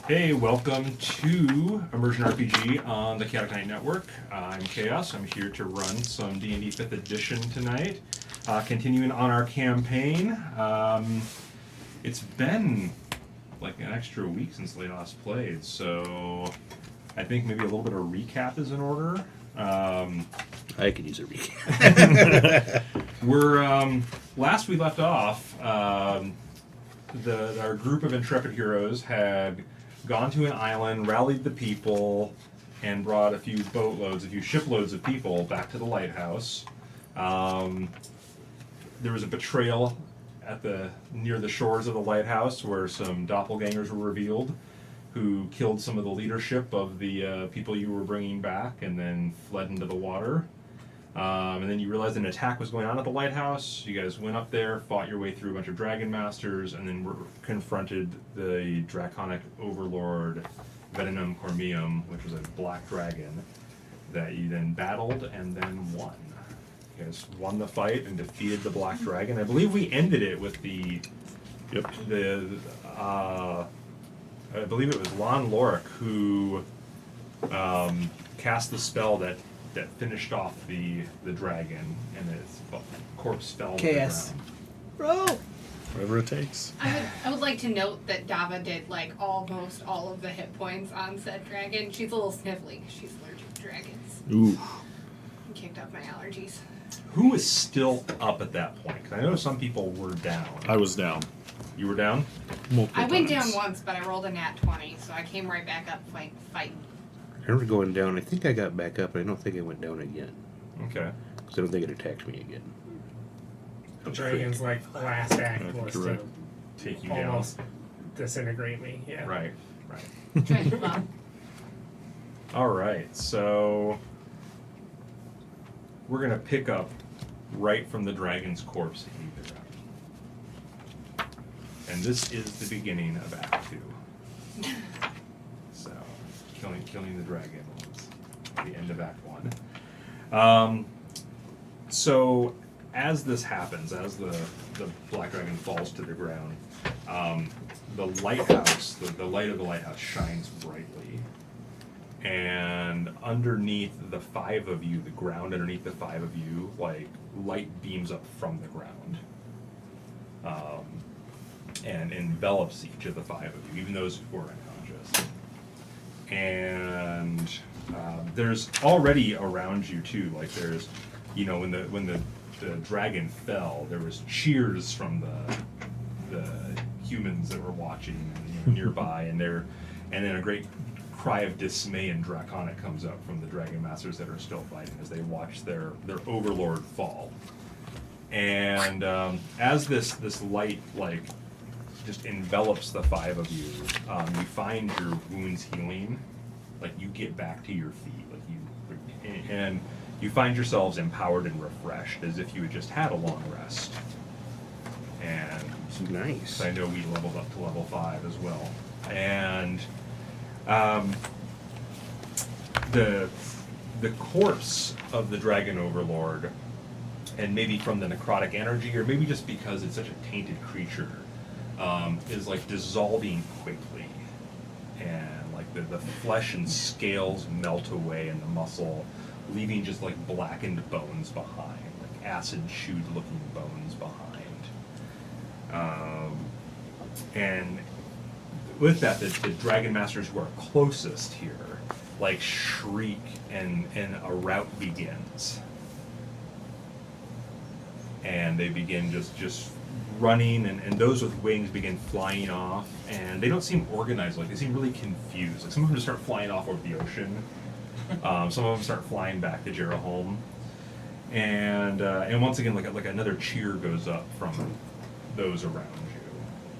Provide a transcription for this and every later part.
Hey, welcome to Immersion RPG on the Chaotic Knight Network. I'm Chaos. I'm here to run some D&D 5th Edition tonight. Continuing on our campaign. It's been like an extra week since we last played, so I think maybe a little bit of a recap is in order. I could use a recap. Last we left off, our group of intrepid heroes had gone to an island, rallied the people, and brought a few shiploads of people back to the lighthouse. There was a betrayal near the shores of the lighthouse where some doppelgangers were revealed who killed some of the leadership of the people you were bringing back and then fled into the water. And then you realized an attack was going on at the lighthouse. You guys went up there, fought your way through a bunch of dragon masters, and then confronted the draconic overlord Venom Cormium, which was a black dragon that you then battled and then won. You guys won the fight and defeated the black dragon. I believe we ended it with I believe it was Lon Lorick who cast the spell that finished off the dragon, and its corpse fell to the Chaos. ground. Bro! Whatever it takes. I would like to note that Dava did like almost all of the hit points on said dragon. She's a little sniffly because she's allergic to dragons. Ooh. I kicked off my allergies. Who was still up at that point? Because I know some people were down. I was down. You were down? Multiple I went times. down once, but I rolled a nat 20, so I came right back up fighting. I remember going down. I think I got back up, but I don't think I went down again. Okay. Because I don't think it attacked me again. The dragon's like last act was to correct. Take you almost disintegrate me. Yeah. down. Right. Trying to move on. All right. So we're gonna pick up right from the dragon's corpse that you picked up, and this is the beginning of Act 2. So killing the dragon was the end of Act 1. So as this happens, as the black dragon falls to the ground, the lighthouse, the light of the lighthouse shines brightly. And underneath the five of you, the ground underneath the five of you, like light beams up from the ground. And envelops each of the five of you, even those who are unconscious. And there's already around you too, like there's, when the dragon fell, there was cheers from the humans that were watching nearby, and then a great cry of dismay and draconic comes up from the dragon masters that are still fighting as they watch their overlord fall. And as this light like just envelops the five of you, you find your wounds healing, like you get back to your feet, and you find yourselves empowered and refreshed as if you had just had a long rest. And Nice. I know we leveled up to level 5 as well. And the corpse of the dragon overlord, and maybe from the necrotic energy, or maybe just because it's such a tainted creature, is like dissolving quickly, and like the flesh and scales melt away in the muscle, leaving just like blackened bones behind, like acid chewed looking bones behind. And with that, the dragon masters who are closest here like shriek, and a rout begins. And they begin just running, and those with wings begin flying off, and they don't seem organized, like they seem really confused. Like some of them just start flying off over the ocean. Some of them start flying back to Jeraholm. And once again, like another cheer goes up from those around you.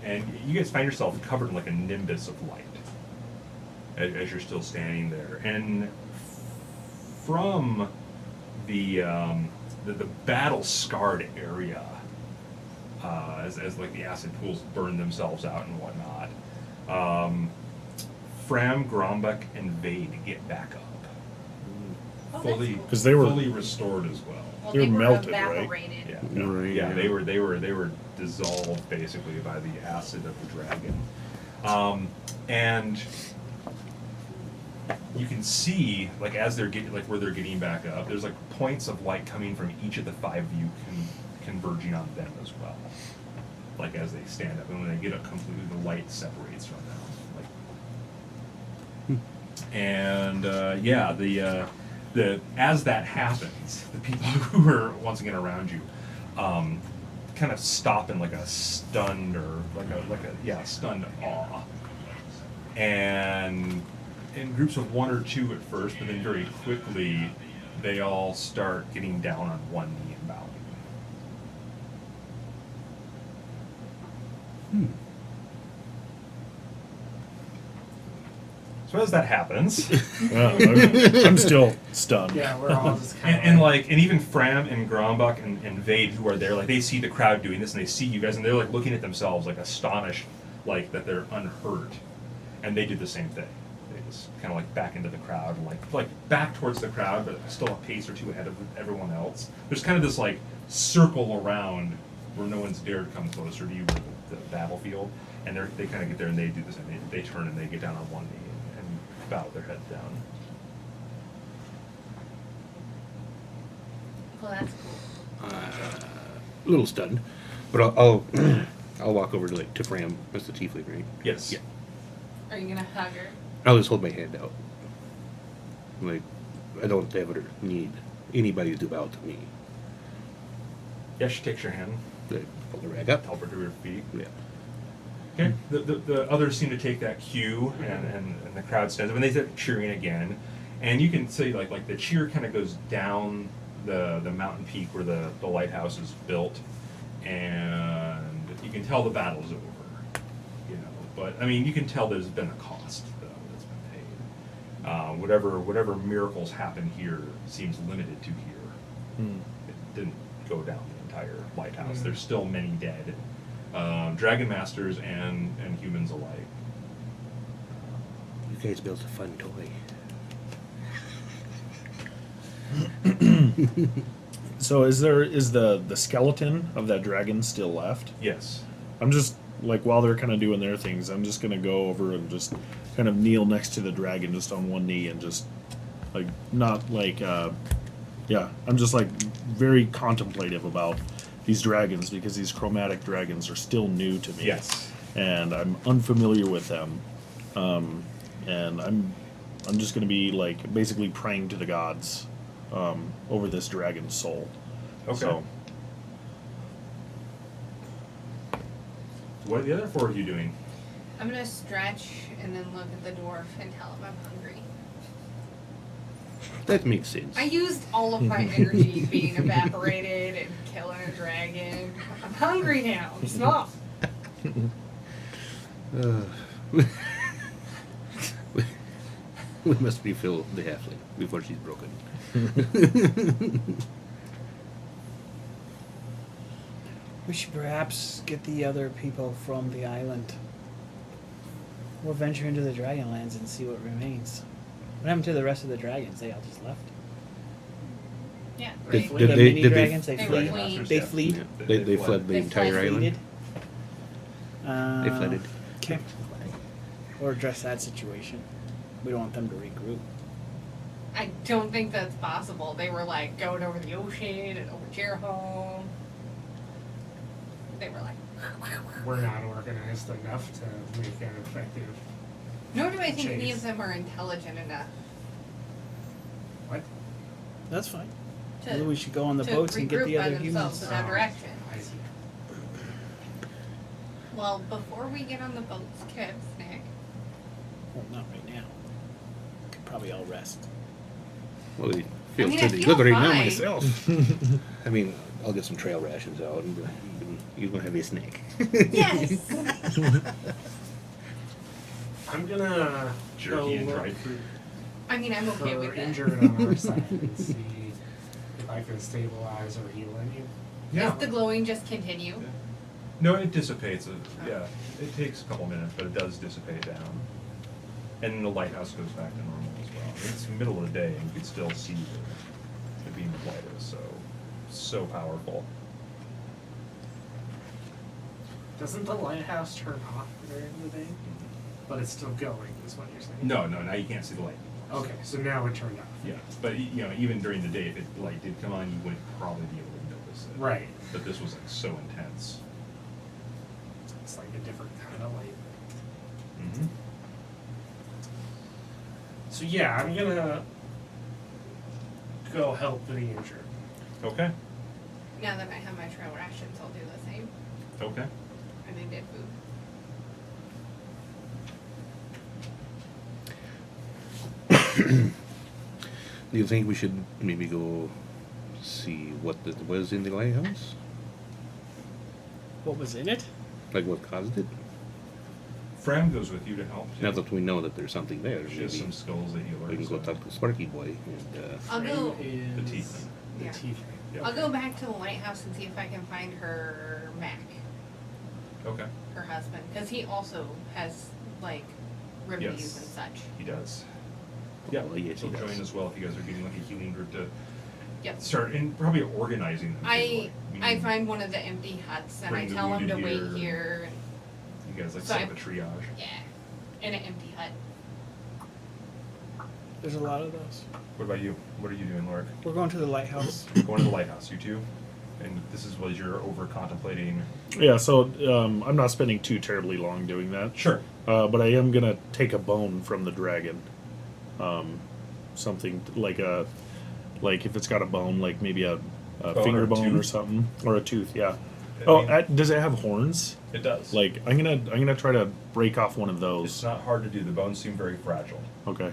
And you guys find yourself covered in like a nimbus of light as you're still standing there. And from the battle-scarred area, as like the acid pools burn themselves out and whatnot, Fram, Grombek, and Vade get back up. Fully, Because they were- fully restored as well. Well, They were melted, right? evaporated. Yeah, Right, yeah, yeah. they were dissolved basically by the acid of the dragon. And you can see, like, as they're getting, like, where they're getting back up, there's like points of light coming from each of the 5 of you converging on them as well. Like, as they stand up, and when they get up completely, the light separates from them. Like, and yeah, the as that happens, the people who are once again around you, kind of stop in like a stunned or stunned awe, and in groups of 1 or 2 at first, but then very quickly they all start getting down on one knee and bowing. So as that happens, I'm still stunned. Yeah, we're all just kind and even Fram and Grombach and Vade, who are there, like, they see the crowd doing this and they see you guys and they're like looking at themselves like astonished, like that they're unhurt, and they did the same thing. They just kind of like back into the crowd and like back towards the crowd, but still a pace or 2 ahead of everyone else. There's kind of this like circle around where no one's dared come closer to you, the battlefield, and they kind of get there and they do the same. They turn and they get down on one knee and bow their head down. Well, that's cool. A little stunned, but I'll I'll walk over to Fram. That's the tiefling, right? Yes. Yeah. Are you gonna hug her? I'll just hold my hand out. Like, I don't ever need anybody to bow to me. Yeah, she takes your hand, They pull the rag up. help her to her feet. Yeah. Okay. The others seem to take that cue, and the crowd stands up, and they start cheering again. And you can see like the cheer kind of goes down the mountain peak where the lighthouse is built, and you can tell the battle's over. You know, but I mean, you can tell there's been a cost though that's been paid. Whatever miracles happen here seems limited to here. It didn't go down the entire lighthouse. There's still many dead. Dragon Masters and humans alike. You guys built a fun toy. So is the skeleton of that dragon still left? Yes. I'm just like, while they're kind of doing their things, I'm just gonna go over and just kind of kneel next to the dragon, just on one knee, and just like not like yeah, I'm just like very contemplative about these dragons, because these chromatic dragons are still new to me. Yes. And I'm unfamiliar with them, and I'm just gonna be like basically praying to the gods over this dragon's soul. Okay. So, What are the other 4 of you doing? I'm gonna stretch and then look at the dwarf and tell him I'm hungry. That makes sense. I used all of my energy being evaporated and killing a dragon. I'm hungry now. Stop. We must refill the halfling before she's broken. We should perhaps get the other people from the island. We'll venture into the Dragonlands and see what remains. What happened to the rest of the dragons? They all just left. Yeah. Did- Right. did the they- mini did they- dragons, they They fled. were fleeing. They fled. Yeah. They fled the They entire fled. island. They flooded. Okay. Or address that situation. We don't want them to regroup. I don't think that's possible. They were like going over the ocean and over to your home. They were like, we're not organized enough to make an effective. nor do I think any Chase. of them are intelligent enough What? That's fine. to, Maybe we should go on the to boats and get regroup the by other themselves humans. without direction. I see. Well, before we get on the boats, kids, Nick, Well, not right now. We could probably all rest. Well, it feels mean, I pretty feel good right now fine. myself. I mean, I'll get some trail rations out, and you can have a snack. yes. I'm gonna Jerky go and look dried fruit. I mean, I'm okay for with it. injured on our side and see if I can stabilize or heal any. Does the glowing just continue? Yeah. No, it dissipates. Yeah, it takes a couple minutes, but it does dissipate down. And the lighthouse goes back to normal as well. It's the middle of the day, and you can still see the beam of light is so powerful. Doesn't the lighthouse turn off during the day? But it's still going, is what you're saying? No, now you can't see the light. Okay, so now it turned off. Yeah, but you know, even during the day, if the light did come on, you wouldn't probably be able to notice it. Right. But this was like so intense. It's like a different kind of light. Mm-hmm. So yeah, I'm gonna go help the injured. Okay. Now that I have my trail rations, I'll do the same. Okay. And I did food. Do you think we should maybe go see what was in the lighthouse? What was in it? Like what caused it? Fram goes with you to help. Too. Now that we know that there's something there, She has maybe some skills that healer. we can go talk to Sparky Boy and I'll go. Frame The is teeth. The Yeah. teeth. Yeah. I'll go back to the lighthouse and see if I can find her Mac, Okay. her husband, because he also has like reviews Yes. and such. He does. Yeah. Well, yes, he He'll does. join as well if you guys are getting like a healing group to Yep. start and probably organizing them. too, I like, find one of the empty huts and I Bring the tell him to wounded wait here. here. You guys like So set I- up a triage. Yeah, in an empty hut. There's a lot of those. What about you? What are you doing, Lork? We're going to the lighthouse. Going to the lighthouse, you two? And this is what you're over contemplating. Yeah, so I'm not spending too terribly long doing that. Sure. But I am gonna take a bone from the dragon. Something like if it's got a bone, like maybe a Bone or finger a bone or tooth? something, or a tooth. Yeah. I Oh, mean- does it have horns? It does. Like I'm gonna try to break off one of it's those. not hard to do. The bones seem very fragile. Okay.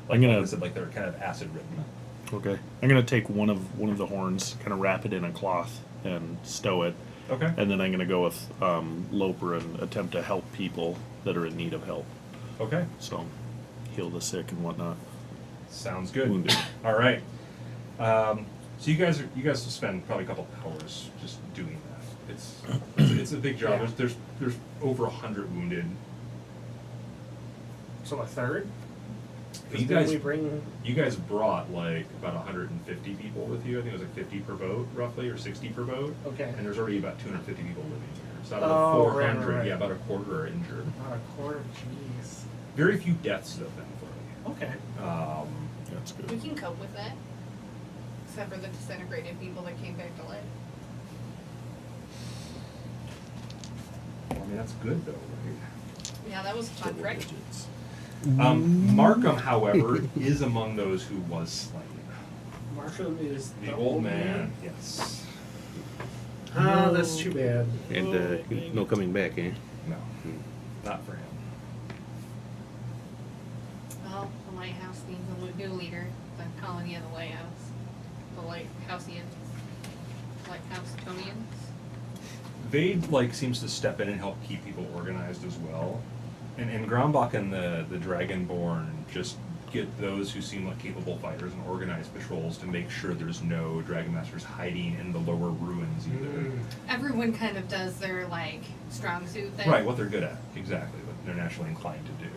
Like I'm gonna I said, like they're kind of acid ridden. okay. I'm gonna take one of the horns, kind of wrap it in a cloth and stow it, Okay. and then I'm gonna go with Loper and attempt to help people that are in need of help. Okay. So heal the sick and whatnot. Sounds good. Wounded. All right. So you guys will spend probably a couple hours just doing that. It's a big job. Yeah. There's over 100 wounded. So a third? You Because then guys- we bring. You guys brought like about 150 people with you. I think it was like 50 per boat, roughly, or 60 per boat. Okay. And there's already about 250 people living here. So out of Oh, the right, 400, right. yeah, about a quarter are injured. Not a quarter, jeez. Very few deaths though, thankfully. Okay. That's We good. can cope with that. Except for the disintegrated people that came back to life. I mean, that's good though, right? Yeah, that was a fun trick. Markham, however, is among those who was slain. Marshall is The old man, yes. Ah, that's too bad. And no coming back, eh? No, not for him. Well, the lighthouse needs a new leader. The colony of the lighthouse. The Lighthousians. Lighthouse-tonians. Vade like seems to step in and help keep people organized as well. And Grombach and the Dragonborn just get those who seem like capable fighters and organize patrols to make sure there's no Dragon Masters hiding in the lower ruins either. Everyone kind of does their, like, strong suit thing. Right, what they're good at, exactly, what they're naturally inclined to do.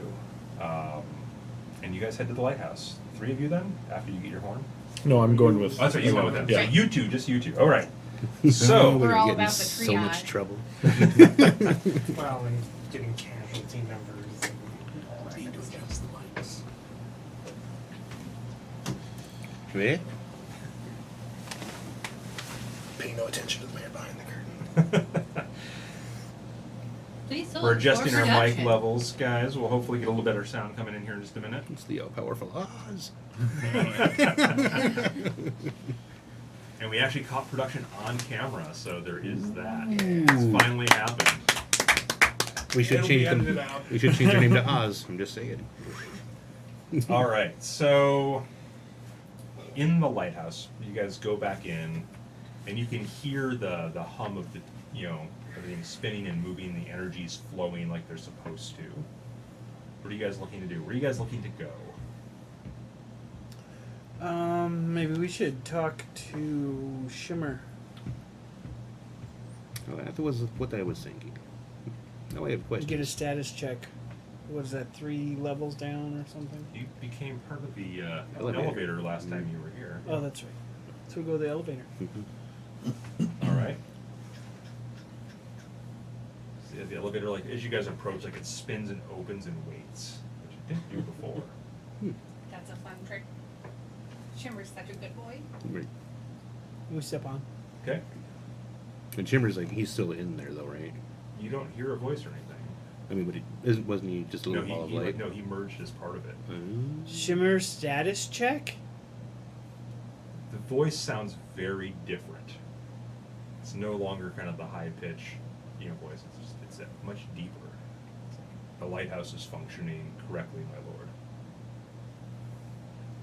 And you guys head to the lighthouse. 3 of you then, after you get your horn? No, I'm going with. Oh, that's right, you went with them. Yeah. So you two, just you two. All right. So, We're all getting about the so much triage. trouble. Well, and getting casualty numbers and all that kind of stuff. Eh? Pay no attention to the man behind the curtain. Please don't we're adjusting our mic production. levels, guys. We'll hopefully get a little better sound coming in here in just a minute. It's the all-powerful Oz. And we actually caught production on camera, so there is that. It's finally happened. We should It'll be change edited them. out. We should change our name to Oz. I'm just saying. All right, so in the lighthouse, you guys go back in, and you can hear the hum of the, everything spinning and moving, the energy's flowing like they're supposed to. What are you guys looking to do? Where are you guys looking to go? Maybe we should talk to Shimmer. Well, that was what I was thinking. Now I have Get questions. a status check. What is that, 3 levels down or something? You became part of the Elevator. elevator last time you were here. Oh, that's right. So we go to the elevator. Mhm. All right. like the elevator, like as you guys approach, like it spins and opens and waits, which it didn't do before. That's a fun trick. Shimmer's such a good boy. Right. We step on. Okay. And Shimmer's like, he's still in there though, right? You don't hear a voice or anything. I mean, but wasn't he just a No, little ball of he light? no, he merged as part of it. Shimmer status check? The voice sounds very different. It's no longer kind of the high pitch, voice. It's much deeper. It's like, the lighthouse is functioning correctly, my lord.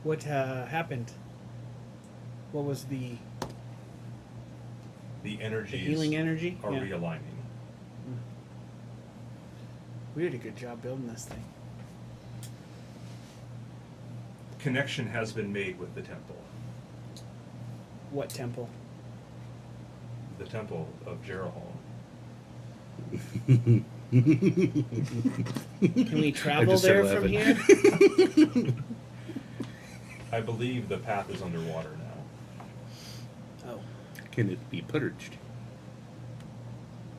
What happened? What was the energies healing energy? are Yeah. realigning. We did a good job building this thing. Connection has been made with the temple. What temple? The temple of Jeroholm. Can we travel just said there from 11. here? I believe the path is underwater now. Oh. Can it be purged?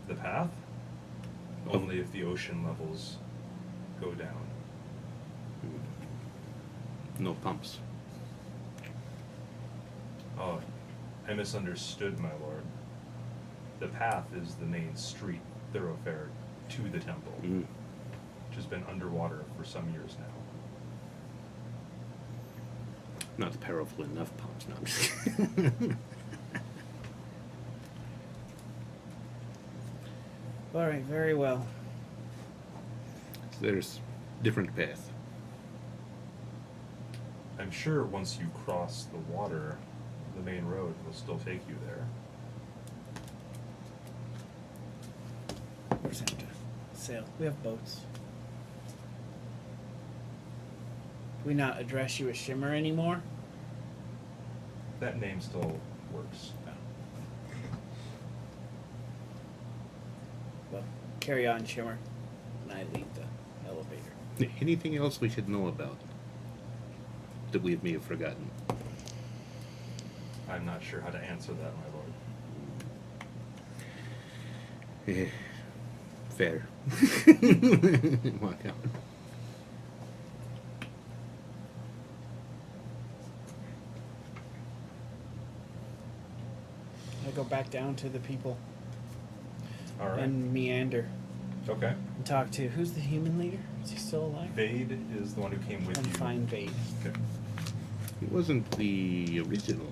The path? Oh. Only if the ocean levels go down. No pumps. Oh, I misunderstood, my lord. The path is the main street thoroughfare to the temple, which has been underwater for some years now. Not powerful enough pumps, no. I'm just kidding. All right, very well. There's different path. I'm sure once you cross the water, the main road will still take you there. We're just have to sail. We have boats. Do we not address you as Shimmer anymore? That name still works. Well, carry on, Shimmer. And I leave the elevator. Anything else we should know about that we may have forgotten? I'm not sure how to answer that, my lord. Eh, fair. Walk out. I go back down to the people All right. and meander Okay. and talk to who's the human leader? Is he still alive? Vade is the one who came with And you. find Vade. Okay. It wasn't the original.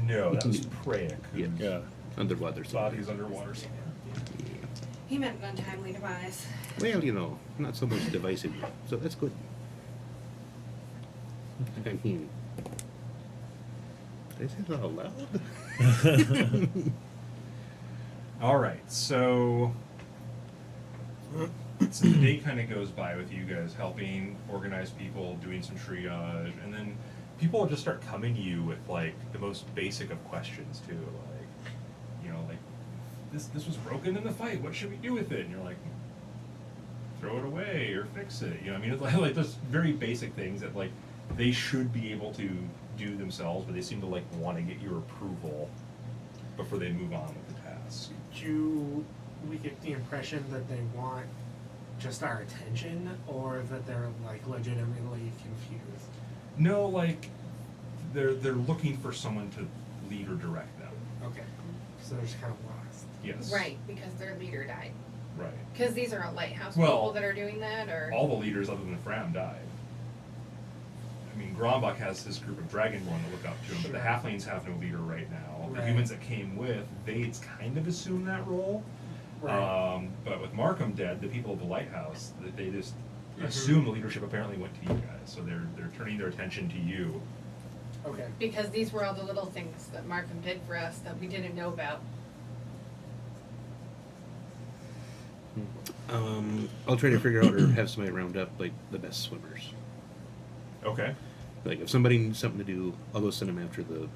No, that was Praic. Yeah. Yeah. Underwater. Body's underwater somewhere. He meant an untimely demise. Well, not so much divisive, so that's good. I mean, did I say that out loud? All right, so the day kind of goes by with you guys helping organize people, doing some triage, and then people will just start coming to you with like the most basic of questions too, like this was broken in the fight. What should we do with it? And you're like, throw it away or fix it. I mean, it's like those very basic things that like they should be able to do themselves, but they seem to like want to get your approval before they move on with the task. We get the impression that they want just our attention, or that they're like legitimately confused. No, like they're looking for someone to lead or direct them. Okay, so they're just kind of lost. Yes. Right, because their leader died. Right. Because these are lighthouse Well, people that are doing that, or All the leaders other than Fram died. I mean, Grombach has his group of Dragonborn to look up to him, but the Sure. halflings have no leader right now. The Right. humans that came with, Vade's kind of assumed that role. Right. But with Markham dead, the people of the lighthouse, they just Mhm. assume the leadership apparently went to you guys, so they're turning their attention to you. Okay. because these were all the little things that Markham did for us that we didn't know about. I'll try to figure out or have somebody round up like the best swimmers. Okay. Like if somebody needs something to do, I'll go send them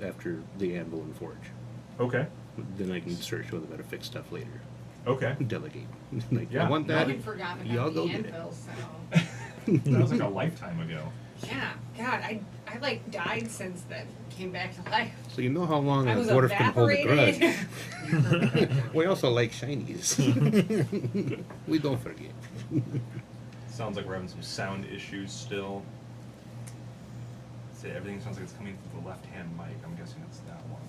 after the anvil and forge. Okay. Then I can start showing them how to fix stuff later. Okay. Delegate. Like Yeah. I want I that. had forgotten Y'all about go the get it. anvil, so That was like a lifetime ago. Yeah, God, I like died since then. Came back to life. So you know how long I a was dwarf can hold a evaporated. grudge. We also like shinies. We don't forget. Sounds like we're having some sound issues still. Say everything sounds like it's coming from the left-hand mic. I'm guessing it's that one.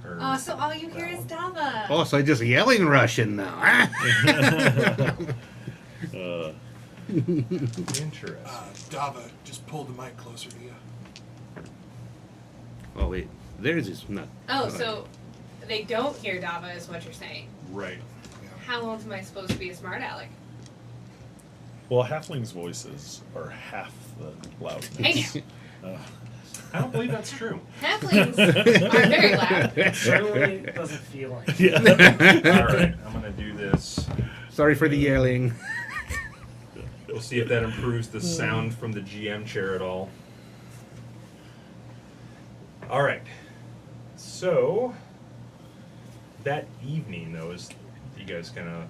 Or Oh, so all you that hear is one. Dava. Oh, so just yelling Russian now, huh? Interesting. Dava, just pull the mic closer to you. Oh wait, theirs is not. Oh, not so they don't hear Dava, is what you're saying. Right. How else am I supposed to be a smart aleck? Well, halflings' voices are half the loudness. Hey I don't believe that's true. Halflings are very loud. It certainly doesn't feel like it. Yeah. All right, I'm gonna do this. Sorry for the yelling. We'll see if that improves the sound from the GM chair at all. All right. So that evening, though, is you guys kind of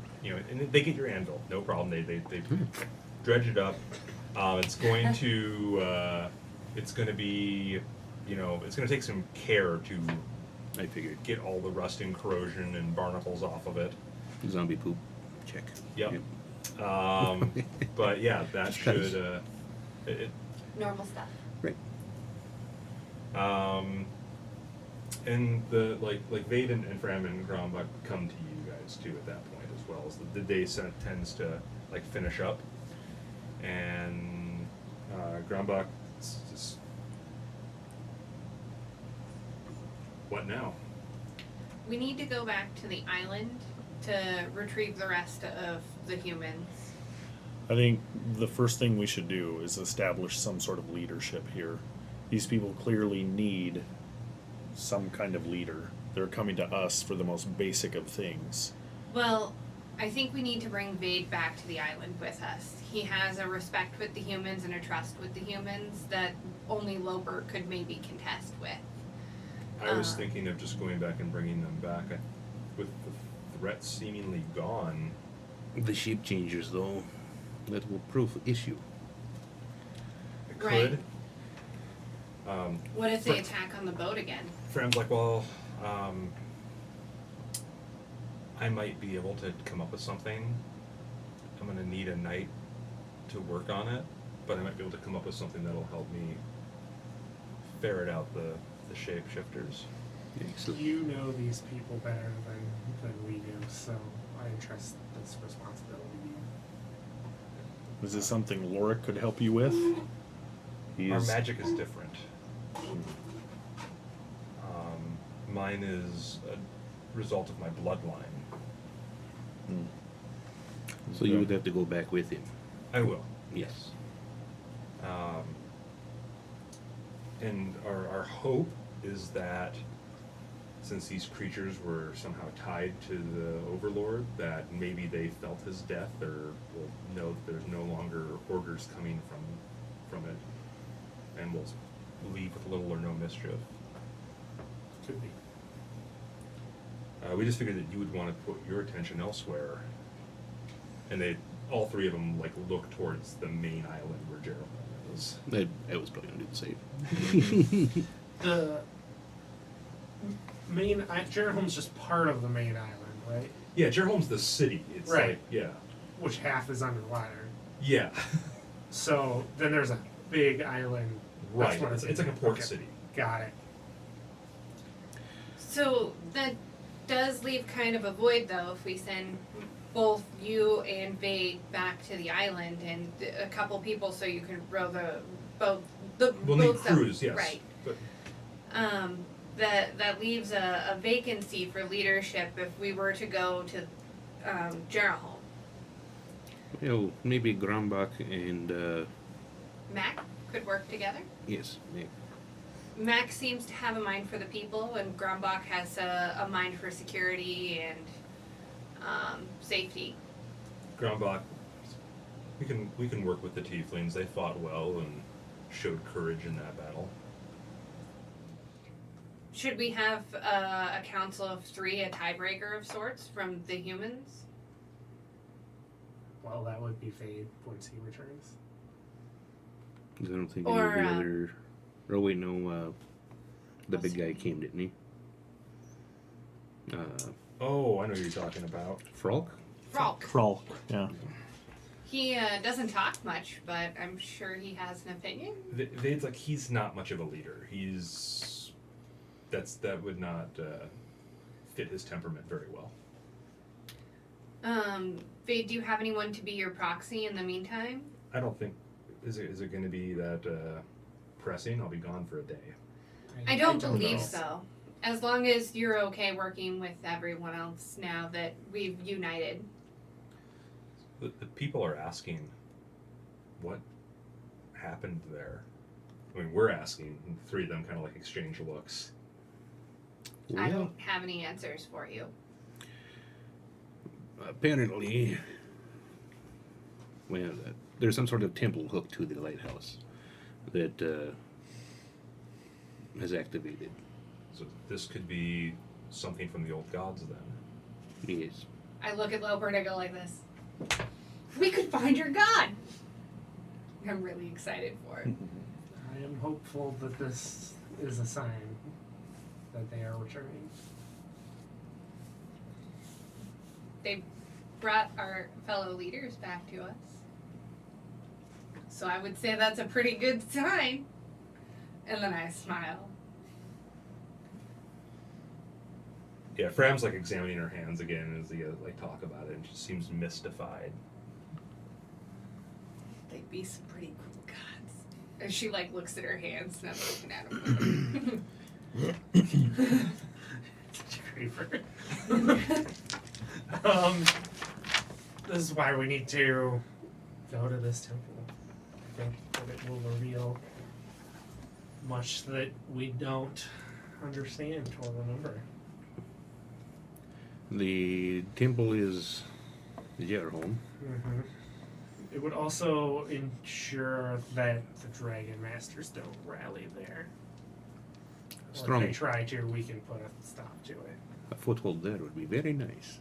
and they get your anvil, no problem. They dredge it up. It's going to be it's going to take some care to I figured. get all the rust and corrosion and barnacles off of it. Zombie poop. Check. Yep. But yeah, that Just 'cause. should it, Normal stuff. Right. and the like Vade and Fram and Grombach come to you guys too at that point as well as the day tends to like finish up, and Grombach just what now? We need to go back to the island to retrieve the rest of the humans. I think the first thing we should do is establish some sort of leadership here. These people clearly need some kind of leader. They're coming to us for the most basic of things. Well, I think we need to bring Vade back to the island with us. He has a respect with the humans and a trust with the humans that only Lober could maybe contest with. I was thinking of just going back and bringing them back. With the threat seemingly gone, The shape changers, though, that will prove issue. it Right. could. What if they attack on the boat again? Fram's like, well, I might be able to come up with something. I'm gonna need a night to work on it, but I might be able to come up with something that'll help me ferret out the shapeshifters. Excellent. You know these people better than we do, so I entrust this responsibility to you. Is this something Lorik could help you with? Our magic is different. Mine is a result of my bloodline. So you would have to go back with him. I will. Yes. And our hope is that since these creatures were somehow tied to the Overlord, that maybe they felt his death or will know that there's no longer orders coming from it, and will leave with little or no mischief. Could be. We just figured that you would want to put your attention elsewhere, and all three of them, like look towards the main island where Gerald is. I was probably going to do the same. The main Jerholm's just part of the main island, right? Yeah, Jerholm's the city. It's Right. like, yeah. Which half is underwater. Yeah. So then there's a big island. Right. That's what It's like a port okay. city. Got it. So that does leave kind of a void, though, if we send both you and Vade back to the island and a couple people so you can row the boat. We'll need boats that- crews, yes. Right. But That leaves a vacancy for leadership if we were to go to Gerholm. Well, maybe Grombach and, Mac could work together. yes, yeah. Mac seems to have a mind for the people, and Grombach has a mind for security and safety. Grombach, we can work with the Tieflings. They fought well and showed courage in that battle. Should we have a council of three, a tiebreaker of sorts from the humans? Well, that would be Fade once he returns. 'Cause I don't think Or, any of the other. Oh wait, no. The what's big guy came, didn't he? Oh, I know what you're talking about. Frolk. Frolk. Kralk, yeah. He doesn't talk much, but I'm sure he has an opinion. Vade's like, he's not much of a leader. That would not fit his temperament very well. Vade, do you have anyone to be your proxy in the meantime? I don't think is it going to be that pressing. I'll be gone for a day. I don't believe know. so. As long as you're okay working with everyone else now that we've united. The people are asking what happened there. I mean, we're asking, and the three of them kind of like exchange looks. I Well, don't have any answers for you. apparently, well, there's some sort of temple hooked to the lighthouse that has activated. So this could be something from the old gods then. Yes. I look at Lobert and I go like this. We could find your god! I'm really excited for it. I am hopeful that this is a sign that they are returning. They brought our fellow leaders back to us. So I would say that's a pretty good sign. And then I smile. Yeah, Fram's like examining her hands again as they like talk about it, and she seems mystified. They'd be some pretty cool gods. And she like looks at her hands and I'm looking at them. Such a creeper. This is why we need to go to this temple. I think that it will reveal much that we don't understand or remember. The temple is your home. Mm-hmm. It would also ensure that the Dragon Masters don't rally there. Or Strong. if they try to, we can put a stop to it. A foothold there would be very nice.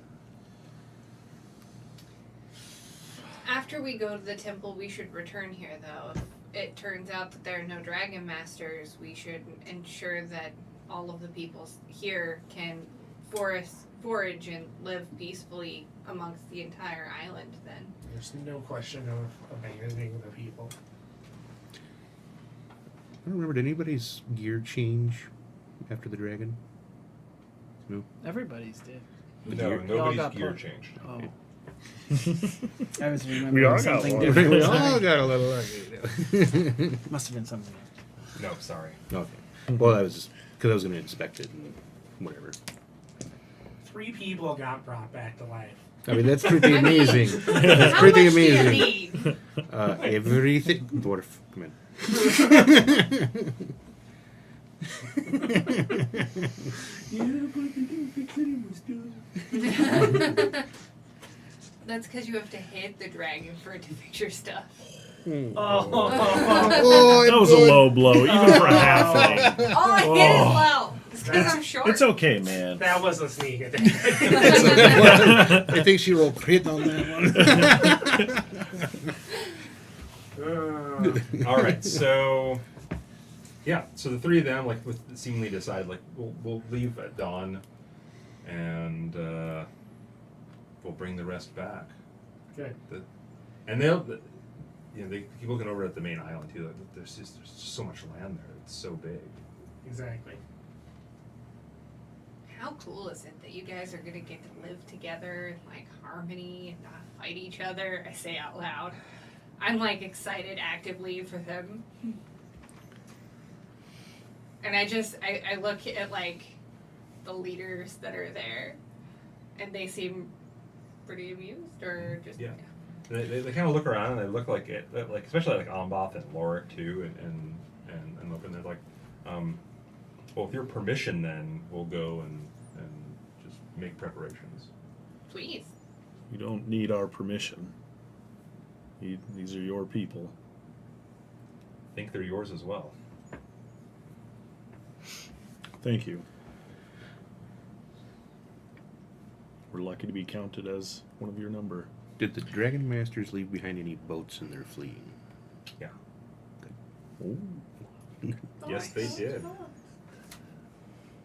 After we go to the temple, we should return here, though. If it turns out that there are no dragon masters, we should ensure that all of the people here can forage and live peacefully amongst the entire island, then. There's no question of abandoning the people. I don't remember, did anybody's gear change after the dragon? No? Everybody's did. No, gear- all nobody's got gear put- changed. Oh. Okay. I was remembering We all got something one. different. We Sorry. all got a little. Must have been something else. No, sorry. Okay. Well, I was just because I was going to inspect it and whatever. 3 people got brought back to life. I mean, that's pretty amazing. That's How pretty much amazing. do you need? Everything. Dwarf, come in. That's because you have to hit the dragon for it to fix your stuff. Oh, Oh, That was a low blow, even for a halfling. Oh, it hit as well. It's because I'm short. It's okay, man. that was a sneak attack. I think she rolled crit on that one. All right, so yeah, so the three of them like seemingly decide like we'll leave at dawn, and we'll bring the rest back. Good. And they'll, they keep looking over at the main island too. Like, there's just so much land there. It's so big. Exactly. How cool is it that you guys are gonna get to live together in like harmony and not fight each other? I say out loud. I'm like excited actively for them. And I look at like the leaders that are there and they seem pretty amused or just Yeah. They kind of look around and they look like it, like especially like Amboth and Lorik too, and look and they're like, well, with your permission, then we'll go and just make preparations. Please. You don't need our permission. These are your people. I think they're yours as well. Thank you. We're lucky to be counted as one of your number. Did the Dragon Masters leave behind any boats in their fleeing? Yeah. Yes, they did.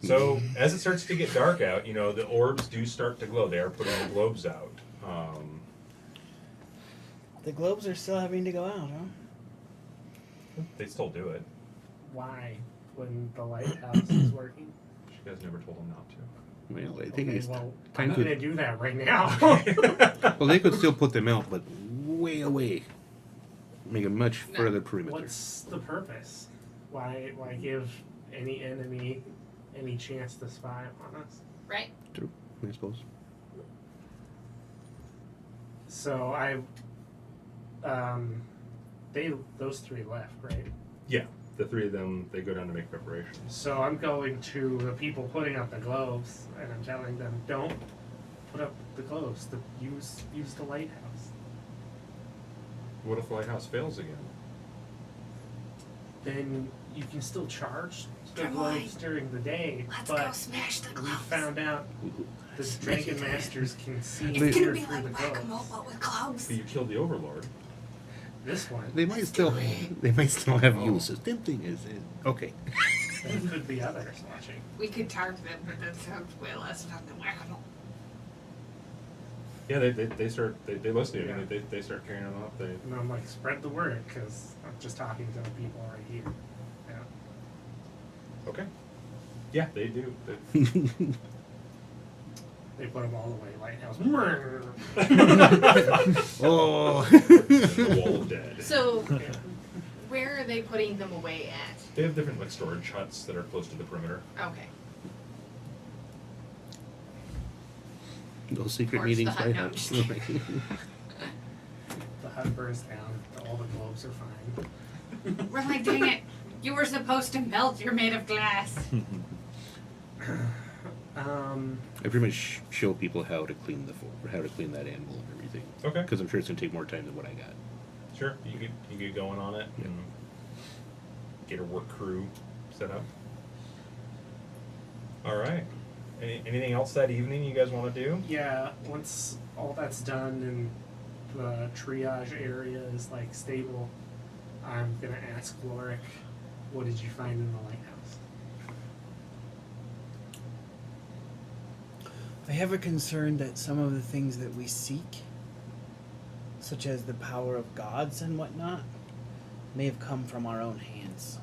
So as it starts to get dark out, the orbs do start to glow. They are putting the globes out. The globes are still having to go out, huh? They still do it. Why? When the lighthouse is working? You guys never told them not to. Well, I think Okay, it's well, time I'm to. gonna do that right now. Well, they could still put them out, but way away. Make a much No. further perimeter. What's the purpose? Why give any enemy any chance to spy on us? Right? True, I suppose. So those three left, right? Yeah, the three of them, they go down to make preparations. So I'm going to the people putting up the globes, and I'm telling them, don't put up the globes. Use the lighthouse. What if the lighthouse fails again? Then you can still charge the Come globes on. during the day, Let's go but smash the we globes. found out the Dragon Masters can see It's and It's gonna hear be through like the whack-a-mole, globes. but with globes. So you killed the Overlord. This one, They might still have uses. Tempting is okay. there could be others watching. We could charge them, but that sounds way less fun than whack-a-mole. Yeah, they start they listen to you. Yeah. They start carrying them up. They And I'm like, spread the word, because I'm just talking to the people right here. Yeah. okay. Yeah, they do. They put them all away, lighthouse. Oh. The wall of dead. So, where are they putting them away at? They have different like storage huts that are close to the perimeter. Okay. Those secret Torch meetings the hut. might No, I'm have. just kidding. The hut burns down, all the globes are fine. We're like, dang it. You were supposed to melt. You're made of glass. I pretty much show people how to clean how to clean that animal and everything. Okay. Because I'm sure it's gonna take more time than what I got. Sure. You get going on it Yeah. and get a work crew set up. All right. Anything else that evening you guys want to do? Yeah, once all that's done and the triage area is like stable, I'm gonna ask Lorik, what did you find in the lighthouse? I have a concern that some of the things that we seek, such as the power of gods and whatnot, may have come from our own hands.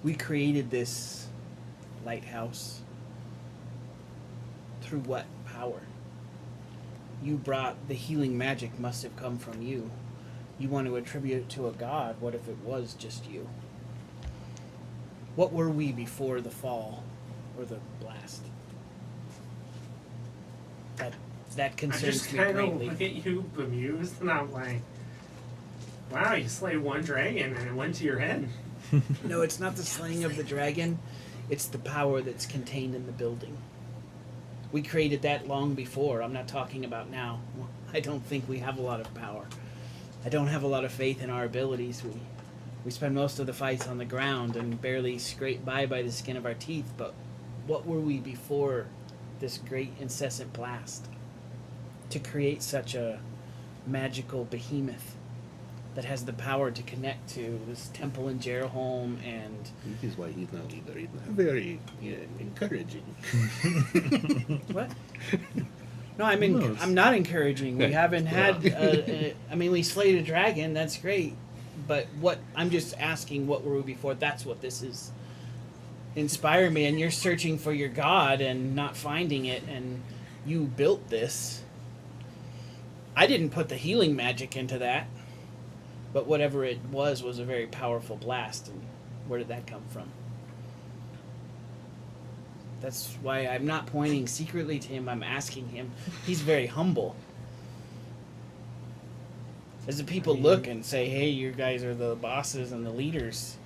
We created this lighthouse through what power? You brought the healing magic, must have come from you. You want to attribute it to a god. What if it was just you? What were we before the fall or the blast? That I concerns just me kind of greatly. look at you bemused, and I'm like, wow, you slayed one dragon and it went to your head. No, it's not the slaying of the dragon. It's the power that's contained in the building. We created that long before. I'm not talking about now. I don't think we have a lot of power. I don't have a lot of faith in our abilities. We spend most of the fights on the ground and barely scrape by the skin of our teeth. But what were we before this great incessant blast? To create such a magical behemoth that has the power to connect to this temple in Jerholm and This is why he's not leader. He's not very encouraging. what? No, I'm not encouraging. We Okay. haven't had. I mean, we slayed a dragon. That's great, but what? I'm just asking, what were we before? That's what this is. Inspire me, and you're searching for your god and not finding it, and you built this. I didn't put the healing magic into that, but whatever it was a very powerful blast. And where did that come from? That's why I'm not pointing secretly to him. I'm asking him. He's very humble. As the people look and say, "Hey, you guys are the bosses and the leaders,"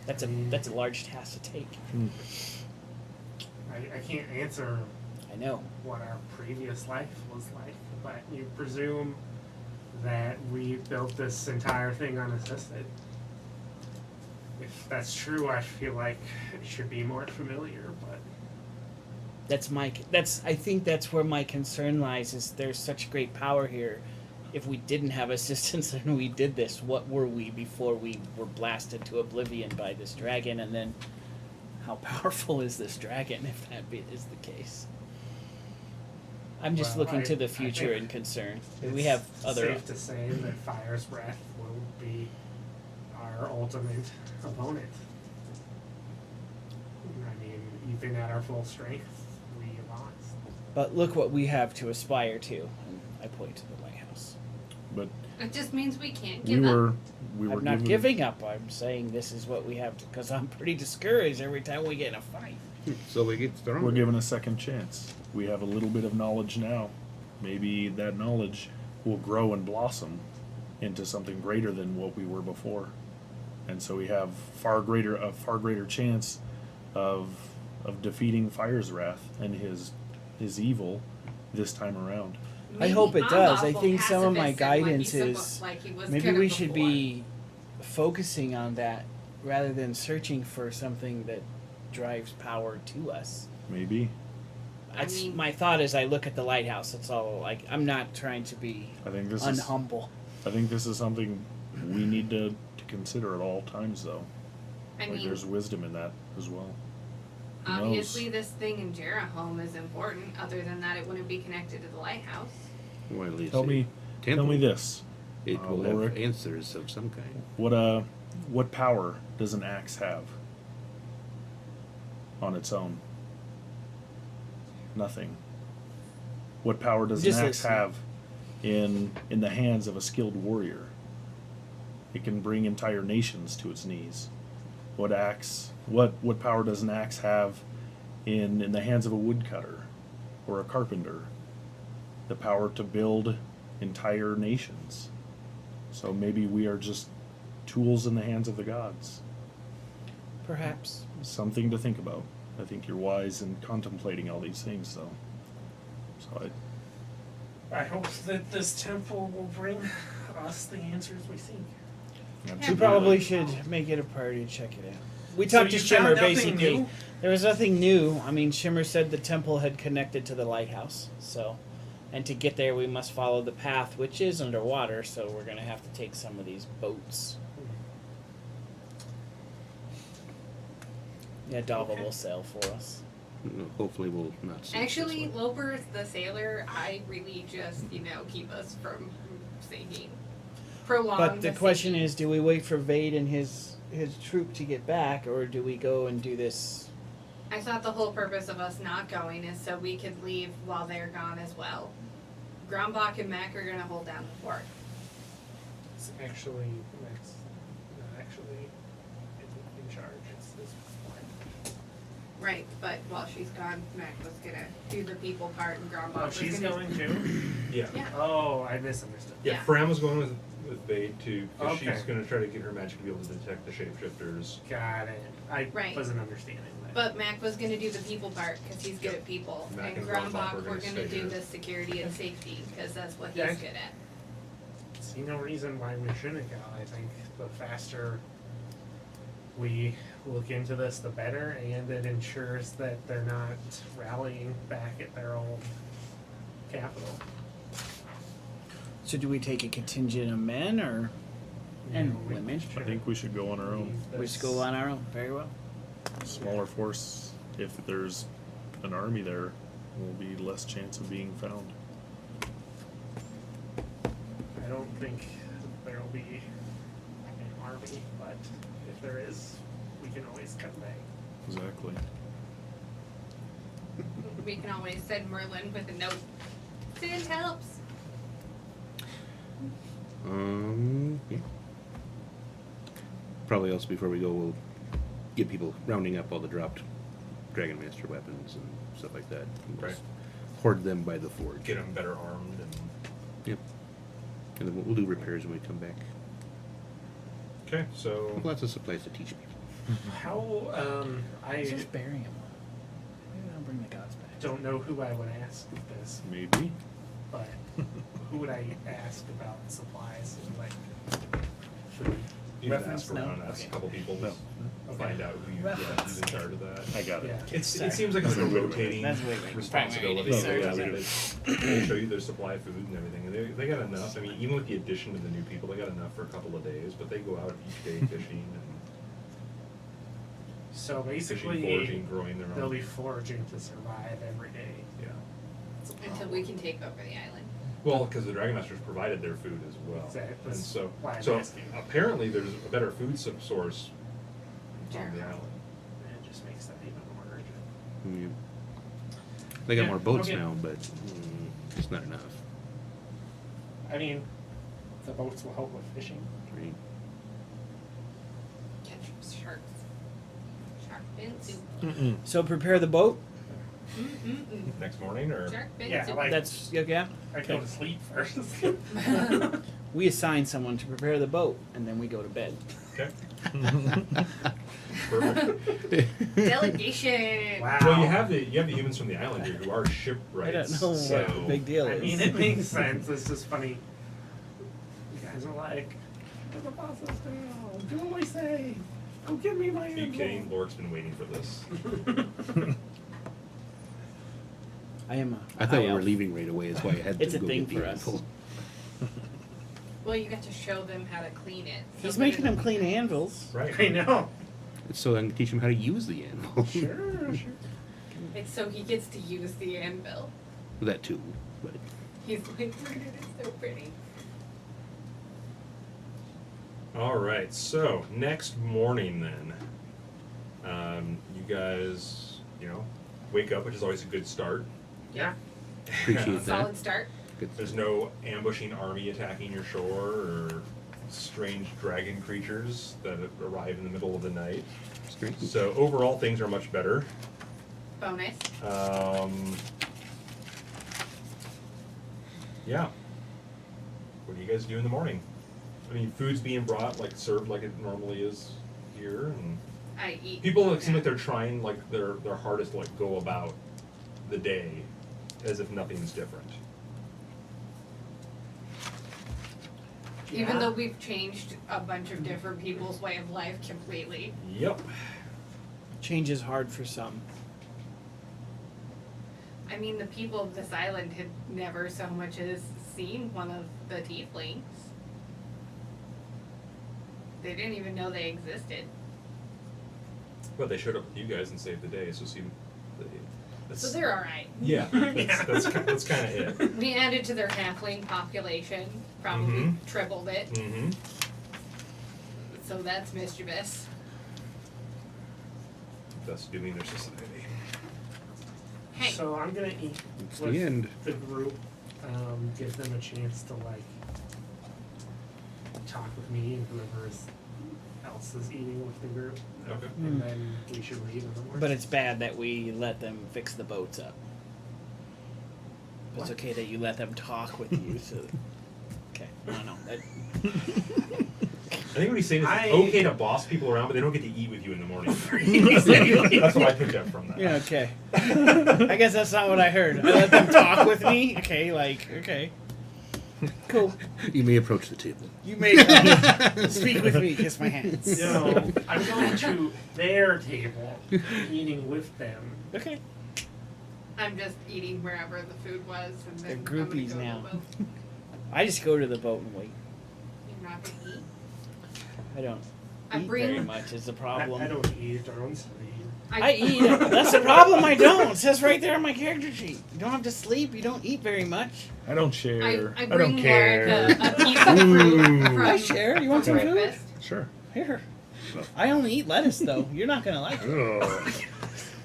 that's a large task to take. I can't answer I know. what our previous life was like, but you presume that we built this entire thing unassisted. If that's true, I feel like it should be more familiar, but I think that's where my concern lies. Is there's such great power here, if we didn't have assistance and we did this, what were we before we were blasted to oblivion by this dragon? And then, how powerful is this dragon if is the case? I'm just Well, looking to the I future think and concern. It's We have other. safe to say that Fire's Breath will be our ultimate opponent. I mean, even at our full strength, we lost. But look what we have to aspire to. And I point to the lighthouse. But It just means we can't we give were up. we were I'm not given, giving up. I'm saying this is what we have to, because I'm pretty discouraged every time we get in a fight. So we get stronger. we're given a second chance. We have a little bit of knowledge now. Maybe that knowledge will grow and blossom into something greater than what we were before. And so we have a far greater chance of defeating Fire's Wrath and his evil this time around. I Maybe hope it I'm does. I awful think some of my pacifist and guidance like is like he was maybe gonna we should before. be focusing on that rather than searching for something that drives power to us. Maybe. That's mean- my thought as I look at the lighthouse. That's all. Like, I'm not trying to be I think this unhumble. I think this is something we need to consider at all times, though. I Like mean, there's wisdom in that as well. Who obviously knows? this thing in Jerahome is important. Other than that, it wouldn't be connected to the lighthouse. Well, at least Tell a me temple. this. It will Ulrich. have answers of some kind. What power does an axe have on its own? Nothing. What power does Just an axe listen. have in the hands of a skilled warrior? It can bring entire nations to its knees. What power does an axe have in the hands of a woodcutter or a carpenter? The power to build entire nations. So maybe we are just tools in the hands of the gods. Perhaps. Something to think about. I think you're wise in contemplating all these things, though. So I hope that this temple will bring us the answers we seek. We probably should make it a priority to check it out. We So talked to you Shimmer, found nothing basically. new? There was nothing new. I mean, Shimmer said the temple had connected to the lighthouse, so. And to get there, we must follow the path, which is underwater, so we're going to have to take some of these boats. Yeah, Dava Okay. will sail for us. Hopefully we'll not see it this Actually, way. Loper, the sailor, I really just keep us from sinking. Prolong. But the question sinking. is, do we wait for Vade and his troop to get back, or do we go and do this? I thought the whole purpose of us not going is so we could leave while they're gone as well. Grombach and Mac are gonna hold down the fort. It's actually Max, not actually in charge. It's this one. Right, but while she's gone, Mac was gonna do the people part and Grombach Oh, was she's gonna... going too? Yeah. Yeah. Oh, I misunderstood. Yeah, Yeah. Fram was going with Bade too, because Okay. she's going to try to get her magic to be able to detect the shapeshifters. Got it. I Right. wasn't understanding that. But Mac was gonna do the people part because he's good at people, Mac and and Grombach Grombach were we're gonna gonna stay do here. the security and safety because that's what he's Yeah. good at. See no reason why we shouldn't go. I think the faster we look into this, the better, and it ensures that they're not rallying back at their old capital. So do we take a contingent of men, or and we women? I think we should go on our own. leave We just this- go on our own? Very well. Smaller force. If there's an army there, will be less chance of being found. I don't think there'll be an army, but if there is, we can always come back. Exactly. We can always send Merlin with a note. Sand helps. Yeah. Probably also before we go, we'll get people rounding up all the dropped Dragon Master weapons and stuff like that. And Right. just hoard them by the forge. Get them better armed and... Yep. And then we'll do repairs when we come back. Okay, so... Lots of supplies to teach people. How, I Just bury him. Maybe I'll bring the gods back. don't know who I would ask this, Maybe. but who would I ask about supplies? Like, food? You can Reference? ask around, No? ask a Okay. couple people. No. find out who who's in charge of that. I got it. Yeah. It Sorry. seems like it's a Wait a minute. rotating That's way back. responsibility. Right, So right, yeah, right. they show you their supply of food and everything. And they got enough. I mean, even with the addition of the new people, they got enough for a couple of days. But they go out each day fishing and So fishing, basically, foraging, growing their they'll own. be foraging to survive every day. Yeah. Until we can take over the island. Well, because the Dragon Masters provided their food as well, Exactly. and That's so why I'm so asking. apparently there's a better food source on the Sure. island. And it just makes that even more urgent. Yeah. They got Yeah, more boats okay. now, but it's not enough. I mean, the boats will help with fishing. Right? Catch sharks. Shark fin soup. Mm-mm. So prepare the boat. Next morning, or Shark fin Yeah, soup. like That's yeah. I go to sleep first. We assign someone to prepare the boat, and then we go to bed. okay, perfect. Delegation. Wow. Well, you have the humans from the island here who are shipwrights. I don't know so what the big deal I is. mean, it makes sense. It's just funny. You guys are like, "Put the process down. Do what I say. Go give me my Are you info." kidding? Lork's been waiting for this. I am a. I thought high we were elf. leaving right away. That's why I had It's to a go thing get for the us. info. Well, you got to show them how to clean it. so He's that making it- them clean anvils. Right. I know. So I can teach them how to use the anvil. Sure. It's so he gets to use the anvil. That too. But He's like, it is so pretty. All right. So next morning, then, you guys, wake up, which is always a good start. Yeah. appreciate that. Solid start. Good. There's no ambushing army attacking your shore or strange dragon creatures that arrive in the middle of the night. Strength. So overall, things are much better. Bonus. Yeah. What do you guys do in the morning? I mean, food's being brought, like served like it normally is here, and I eat. people like, seem like they're trying like their hardest to like go about the day as if nothing's different. Even Yeah. though we've changed a bunch of different people's way of life completely. Yep. Change is hard for some. I mean, the people of this island had never so much as seen one of the tieflings. They didn't even know they existed. But they showed up with you guys and saved the day, so see, that's, So they're alright. yeah, that's kind of it. We added to their halfling population, probably Mhm. tripled it, Mm-hmm. so that's mischievous. Thus doing their society. Hey, So I'm gonna eat It's with the end. the group, give them a chance to like talk with me and whoever else is eating with the group, Okay. and then we should leave in the morning. But it's bad that we let them fix the boats up. But it's What? okay that you let them talk with you. So, okay, I don't know. That, I think what he's saying is I- it's okay to boss people around, but they don't get to eat with you in the morning. Exactly. That's what I picked up from that. yeah, okay. I guess that's not what I heard. I let them talk with me. Okay, okay. Cool. You may approach the table. You may speak with me. Kiss my hands. No, I'm going to their table, eating with them. Okay. I'm just eating wherever the food was, and then They're I'm gonna groupies go to now. the boat. I just go to the boat and wait. You're not gonna eat. I don't I eat bring- very much. Is the problem. I don't eat. I don't sleep. I eat. That's the problem. I don't. It says right there on my character sheet. You don't have to sleep. You don't eat very much. I don't share. I don't bring care. Lark a piece of fruit from I share. You want some food? breakfast. Sure. Here. I only eat lettuce though. You're not gonna like it. Ugh.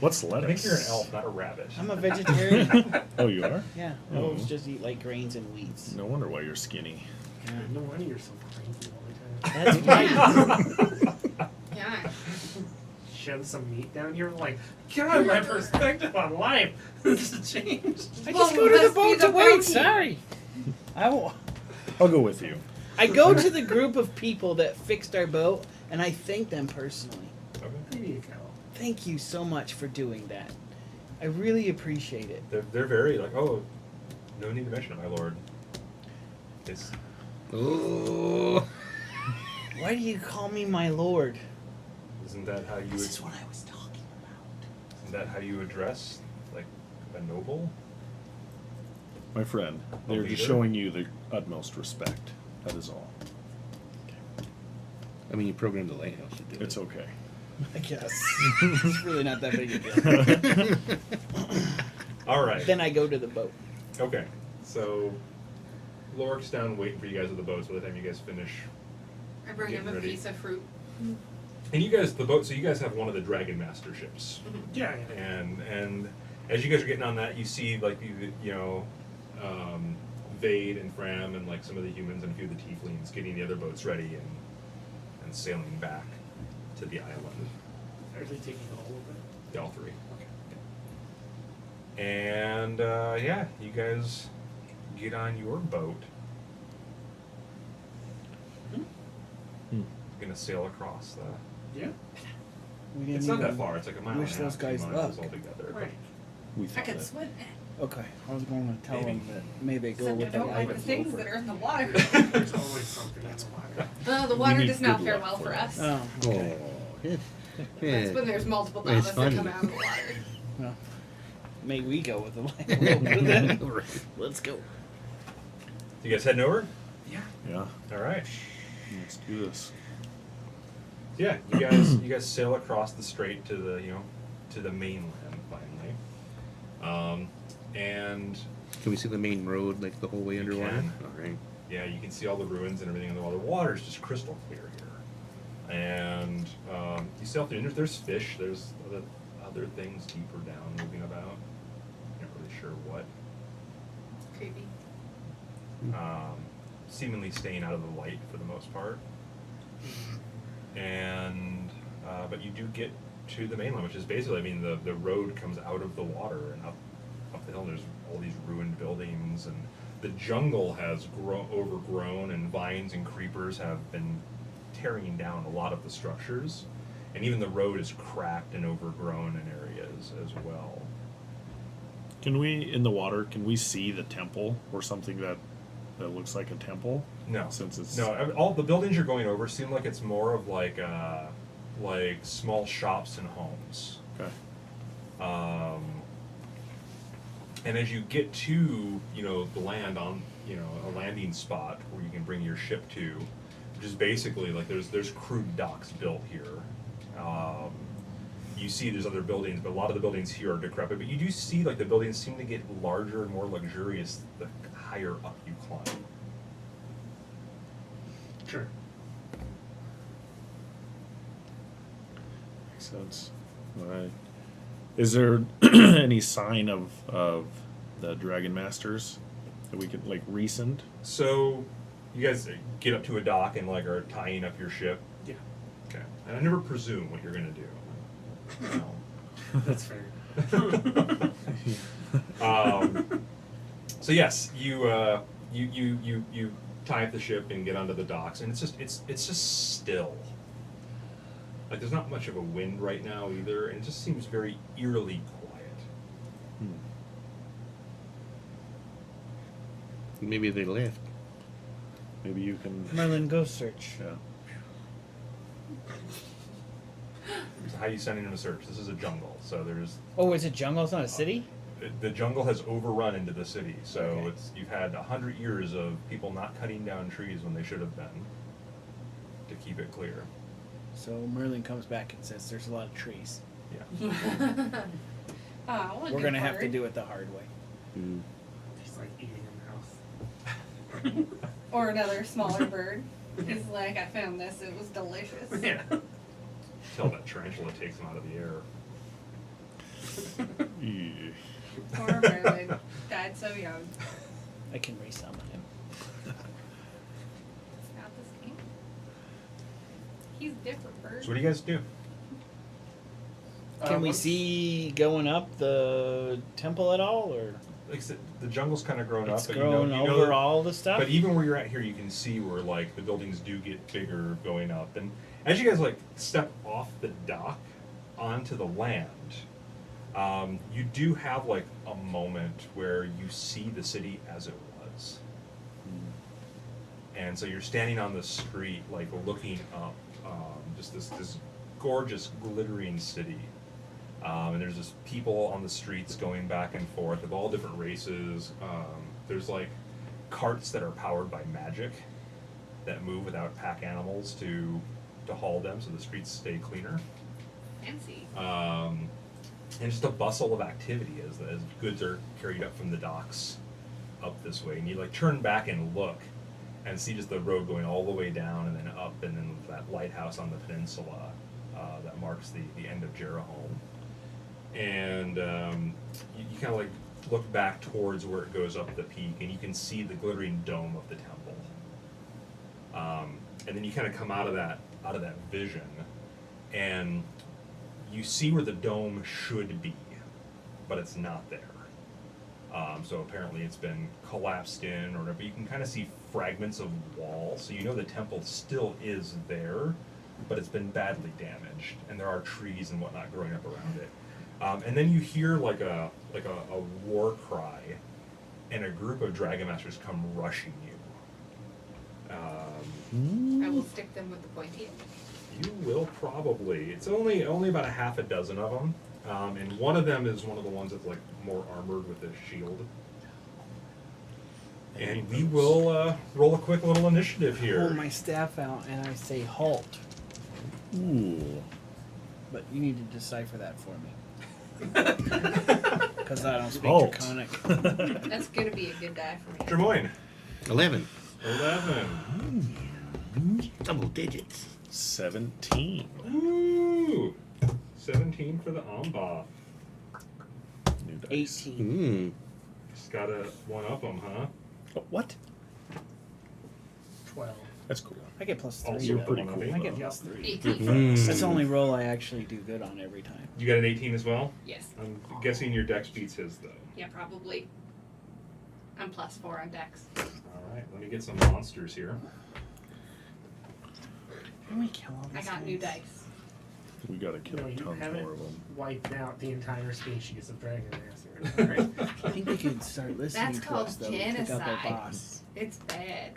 What's I lettuce? think you're an elf, not a rabbit. I'm a vegetarian. Oh, you are? Yeah. Oh. Elves just eat like grains and weeds. No wonder why you're skinny. Yeah. No wonder you're so crazy all the time. That's right. Yeah. Shove some meat down here, like, God, my perspective on life has changed. I Well, just go to the must be boat the to wait. protein. Sorry. I'll go with you. I go to the group of people that fixed our boat, and I thank them personally. Okay. There you go. Thank you so much for doing that. I really appreciate it. They're very like, oh, no need to mention it, my lord. It's Oh. Why do you call me my lord? this Isn't that how you This would, is what I was talking about. isn't that how you address like a noble? My friend, they're just leader? showing you the utmost respect. That is all. I mean, you programmed the lighthouse to do It's it. okay. I guess. It's really not that big a deal. All right. Then I go to the boat. Okay. So, Lorik's down waiting for you guys at the boat. So by the time you guys finish, I bring him a Getting ready. piece of fruit. and you guys, the boat. So you guys have one of the Dragon Master ships. Yeah. And as you guys are getting on that, you see like Vade and Fram and like some of the humans and a few of the tieflings getting the other boats ready and sailing back to the island. Are they taking all of it? Yeah, all three. And yeah, you guys get on your boat. Gonna sail across the. Yeah. We didn't It's not that even far. It's like a mile wish and a half, those guys 2 miles luck. altogether. Right. We I thought could that. swim it. Okay, I was going to tell Maybe. them that maybe go Except I with the don't like the light things over. that are in the water. There's always something in the water. The water need does not good fare luck well for for that. us. Oh, okay. Oh, yeah. That's when there's multiple It's dolphins that funny. come out of the water. Well, may we go with the light over then? Let's go. You guys heading over? Yeah. Yeah, All right. let's do this. Yeah, you guys sail across the strait to the mainland finally. And Can we see the main road like the whole way underwater? can. All right. yeah, you can see all the ruins and everything underwater. The water's just crystal clear here. And you sail through, and there's fish, there's other things deeper down moving about. Not really sure what. Creepy. Seemingly staying out of the light for the most part. And but you do get to the mainland, which is basically, I mean, the road comes out of the water and up the hill, and there's all these ruined buildings, and the jungle has overgrown, and vines and creepers have been tearing down a lot of the structures, and even the road is cracked and overgrown in areas as well. Can we, in the water, can we see the temple or something that looks like a temple? No, Since it's no. All the buildings you're going over seem like it's more of like small shops and homes. okay. And as you get to the land on a landing spot where you can bring your ship to, which is basically like there's crude docks built here. You see there's other buildings, but a lot of the buildings here are decrepit. But you do see like the buildings seem to get larger and more luxurious the higher up you climb. Sure. Makes sense. All right. Is there any sign of the Dragon Masters that we could, like, recent? So you guys get up to a dock and like are tying up your ship. Yeah. Okay. And I never presume what you're gonna do. That's fair. So yes, you tie up the ship and get onto the docks, and it's just still. Like there's not much of a wind right now either, and it just seems very eerily quiet. Maybe they left. Maybe you can. Merlin, go search. Yeah. So how are you sending them to search? This is a jungle, so there's Oh, it's a jungle. It's not a city. the jungle has overrun into the city. So Okay. you've had 100 years of people not cutting down trees when they should have been to keep it clear. So Merlin comes back and says, "There's a lot of trees. Yeah. Oh, We're gonna have to do it the hard way." Mm. He's like eating a mouse. Or another smaller bird. He's like, I found this. It was delicious. Yeah. Till that tarantula takes them out of the air. Yeah. Poor Merlin. Died so young. I can resummon him. It's not the same. He's different bird. So what do you guys do? Can we once- see going up the temple at all, or Like I said, the jungle's kind of grown it's up, but grown you know over all the stuff? But even where you're at here, you can see where like the buildings do get bigger going up. And as you guys like step off the dock onto the land, you do have like a moment where you see the city as it was. And so you're standing on the street, like looking up, just this gorgeous, glittering city. And there's just people on the streets going back and forth of all different races. There's like carts that are powered by magic that move without pack animals to haul them, so the streets stay cleaner. Fancy. And just a bustle of activity as goods are carried up from the docks up this way. And you like turn back and look and see just the road going all the way down and then up, and then that lighthouse on the peninsula that marks the end of Jerahome. And you kind of like look back towards where it goes up the peak, and you can see the glittering dome of the temple. And then you kind of come out of that vision, and you see where the dome should be, but it's not there. So apparently it's been collapsed in or whatever. You can kind of see fragments of wall, so you know the temple still is there, but it's been badly damaged, and there are trees and whatnot growing up around it. And then you hear like a war cry, and a group of Dragon Masters come rushing you. I will stick them with the pointy. You will probably. It's only about a half a dozen of them, and one of them is one of the ones that's like more armored with a shield. And we will roll a quick little initiative here. Pull my staff out and I say halt. Ooh. But you need to decipher that for me. Because I don't speak Halt. Draconic. That's gonna be a good die for me. Tremoyne. 11. 11. Double digits. 17. Ooh. 17 for the Amba. New dice. 18. Just gotta one up them, huh? Oh, what? 12. That's cool. I get plus 3. Also You're got pretty one up cool. me. I get plus 3. 18. Mm. That's the only roll I actually do good on every time. You got an 18 as well? Yes. I'm guessing your dex beats his though. Yeah, probably. I'm +4 on dex. Alright, let me get some monsters here. Can we kill all I these got new guys? dice. We gotta kill No, you tons haven't more of them. wiped out the entire species of Dragon Master. Alright. I think they could start listening That's to called us though. Kick out their genocide. boss. It's bad.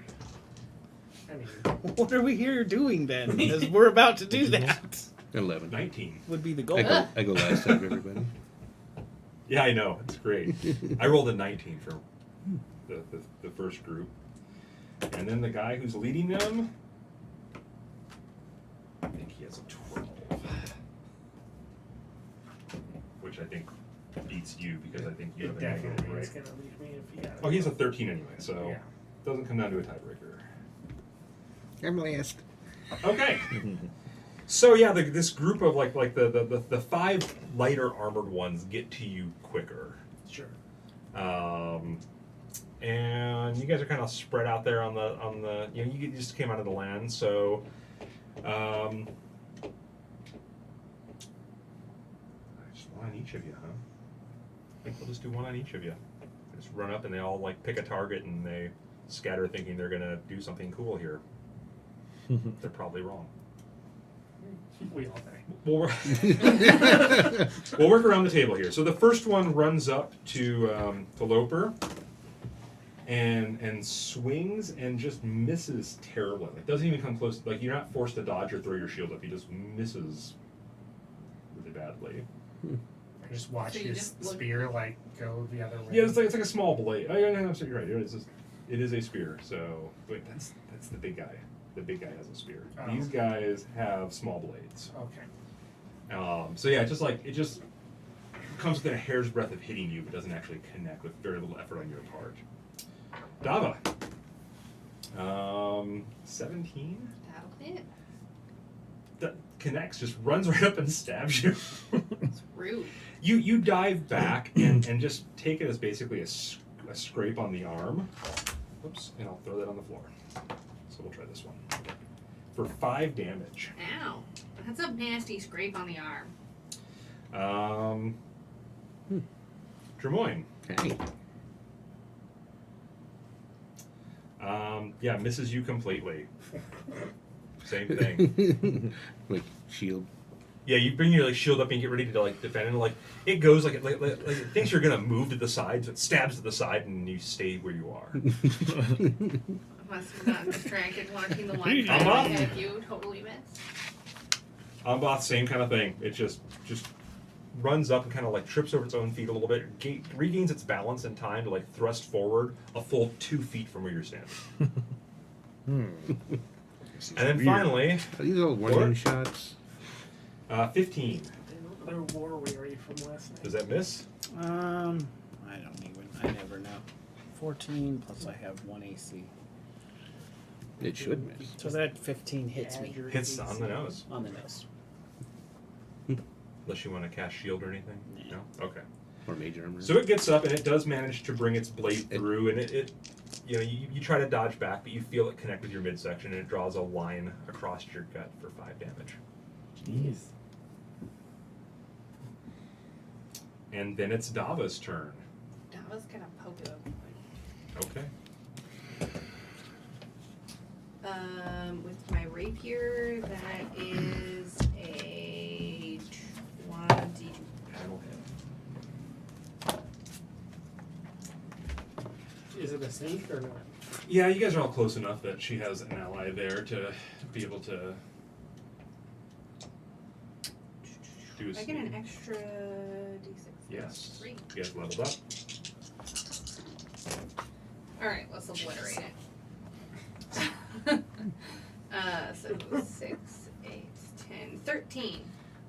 I mean, What are we here doing then? Because we're about to do that. 11. 19. Would be the goal. I go last out of everybody. Yeah, I know. It's great. I rolled a 19 for the first group. And then the guy who's leading them, I think he has a 12. Which I think beats you because I think you have it a negative, definitely right? is gonna leave me if he got it. Oh, he has a 13 anyway, so Yeah. it doesn't come down to a tiebreaker. I'm last. Okay. So yeah, this group of like the 5 lighter armored ones get to you quicker. Sure. And you guys are kind of spread out there on the you just came out of the land, so just one on each of you, huh? I think we'll just do one on each of you. Just run up and they all like pick a target and they scatter thinking they're gonna do something cool here. They're probably wrong. We all think. We'll work around the table here. So the first one runs up to Loper and swings and just misses terribly. Like doesn't even come close. Like you're not forced to dodge or throw your shield up. He just misses really badly. I just watch So you his just look- spear like go the other way. Yeah, it's like a small blade. Oh yeah, no, so you're right. It is a spear. So wait, that's the big guy. The big guy has a spear. Oh. These guys have small blades. Okay. So yeah, it just comes within a hair's breadth of hitting you, but doesn't actually connect with very little effort on your part. Dava. 17. That'll hit. That connects, just runs right up and stabs you. It's rude. You dive back and just take it as basically a scrape on the arm. Oops, and I'll throw that on the floor. So we'll try this one. For 5 damage. Ow. That's a nasty scrape on the arm. Tremoyne. Hey. Yeah, misses you completely. Same thing. Like shield. Yeah, you bring your like shield up and get ready to like defend, and like it goes like it thinks you're gonna move to the side, so it stabs to the side, and you stay where you are. Must have gotten distracted watching the line I'm fly up. ahead. You totally missed. Amboth, same kind of thing. It just runs up and kind of like trips over its own feet a little bit, regains its balance in time to like thrust forward a full 2 feet from where you're standing. And then finally, Are these all warning Lord? shots? 15. Another war weary from last night. Does that miss? I don't even. I never know. 14 plus I have 1 AC. It should miss. So that 15 hits me. Hits on the nose. On the nose. Unless you want to cast shield or anything. Nah. No? Okay. Or major armor. So it gets up and it does manage to bring its blade through, and it you try to dodge back, but you feel it connect with your midsection, and it draws a line across your gut for 5 damage. Jeez. And then it's Dava's turn. Dava's gonna poke it open. Okay. With my rapier, that is a 20. That'll hit. Is it a sneak or not? Yeah, you guys are all close enough that she has an ally there to be able to do a I get an extra d6. Yes. 3. You guys leveled up. Alright, let's obliterate it. So 6, 8, 10, 13.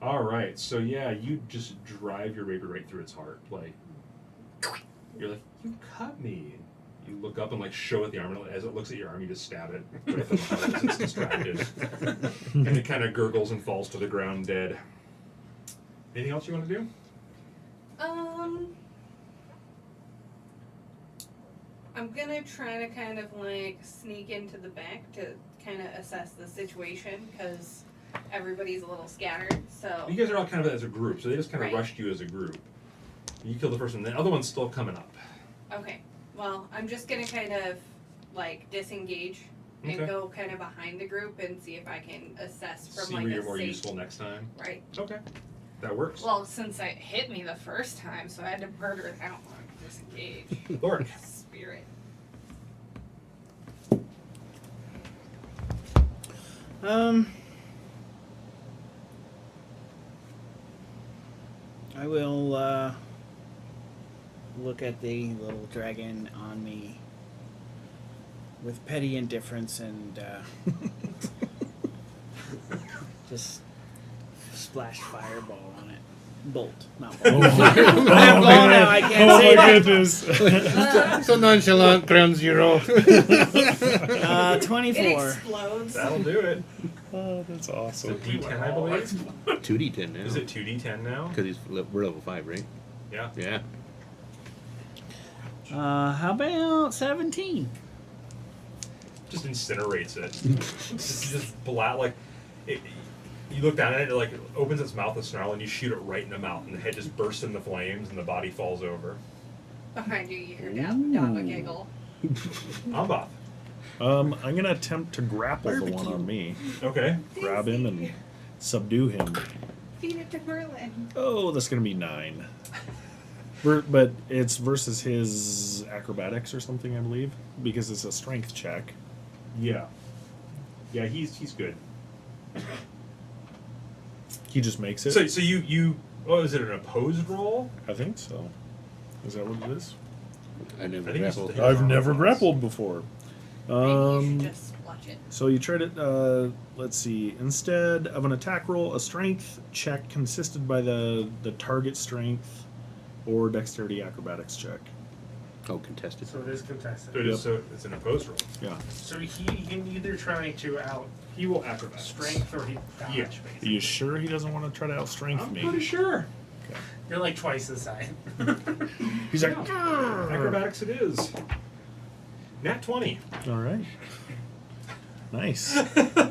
Alright, so yeah, you just drive your rapier right through its heart. Like, you're like, you cut me. You look up and like show it the arm, and as it looks at your arm, you just stab it right from the heart as it's distracted. And it kind of gurgles and falls to the ground dead. Anything else you want to do? I'm gonna try to kind of like sneak into the back to kind of assess the situation because everybody's a little scattered. So You guys are all kind of as a group, so they just kind of Right. rushed you as a group. You kill the first one, the other one's still coming up. okay, well I'm just gonna kind of like disengage and Okay. go kind of behind the group and see if I can assess from See like where a you're more safe. useful next time. Right. Okay, that works. Well, since it hit me the first time, so I had to murder that one. Disengage. Lord. Spirit. I will look at the little dragon on me with petty indifference and just splash fireball on it. Bolt, not bolt. I have ball now. I can't Oh say my that. goodness. So nonchalant, ground zero. 24. It explodes. That'll do it. Oh, that's So awesome. D10, I believe. 2d10 now. Is it 2D10 now? Because we're level 5, right? Yeah. Yeah. How about 17? Just incinerates it. just like it. You look down at it, like it opens its mouth to snarl, and you shoot it right in the mouth, and the head just bursts into flames, and the body falls over. Behind you, you hear Dava giggle. Amboth. I'm gonna attempt to grapple the one on me. Okay. Grab him and subdue him. Feed it to Merlin. Oh, that's gonna be 9. But it's versus his acrobatics or something, I believe, because it's a strength check. Yeah. Yeah, he's good. He just makes it. So you oh, is it an opposed roll? I think so. Is that what it is? I never I think it's grappled. the- I've never armor grappled before. Maybe you should just watch it. So you try to, let's see, instead of an attack roll, a strength check consisted by the target strength or dexterity acrobatics check. Oh, contested. So it is contested. So it is, so it's an opposed roll. Yeah. So he can either try to out He will acrobatics. strength or he dodge, Yeah. Are basically. you sure he doesn't want to try to outstrength I'm me? pretty sure. You're like twice the size. He's like, Acrobatics it is. Nat 20. all right. Nice.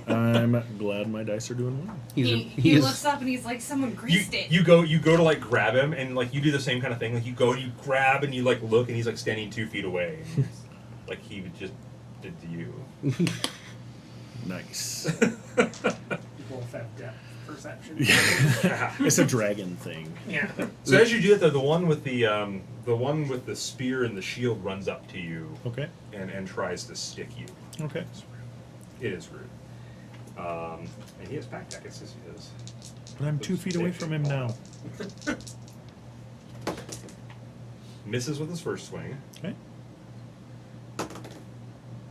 I'm glad my dice are doing well. He looks up and he's like, someone greased it. You go to like grab him, and like you do the same kind of thing. Like you grab and you like look, and he's like standing 2 feet away. And like he just did to you. Nice. Both have depth perception. It's a dragon thing. Yeah. So as you do that, the one with the spear and the shield runs up to you Okay. and tries to stick you. Okay. It is rude. And he has pack jackets, as he is. But I'm 2 feet away from him now. Misses with his first swing. Okay.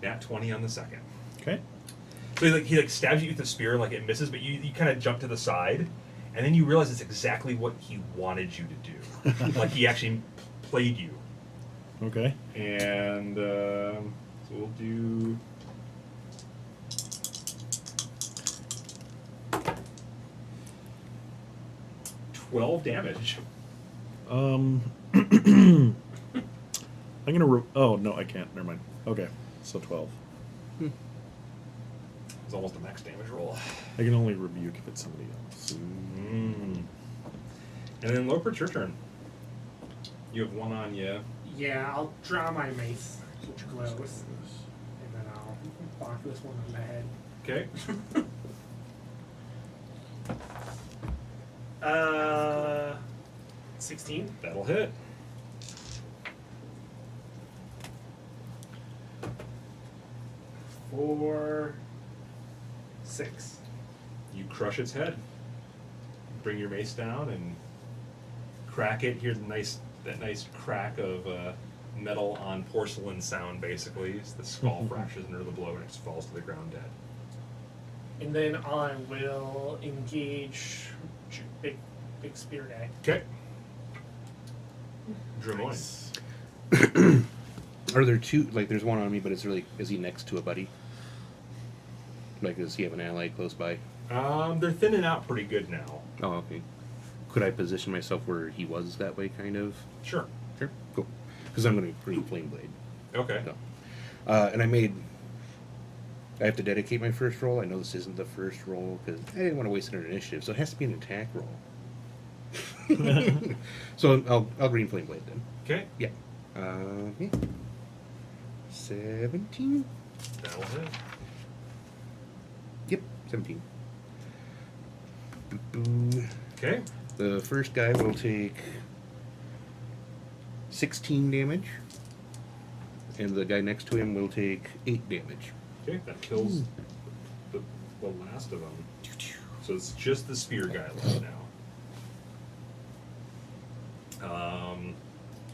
Nat 20 on the second. Okay. So he stabs you with the spear, like it misses, but you kind of jump to the side, and then you realize it's exactly what he wanted you to do. Like he actually played you. Okay. And so we'll do. $12 damage. I'm gonna. Oh no, I can't. Never mind. Okay, so 12. It's almost a max damage roll. I can only rebuke if it's somebody else. And then Loper, it's your turn. You have one on you. Yeah, I'll draw my mace, which glows, and then I'll bonk this one on the head. Okay. 16. That'll hit. For 6. You crush its head. Bring your mace down and crack it. Hear that nice crack of metal on porcelain sound, basically. As the skull fractures under the blow and it falls to the ground dead. And then I will engage big spear guy. Okay. Drimoy. Nice. Are there two? Like, there's one on me, but is he next to a buddy? Like, does he have an ally close by? They're thinning out pretty good now. Oh, okay. Could I position myself where he was that way, kind of? Sure. Sure. Cool. Because I'm going to bring Flame Blade. Okay. So. And I have to dedicate my first roll. I know this isn't the first roll because I didn't want to waste an initiative, so it has to be an attack roll. So I'll green Flame Blade then. Okay. Yeah. Yeah. 17. That'll hit. Yep, 17. Boo-boo. Okay. The first guy will take 16 damage, and the guy next to him will take 8 damage. Okay, that kills the last of them. So it's just the spear guy left now.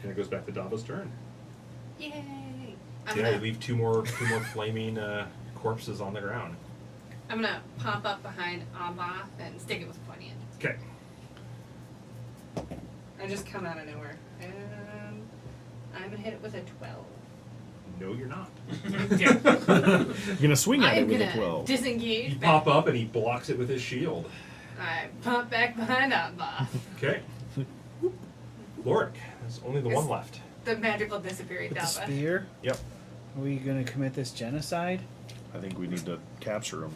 And it goes back to Dava's turn. Yay! Yeah, you leave two more flaming corpses on the ground. I'm gonna pop up behind Abba and stick it with pointy end. Okay. I just come out of nowhere. And I'm gonna hit it with a 12. No, you're not. You're gonna swing at I'm it with a gonna 12. disengage. You pop up and he blocks it with his shield. I pop back behind Abba. Okay. Lorik, there's only the one left. The magical disappearing With the Dava. spear? Yep. Are we gonna commit this genocide? I think we need to capture him,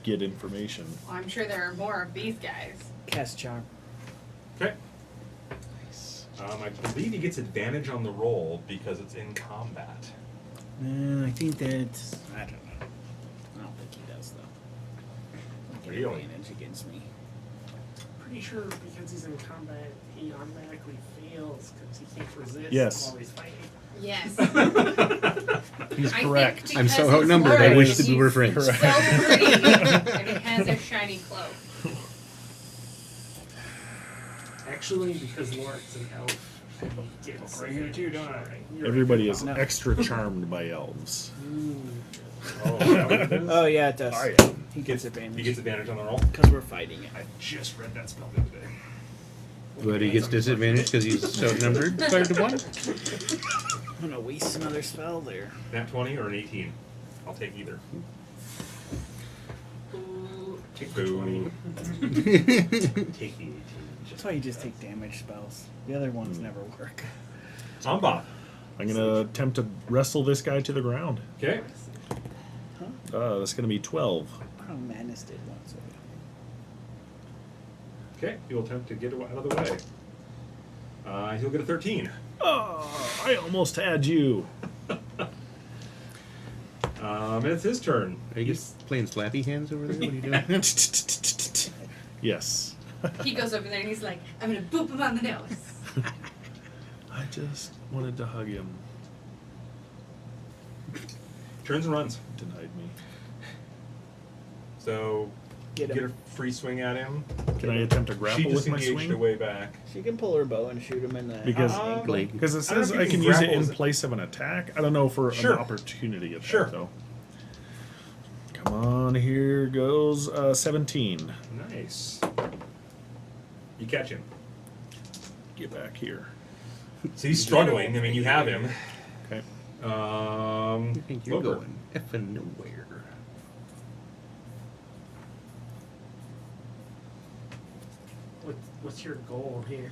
get information. Well, I'm sure there are more of these guys. Cast charm. Okay. I believe he gets advantage on the roll because it's in combat. I think that I don't know. I don't think he does though. Like an Really? advantage against me. Pretty sure because he's in combat, he automatically fails because he can't resist Yes. while he's fighting. Yes. He's I correct. think I'm so because it's outnumbered, I Lorik, wish that we were he's friends. So pretty, and he has a shiny cloak. Actually, because Lorik's an elf, he gets You're too dark. Everybody is No. extra charmed by elves. Oh, is that what it is? Oh yeah, it does. Oh, yeah. He gets advantage. He gets advantage on the roll? because we're fighting it. I just read that spell the other day. But he gets disadvantage because he's outnumbered 5 to 1. I'm gonna waste another spell there. Nat 20 or an 18? I'll take either. Take the 20. Take the 18. That's why you just take damage spells. The other ones never work. Amba. I'm gonna attempt to wrestle this guy to the ground. Okay. That's gonna be 12. Oh, Madness did once. Okay. He'll attempt to get out of the way. He'll get a 13. Oh, I almost had you. And it's his turn. Are you just playing slappy hands over there? What are you doing? Yes. He goes over there and he's like, I'm gonna boop him on the nose. I just wanted to hug him. Turns and runs. Denied me. So Get get him. a free swing at him. Can I attempt to She grapple with my disengaged swing? away back. She can pull her bow and shoot him in the Because- ankle. Like, Because it I don't know says if I you can can use it grapple in as- place of an attack. I don't know for Sure. an opportunity attack Sure. though. Come on, here goes 17. Nice. You catch him. Get back here. So he's struggling. I mean, you have him. Okay. I think you're Loper. going effing nowhere. What's your goal here?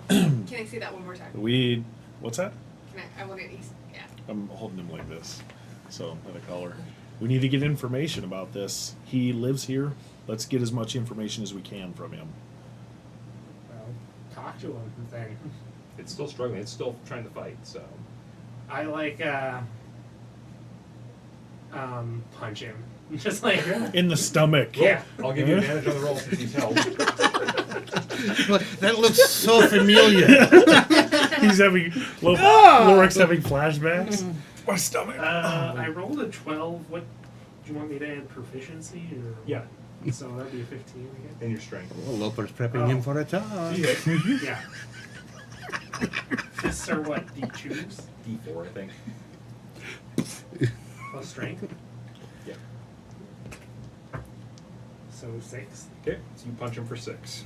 Can I see that one more time? What's that? Can I want to, yeah. I'm holding him like this. So, at a collar. We need to get information about this. He lives here. Let's get as much information as we can from him. Well, talk to him then. It's still struggling. It's still trying to fight. So I like punch him. Just like In the stomach. yeah. I'll give you advantage on the roll since he's held. That looks so familiar. He's having. Lorik's having flashbacks. My stomach. I rolled a 12. What do you want me to add proficiency or? Yeah, So that'd be a 15 again. and your strength. Well, Loper's prepping him for a toss. Yeah. Fists are what? D2s D4, I think. plus strength. Yeah. So 6. Okay, so you punch him for 6.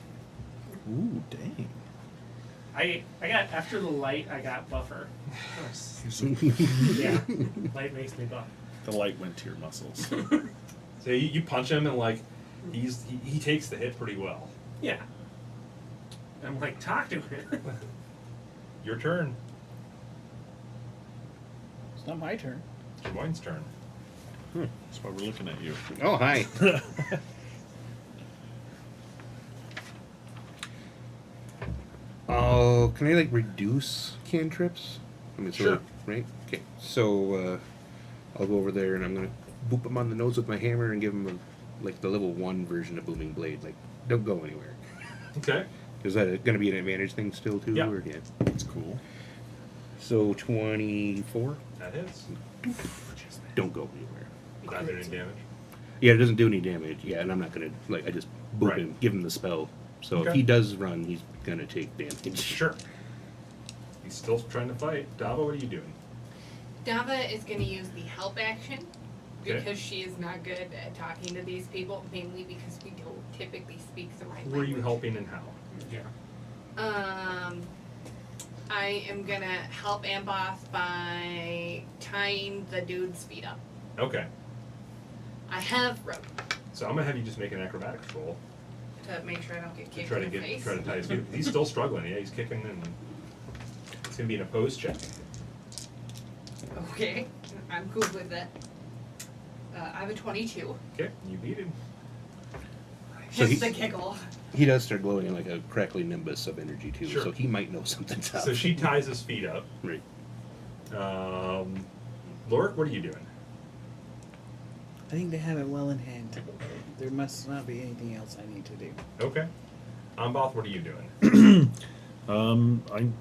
Ooh, dang. I got after the light. I got buffer. Yeah, light makes me buff. The light went to your muscles. So you punch him and like he takes the hit pretty well. Yeah. I'm like, talk to him. Your turn. It's not my turn. Jermoine's turn. That's why we're looking at you. Oh, hi. Oh, can I like reduce cantrips? I mean, Sure. Right? Okay. So I'll go over there and I'm gonna boop him on the nose with my hammer and give him like the level 1 version of booming blade. Like, don't go anywhere. Okay. Is that going to be an advantage thing still too? Yeah. Or, yeah. That's cool. So 24. That hits. Don't go anywhere. Not doing any damage. Yeah, it doesn't do any damage. Yeah, and I'm not gonna like. I just boop Right. him, give him the spell. So if Okay. he does run, he's gonna take damage. Sure. He's still trying to fight. Dava, what are you doing? Dava is going to use the help action Okay. because she is not good at talking to these people, mainly because we don't typically speak the right Who are language. you helping and how? Yeah. I am gonna help Amboth by tying the dude's feet up. Okay. I have rope So I'm gonna have you just make an acrobatics roll to make sure I don't get to kicked try to in the get face. try to tie his feet. He's still struggling. Yeah, he's kicking and it's gonna be an opposed check. Okay, I'm cool with that. I have a 22. Okay, you beat him. So Just he- the giggle. He does start glowing like a crackly nimbus of energy too. Sure. So he might know something's up. So she ties his feet up. Right. Lorik, what are you doing? I think they have it well in hand. There must not be anything else I need to do. Okay. Amboth, what are you doing? I'm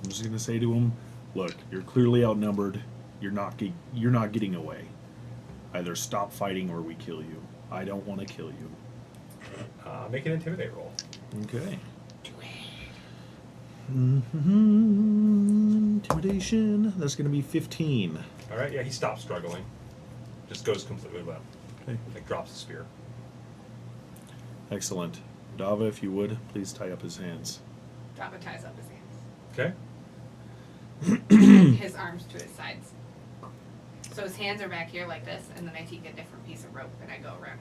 just gonna say to him, look, you're clearly outnumbered. You're not getting away. Either stop fighting or we kill you. I don't want to kill you. Make an intimidate roll. Okay. Intimidation. That's gonna be 15. All right. Yeah, he stops struggling. Just goes completely limp. Okay. Like drops the spear. Excellent. Dava, if you would, please tie up his hands. Dava ties up his hands. Okay. And his arms to his sides. So his hands are back here like this, and then I take a different piece of rope and I go around.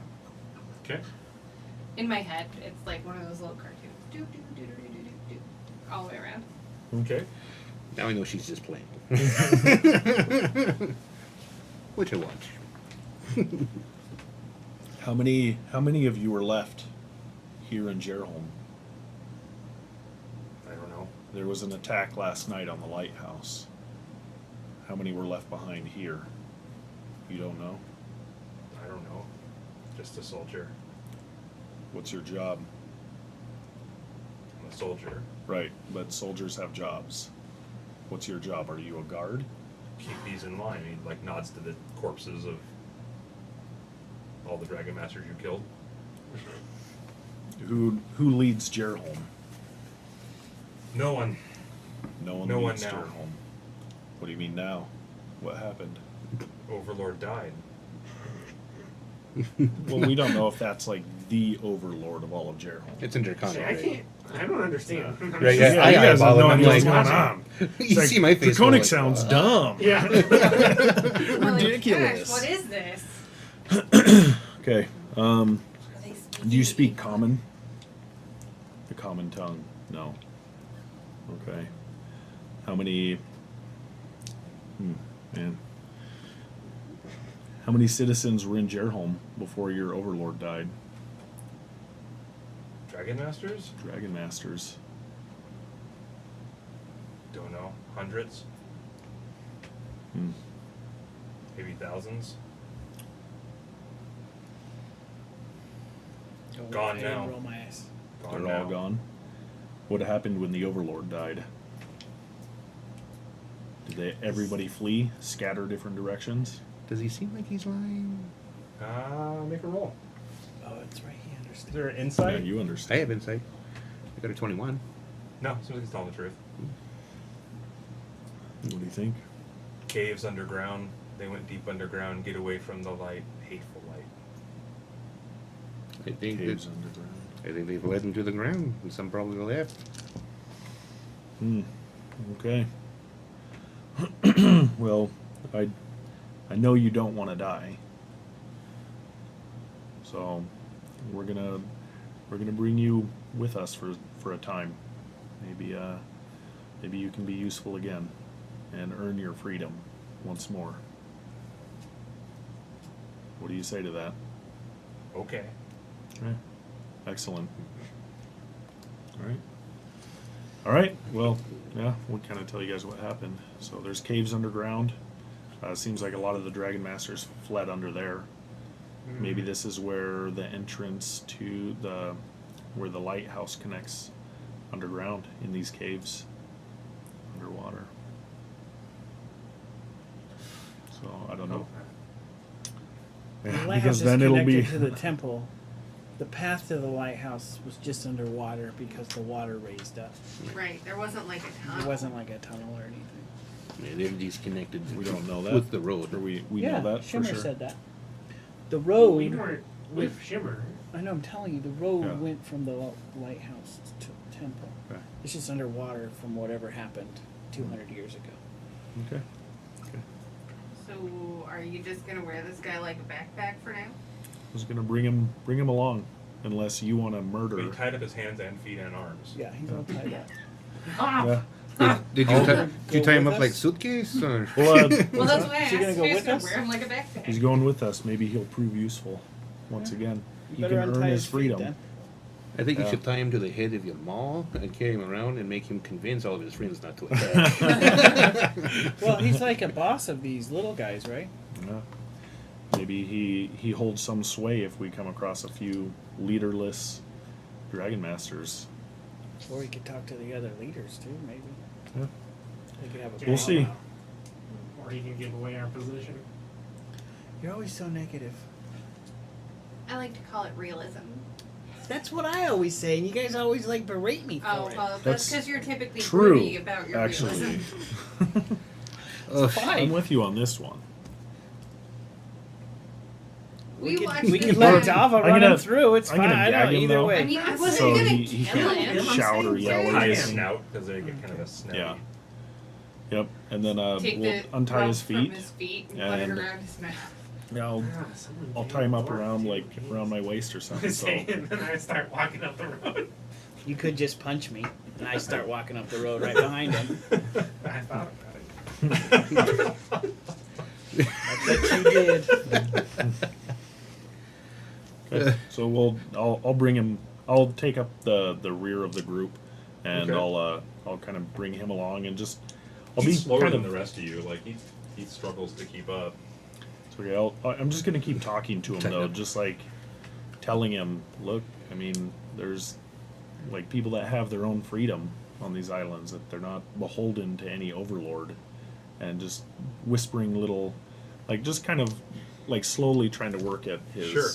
Okay. In my head, it's like one of those little cartoons. Do, do, do, do, do, do, do, do, all the way around. Okay. Now I know she's just playing. Which I watch. How many of you are left here in Jerholm? I don't know. There was an attack last night on the lighthouse. How many were left behind here? You don't know? I don't know. Just a soldier. What's your job? I'm a soldier. Right, but soldiers have jobs. What's your job? Are you a guard? Keep these in line. He like nods to the corpses of a all the Dragon Masters you killed. Who leads Jerholm? No one. No one No one leads now. Jerholm. What do you mean now? What happened? Overlord died. Well, we don't know if that's like the overlord of all of Jerholm. It's in Draconic. See, I can't. I don't understand. Right, yeah. Yeah, I you guys have eyeball no it, I'm idea what's like, going on. you It's see my face. Draconic go sounds like, dumb. Yeah. We're like, Ridiculous. Gosh, what is this? Okay. Are they Do you speak speaking? common? The common tongue? No. Okay. How many? Man. How many citizens were in Jerholm before your overlord died? Dragon Masters? Dragon Masters. Don't know. Hundreds? Hmm. Maybe thousands? Go Gone ahead and now. Roll my ass. Gone They're all now. gone. What happened when the overlord died? Did everybody flee, scatter different directions? Does he seem like he's lying? Make a roll. Oh, it's right. He Is understands. there an Yeah, insight? you I understand. have insight. I got a 21. No, seems like he's telling the truth. What do you think? Caves underground. They went deep underground, get away from the light. Hateful light. I think Caves that, underground. I think they've led him to the ground, and some probably left. Okay. Well, I know you don't want to die. So we're gonna bring you with us for a time. Maybe you can be useful again and earn your freedom once more. What do you say to that? Okay. Okay. Excellent. All right. Well, yeah, we'll kind of tell you guys what happened. So there's caves underground. Seems like a lot of the Dragon Masters fled under there. Maybe this is where the entrance to where the lighthouse connects underground in these caves underwater. So I don't know. The Yeah, lighthouse because is then it'll connected be to the temple. The path to the lighthouse was just underwater because the water raised up. Right, there wasn't like a tunnel. It wasn't like a tunnel or anything. Yeah, they're disconnected. We don't know that. with the road. Or we yeah, know that Shimmer for sure. said that. The We road. weren't with Shimmer. I know. I'm telling you, the road Yeah. went from the lighthouse to the temple. Okay. It's just underwater from whatever happened 200 years ago. Okay. So, are you just gonna wear this guy like a backpack for now? I was gonna bring him along, unless you want to murder. We tied up his hands and feet and arms. Yeah, he's all tied up. Yeah. Did you, Oh. did you tie him With up like us? suitcase? Or? Well, Well, that's why I Is he asked. gonna go You're with just gonna us? wear him like a backpack. he's going with us. Maybe he'll prove useful once again. You He better can earn untie his feet freedom. then. I think you Yeah. should tie him to the head of your maul and carry him around and make him convince all of his friends not to attack. Well, he's like a boss of these little guys, right? Yeah. Maybe he holds some sway if we come across a few leaderless Dragon Masters. Or he could talk to the other leaders too, maybe. Yeah. They could have a We'll see. Or he can give away our position. You're always so negative. I like to call it realism. That's what I always say, and you guys always like berate me for Oh, it. well, that's That's because you're typically true, broody about your actually. realism. Ugh. I'm with you on this one. We could, watched we this could let guy- Java I'm run gonna- him through. It's I'm fine. gonna I gag know, him, either though. way. I mean, I wasn't So gonna he kill can't him. I'm shout or saying yell or Tie his anything. snout because they get kind of a snouty. Yeah. Yep. And then Take we'll the untie rope his from feet. his feet and put it and- around his mouth. Yeah, I'll Someone I'll gave tie him up Mark around two like keys. around my waist or something. So And then I start walking up the road. You could just punch me, and I start walking up the road right behind him. I thought about it. I bet you did. okay. So I'll bring him. I'll take up the rear of the group, and Okay. I'll kind of bring him along and just I'll He's be slower kind than of the rest of you. Like he struggles to keep up. It's okay. I'm just gonna keep talking to him Tighten though, up. just like telling him, look, I mean, there's like people that have their own freedom on these islands, that they're not beholden to any overlord, and just whispering little, like just kind of like slowly trying to work at his Sure.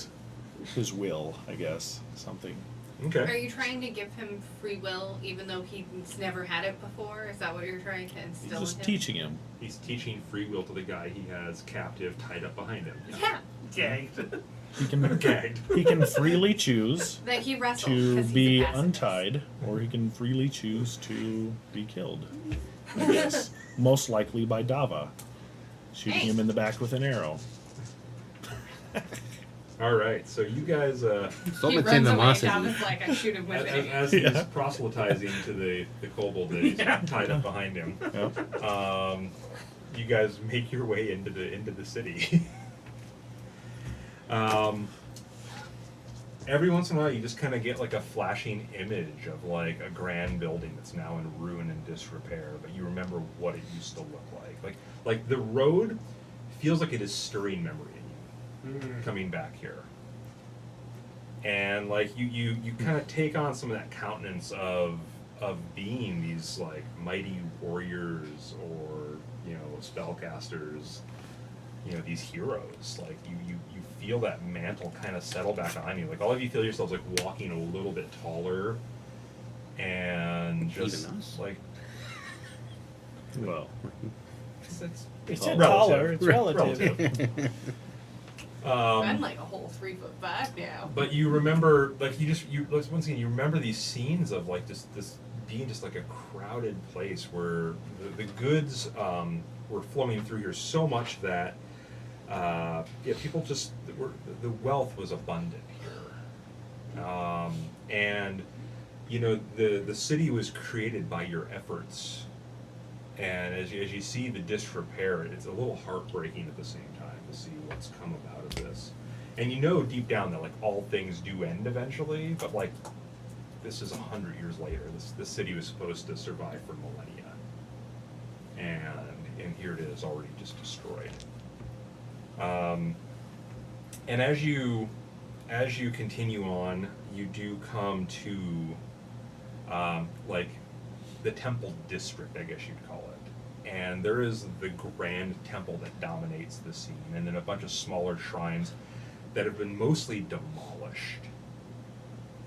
his will, I guess, something. Are Okay. you trying to give him free will even though he's never had it before? Is that what you're trying to instill Just in him? teaching him. He's teaching free will to the guy he has captive tied up behind him. Yeah. Gagged. He can Gagged. he can freely choose That he wrestled to 'cause he's be a pacifist. untied, or he can freely choose to be killed. I guess most likely by Dava, shooting Hey. him in the back with an arrow. All right. So you guys, He runs away. Dava's like, I shoot him with it. as Yeah. he's proselytizing to the kobold that he's tied up behind him, Yep. you guys make your way into the city. Every once in a while, you just kind of get like a flashing image of like a grand building that's now in ruin and disrepair, but you remember what it used to look like. Like the road feels like it is stirring memory in you coming back here, and like you kind of take on some of that countenance of being these like mighty warriors or spellcasters, these heroes. Like you feel that mantle kind of settle back on you. Like all of you feel yourselves like walking a little bit taller, and just Even us? like Well, It's said Relative. taller. It's relative. I'm like a whole 3'5" now. But you remember, like once again, you remember these scenes of like this being just like a crowded place where the goods were flowing through here so much that people just the wealth was abundant here, and the city was created by your efforts, and as you see the disrepair, it's a little heartbreaking at the same time to see what's come about of this. And deep down that like all things do end eventually, but like this is 100 years later. This city was supposed to survive for millennia, and here it is already just destroyed. And as you continue on, you do come to like the temple district, I guess you'd call it. And there is the grand temple that dominates the scene, and then a bunch of smaller shrines that have been mostly demolished.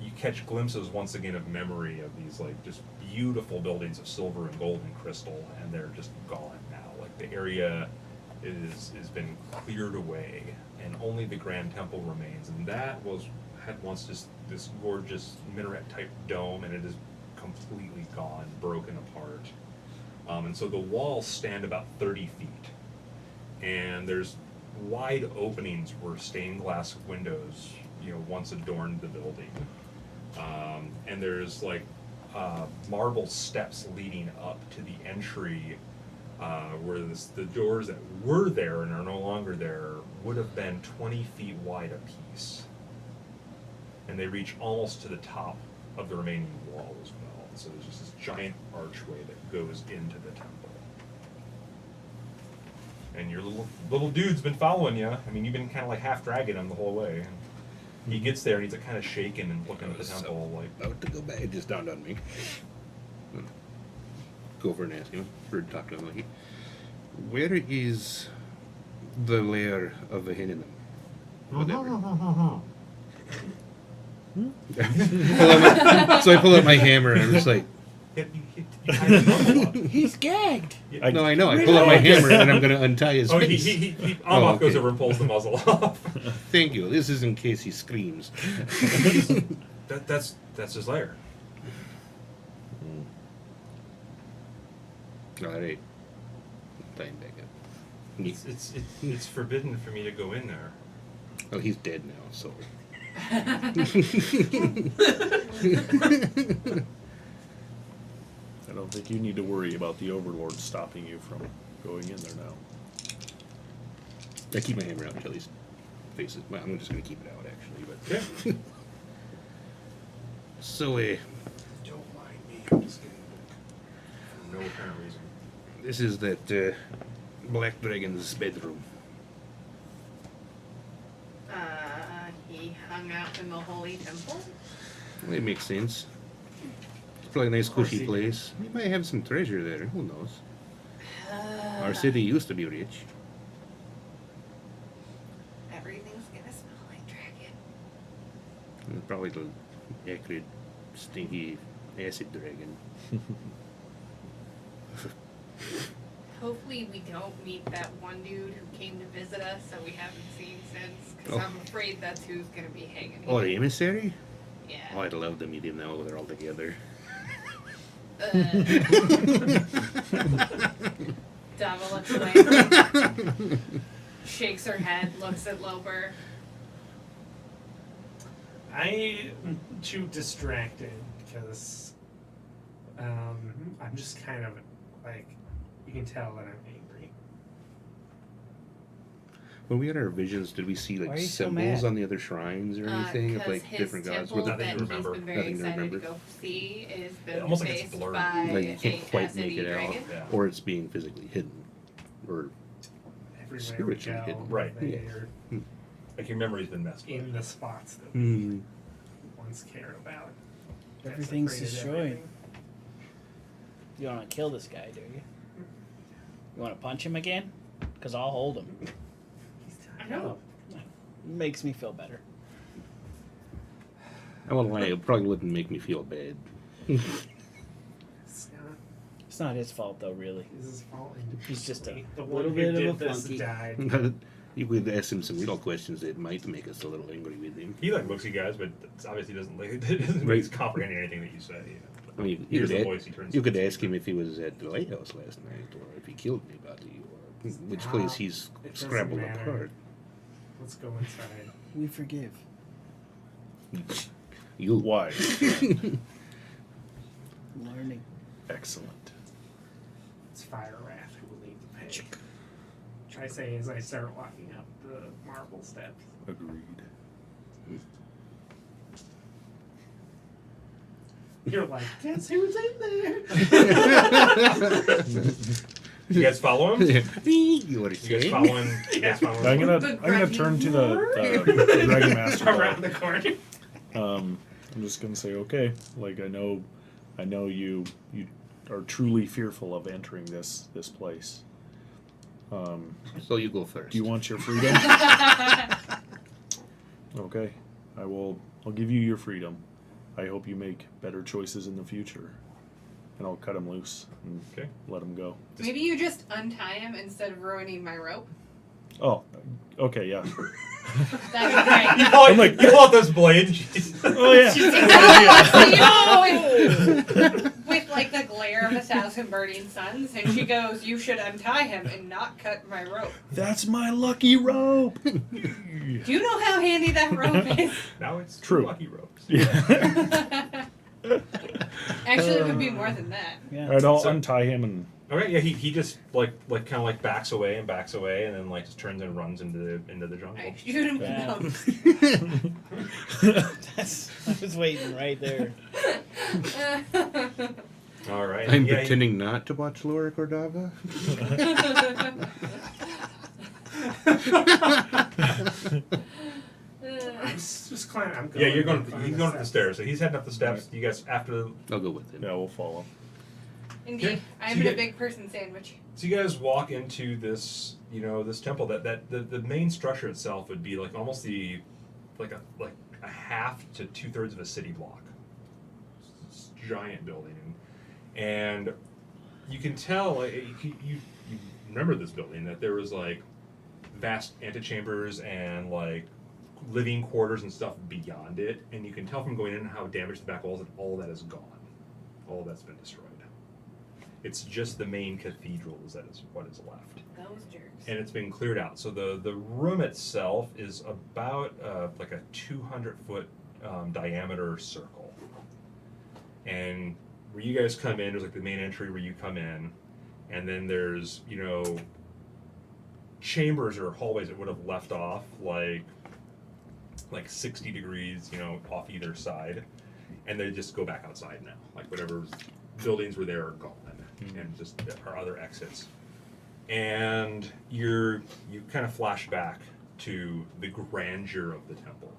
You catch glimpses once again of memory of these like just beautiful buildings of silver and gold and crystal, and they're just gone now. Like the area has been cleared away, and only the grand temple remains, and that had once just this gorgeous minaret type dome, and it is completely gone, broken apart. And so the walls stand about 30 feet, and there's wide openings where stained glass windows once adorned the building, and there's like marble steps leading up to the entry, where the doors that were there and are no longer there would have been 20 feet wide apiece, and they reach almost to the top of the remaining wall as well. So there's just this giant archway that goes into the temple. And your little dude's been following you. I mean, you've been kind of like half dragging him the whole way. And he gets there and he's like kind of shaking and looking at the temple like, About to go back. It just dawned on me. Go over and ask him. Bird talk to him like, where is the lair of the Hinenum? Whatever. So I pull out my hammer and I'm just like, you tie his muzzle up. He's gagged. no, I know. I pull out my hammer and I'm going to untie his Oh, face. Amok goes okay. over and pulls the muzzle off. Thank you. This is in case he screams. That's his lair. All right. Tying back up. It's forbidden for me to go in there. Oh, he's dead now, so. I don't think you need to worry about the Overlord stopping you from going in there now. I keep my hammer out until his face is. Well, I'm just going to keep it out, actually. But Yeah. So, Don't mind me. I'm just getting for no apparent reason. this is that Black Dragon's bedroom. He hung out in the holy temple. Well, it makes sense. It's probably a nice, course cushy he place. He might have some treasure there. Who knows? Our city used to be rich. Probably the acrid, stinky acid dragon. Hopefully we don't meet that one dude who came to visit us that we haven't seen since, because Oh. I'm afraid that's who's going to be hanging Oh, the here. emissary? Yeah. Oh, I'd love to meet him now. They're all together. Dava looks away. Shakes her head, looks at Lober. I am too distracted because I'm just kind of like, you can tell that I'm angry. When we had our visions, did we see Why are like you so symbols mad? on the other shrines or anything of 'Cause like his different gods? temple Were Nothing that to he's remember. been very Nothing to excited remember. to go see is been Almost like it's faced blurry. by like you can't a quite make acidy it out, dragon. Yeah. or it's being physically hidden, or Everywhere Spiritually we go, hidden. Right. they're Like your memory's been messed with. in the spots that we Hmm. once cared about. Everything's Desecrated destroyed. everything. You want to kill this guy, do you? You want to punch him again? Because I'll hold him. He's I tied know. up. Makes me feel better. I won't lie, it probably wouldn't make me feel bad. It's not It's not his fault, though, really. his fault. He's just a The little one bit who of did a this flunky. died. You could ask him some real questions that might make us a little angry with him. He like looks at you guys, but it's obviously doesn't like it doesn't Right. he's comprehending anything that you say. I mean, Here's the could, voice he turns. you could into. ask him if he was at the lighthouse last night, or if he killed anybody, or which place he's It doesn't scrambled matter. apart. Let's go inside. We forgive. You Why? Learning. Excellent. It's Fire Wrath who will lead the way. I say as I start walking up the marble steps. Agreed. You're like, guess who's in there? You guys follow him? you want to You guys say? following? You guys following? I'm gonna The I'm gonna grungy turn to the roar. Dragon Master. Around the corner. I'm just gonna say, okay, like I know you are truly fearful of entering this place. So you go first. Do you want your freedom? Okay, I'll give you your freedom. I hope you make better choices in the future, and I'll cut him loose and Okay. let him go. Maybe you just untie him instead of ruining my rope. Oh, okay, yeah. That'd be great. You pull, I'm like- you pull out this blade. Oh yeah. With like the glare of 1,000 burning suns, and she goes, "You should untie him and not cut my rope." That's my lucky rope. Do you know how handy that rope is? Now it's True. lucky ropes. Yeah. Actually, it would be more than that. Yeah. All right, I'll So- untie him and Okay, yeah, he just like kind of like backs away, and then like just turns and runs into the jungle. I shoot him in Yeah. the That's, I was waiting right there. nose. All right. I'm yeah, pretending not to watch Laura Cordova. I'm just climbing. I'm going. Yeah, you're going. up He's going up the stairs. So he's heading up the steps. You guys after. I'll go with him. yeah, we'll follow. Indeed, Okay. I'm So in you a get- big person sandwich. So you guys walk into this, this temple. The main structure itself would be like almost like a half to 2/3 of a city block. It's a giant building, and you can tell like you remember this building that there was like vast antechambers and like living quarters and stuff beyond it, and you can tell from going in how damaged the back walls that all that is gone. All that's been destroyed. It's just the main cathedrals that is what is left, Those jerks. and it's been cleared out. So the room itself is about like a 200-foot diameter circle, and where you guys come in, there's like the main entry where you come in, and then there's chambers or hallways that would have left off like 60 degrees, off either side, and they just go back outside now. Like whatever buildings were there are gone, and just are other exits. And you kind of flash back to the grandeur of the temple,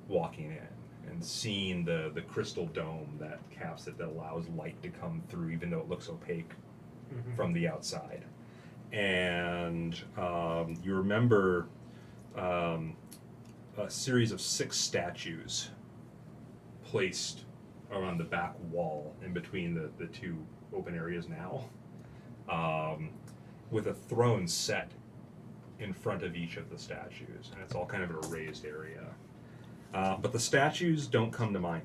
walking in and seeing the crystal dome that caps it, that allows light to come through, even though it looks opaque from the outside. And you remember a series of 6 statues placed around the back wall in between the two open areas now, with a throne set in front of each of the statues, and it's all kind of a raised area. But the statues don't come to mind.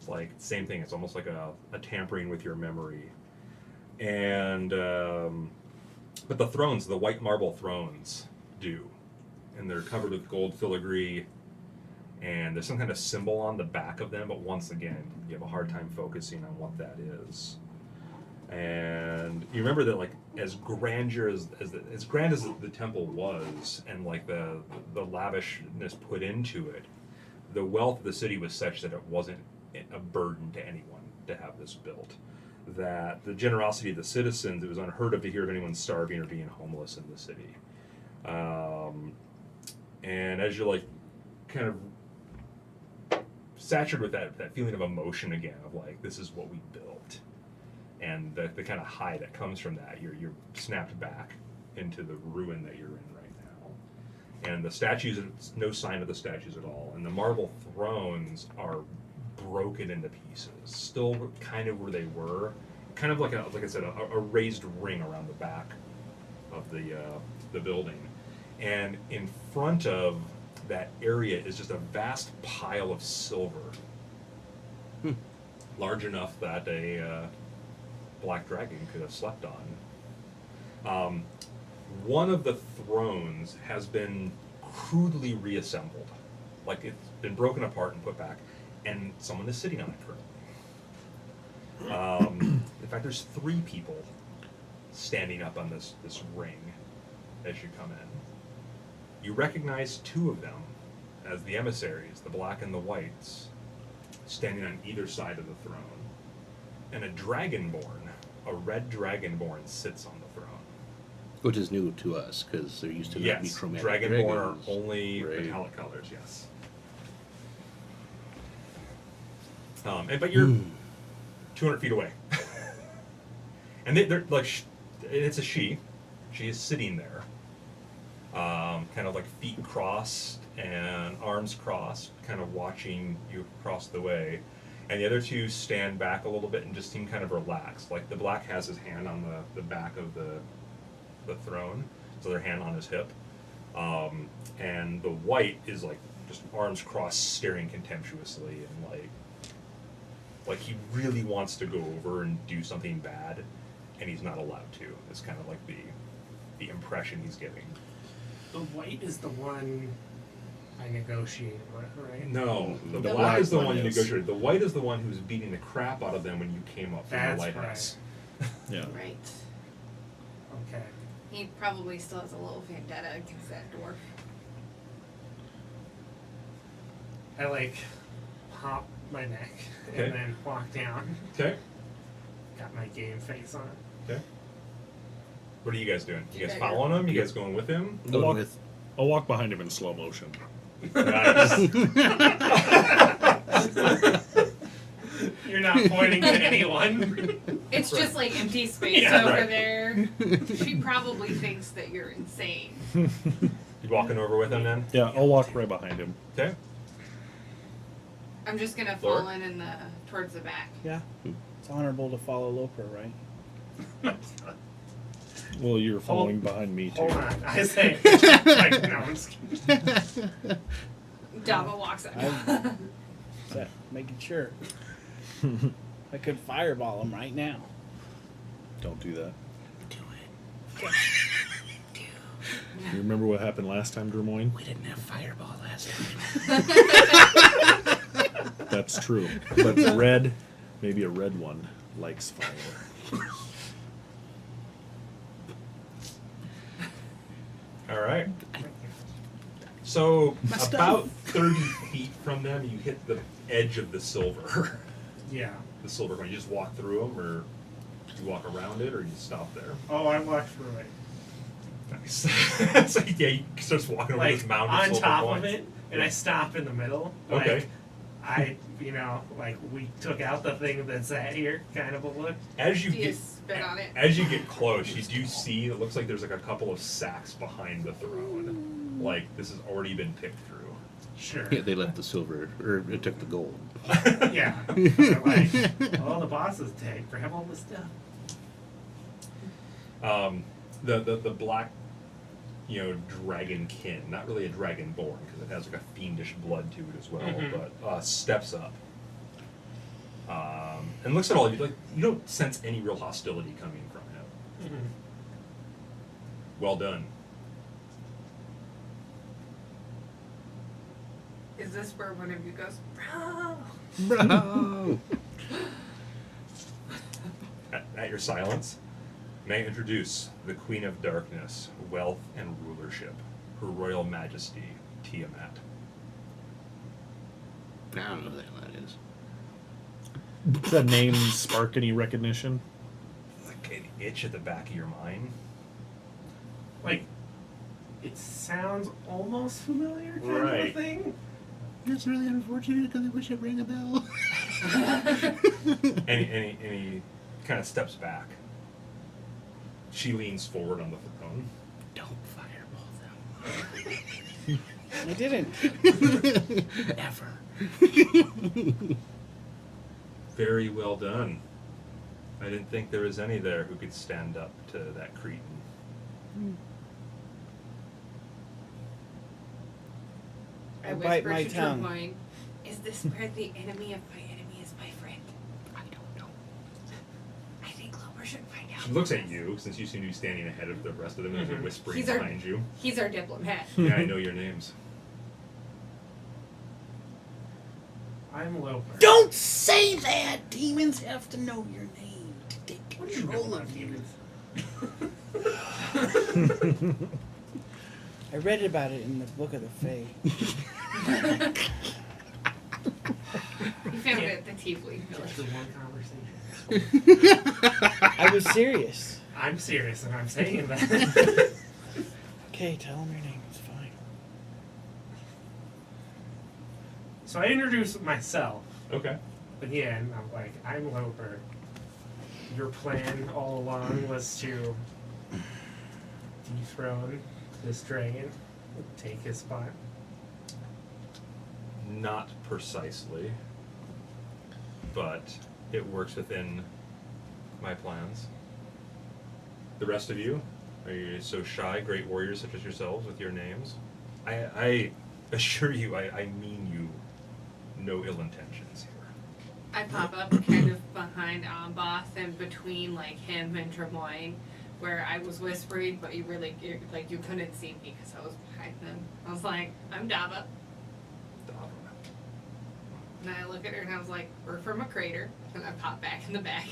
Like, same thing, it's almost like a tampering with your memory. And, but the thrones, the white marble thrones, do. And they're covered with gold filigree, and there's some kind of symbol on the back of them, but once again, you have a hard time focusing on what that is. And you remember that, like, as grand as the temple was, and like the lavishness put into it, the wealth of the city was such that it wasn't a burden to anyone to have this built. That the generosity of the citizens, it was unheard of to hear of anyone starving or being homeless in the city. And as you're like kind of saturated with that feeling of emotion again, of like, this is what we built, and the kind of high that comes from that, you're snapped back into the ruin that you're in right now. And the statues, no sign of the statues at all, and the marble thrones are broken into pieces, still kind of where they were, kind of like I said, a raised ring around the back of the building. And in front of that area is just a vast pile of silver, large enough that a black dragon could have slept on. One of the thrones has been crudely reassembled, like it's been broken apart and put back, and someone is sitting on it currently. In fact, there's 3 people standing up on this ring as you come in. You recognize 2 of them as the emissaries, the black and the whites, standing on either side of the throne. And a dragonborn, a red dragonborn, sits on the throne. Which is new to us, because there used to not be Yes, chromatic dragonborn are dragons. only Right. metallic colors, yes. But you're 200 feet away. And they're like, it's a she. She is sitting there. Kind of like feet crossed and arms crossed, kind of watching you across the way. And the other 2 stand back a little bit and just seem kind of relaxed. Like the black has his hand on the back of the throne, so their hand on his hip. And the white is like just arms crossed, staring contemptuously, and like he really wants to go over and do something bad, and he's not allowed to. It's kind of like the impression he's giving. The white is the one I negotiated with, right? No, the The black white is the one one you is- negotiated. The white is the one who's beating the crap out of them when you came up from That's the lighthouse. Yeah. Right. Okay. He probably still has a little vendetta against that dwarf. I like pop my neck Okay. and then walk down. Okay. Got my game face on. Okay. What are you guys doing? You guys Yeah, following him? You guys going with him? Going walk- with I'll walk behind him in slow motion. Nice. You're not pointing to anyone. It's just like empty space Yeah, over right. there. She probably thinks that you're insane. You walking over with him then? Yeah, I'll walk right behind him. Okay. I'm just gonna Lord? fall in the towards the back. Yeah. It's honorable to follow Loper, right? Well, you're following behind me too. Hold on. I say, like, no, I'm just kidding. Dama walks up. That, making sure. I could fireball him right now. Don't do that. Do it. You remember what happened last time, Dermoyne? We didn't have fireball last time. That's true. But red, maybe a red one, likes fire. All right. So My stuff. about 30 feet from them, you hit the edge of the silver. Yeah. The silver coin. You just walk through them, or you walk around it, or you stop there. Oh, I walked through it. Nice. So yeah, he starts walking over Like, this mound of on silver top coins. of it, and I stop in the middle. Okay. Like, like, we took out the thing that's at here, kind of a look. As you Do you get spit on it? as you get close, you do see it looks like there's like a couple of sacks behind the throne. Like this has already been picked through. Sure. Yeah, they left the silver, or it took the gold. Yeah. They're like, oh, the boss is dead. Grab all the stuff. The black, dragonkin, not really a dragonborn because it has like a fiendish blood to it as well, Mhm. but steps up and looks at all of you. Like, you don't sense any real hostility coming from him. Mhm. Well done. Is this where one of you goes, bro? Bravo! At your silence, may I introduce the Queen of Darkness, Wealth and Rulership, Her Royal Majesty, Tiamat. I don't know who the hell that is. Does that name spark any recognition? Like an itch at the back of your mind. Like, it sounds almost familiar kind of Right. a thing. That's really unfortunate because I wish it rang a bell. And he kind of steps back. She leans forward on the throne. Don't fireball them. I didn't. Ever. Very well done. I didn't think there was any there who could stand up to that Cretan. I I'll bite whisper my to tongue. Travois, is this where the enemy of my enemy is my friend? I don't know. I think Lomer should find out. She looks at you, since you seem to be standing ahead of the rest of them and Mhm. whispering He's our- behind you. He's our diplomat. Yeah, I know your names. I'm Loper. Don't say that! Demons have to know your name to take What do you know control about of you. demons? I read about it in the Book of the Fae. He found it at the Tiefling Just village. the one conversation. I was serious. I'm serious and I'm saying that. Okay, tell him your name. It's fine. So I introduced myself. Okay. Again, I'm like, I'm Loper. Your plan all along was to dethrone this dragon, take his spot. Not precisely, but it works within my plans. The rest of you, are you so shy, great warriors such as yourselves with your names? I assure you, I mean you no ill intentions here. I pop up kind of behind Amboth and between like him and Travois, where I was whispering, but you couldn't see me because I was behind them. I was like, I'm Dava. And I look at her and I was like, we're from a crater. And I pop back in the back.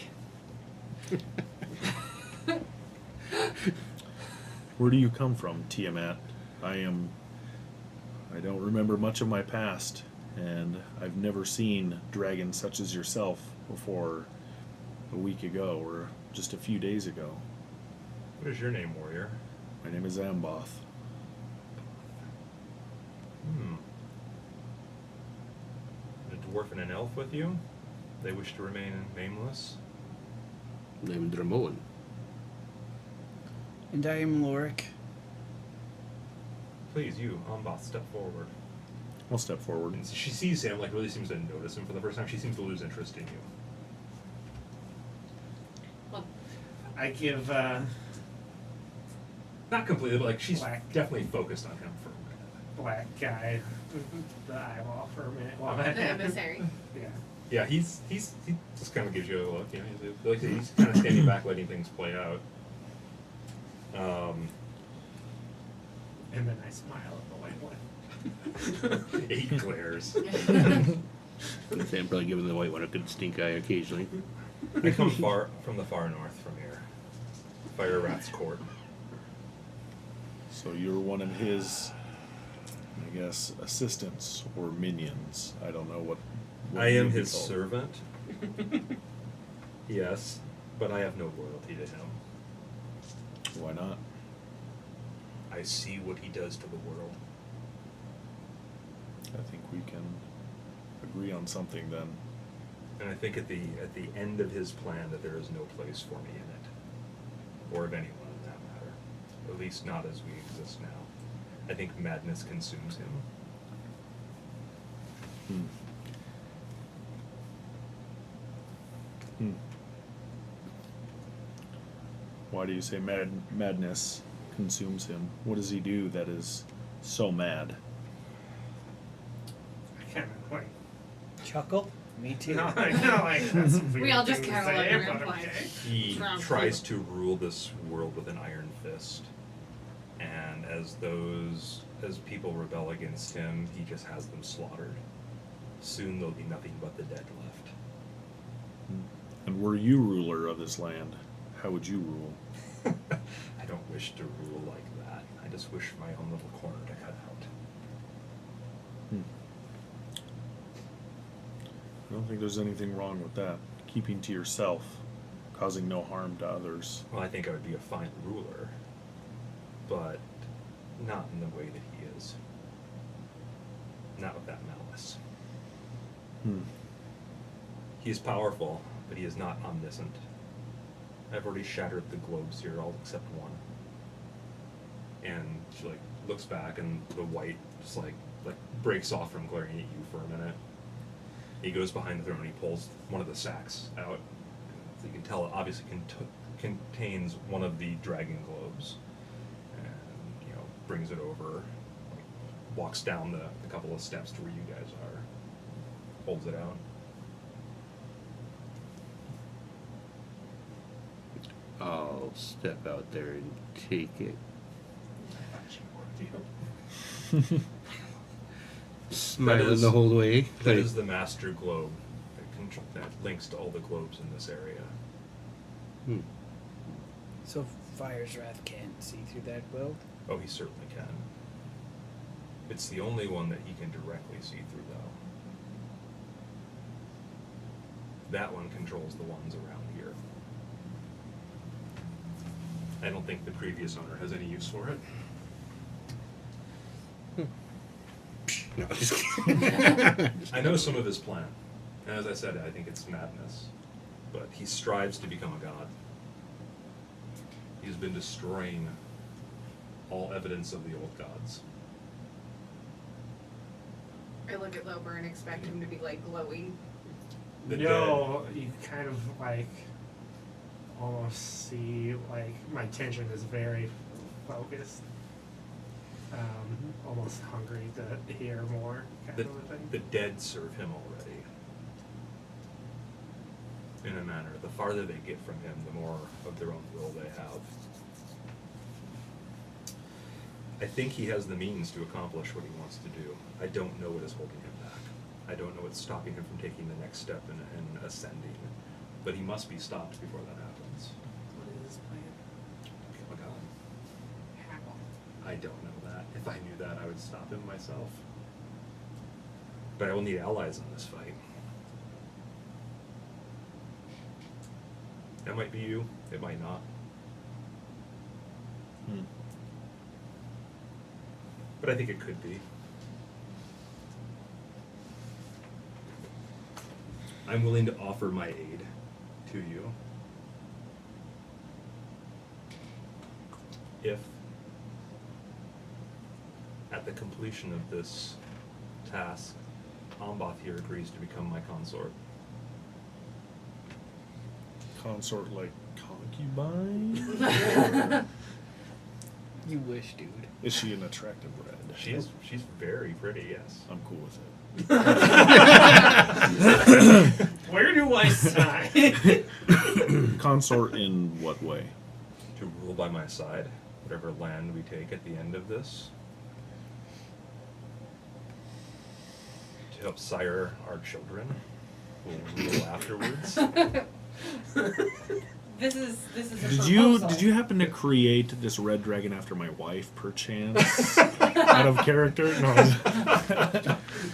Where do you come from, Tiamat? I don't remember much of my past, and I've never seen dragons such as yourself before a week ago or just a few days ago. What is your name, warrior? My name is Amboth. A dwarf and an elf with you? They wish to remain nameless? I'm Dramoan. And I am Lorik. Please, you, Amboth, step forward. I'll step forward. And she sees him, really seems to notice him for the first time. She seems to lose interest in you. Well, I give Not completely, but she's Black. definitely focused on him for a minute. black guy the eyeball for a minute while that the happens. emissary. Yeah. Yeah, he just kind of gives you a look. He's kind of standing back, letting things play out. And then I smile at the white one. He glares. I'm probably giving the white one a good stink eye occasionally. I come from the far north from here. Fire Rat's court. So you're one of his, I guess, assistants or minions. I don't know what I you am would be his called. servant. Yes, but I have no loyalty to him. Why not? I see what he does to the world. I think we can agree on something then. And I think at the end of his plan that there is no place for me in it. Or of anyone in that matter. At least not as we exist now. I think madness consumes him. Why do you say madness consumes him? What does he do that is so mad? I kind of like. Chuckle? Me too. No, I know, like that's a We weird all just thing to carol say, over but and okay. He Round tries two. to rule this world with an iron fist, and as people rebel against him, he just has them slaughtered. Soon there'll be nothing but the dead left. And were you ruler of this land, how would you rule? I don't wish to rule like that. I just wish my own little corner to cut out. I don't think there's anything wrong with that. Keeping to yourself, causing no harm to others. Well, I think I would be a fine ruler, but not in the way that he is. Not with that malice. He is powerful, but he is not omniscient. I've already shattered the globes here, all except one. And she like looks back, and the white just like breaks off from glaring at you for a minute. He goes behind the throne and he pulls one of the sacks out. So you can tell it obviously contains one of the dragon globes, and brings it over, walks down the couple of steps to where you guys are, holds it out. I'll step out there and take it. Smiling is- the whole way. That like- is the master globe that links to all the globes in this area. Hmm. So Fire's Wrath can't see through that globe? Oh, he certainly can. It's the only one that he can directly see through, though. That one controls the ones around here. I don't think the previous owner has any use for it. No, just kidding. I know some of his plan. And as I said, I think it's madness. But he strives to become a god. He's been destroying all evidence of the old gods. I look at Lober and expect him to be like glowing. The No, you kind of like almost see like my attention is very focused. Almost hungry to hear more kind The, of a thing. the dead serve him already. In a manner. The farther they get from him, the more of their own will they have. I think he has the means to accomplish what he wants to do. I don't know what is holding him back. I don't know what's stopping him from taking the next step and ascending. But he must be stopped before that happens. What is his plan? Become a god. How? I don't know that. If I knew that, I would stop him myself. But I will need allies in this fight. That might be you. It might not. But I think it could be. I'm willing to offer my aid to you. If, at the completion of this task, Ambath here agrees to become my consort. Consort like concubine? You wish, dude. Is she an attractive red? She's very pretty, yes. I'm cool with it. Where do I sign? Consort in what way? To rule by my side, whatever land we take at the end of this. To help sire our children, who will rule afterwards. This is a Did proposal. you happen to create this red dragon after my wife, perchance? Out of character? No.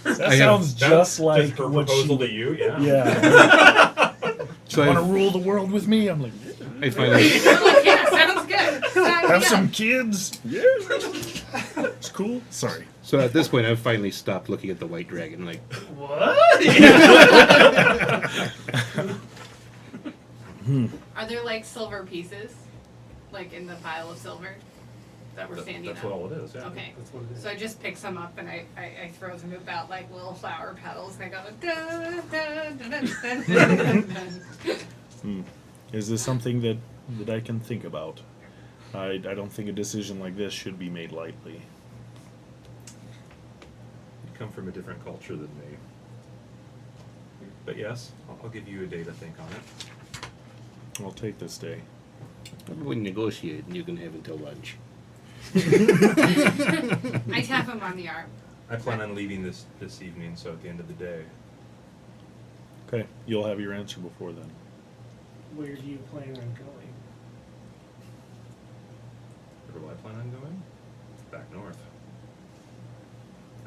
That sounds just like her what proposal she. to you, yeah. Yeah. So Want to I, rule the world with me? I'm like, I finally, I'm like, yeah, sounds good. Sign me have up. some kids. Yeah. It's cool. Sorry. so at this point, I've finally stopped looking at the white dragon. Like, What? Are there like silver pieces, like in the pile of silver? that we're standing That's up? what all it is, yeah. Okay. That's what it is. So I just pick some up and I throw them about like little flower petals and they go da da da da da da. Hmm. Is this something that I can think about? I don't think a decision like this should be made lightly. You come from a different culture than me. But yes, I'll give you a day to think on it. I'll take this day. We negotiate, and you can have until lunch. I tap him on the arm. I plan on leaving this evening, so at the end of the day. Okay, you'll have your answer before then. Where do you plan on going? Where do I plan on going? Back north.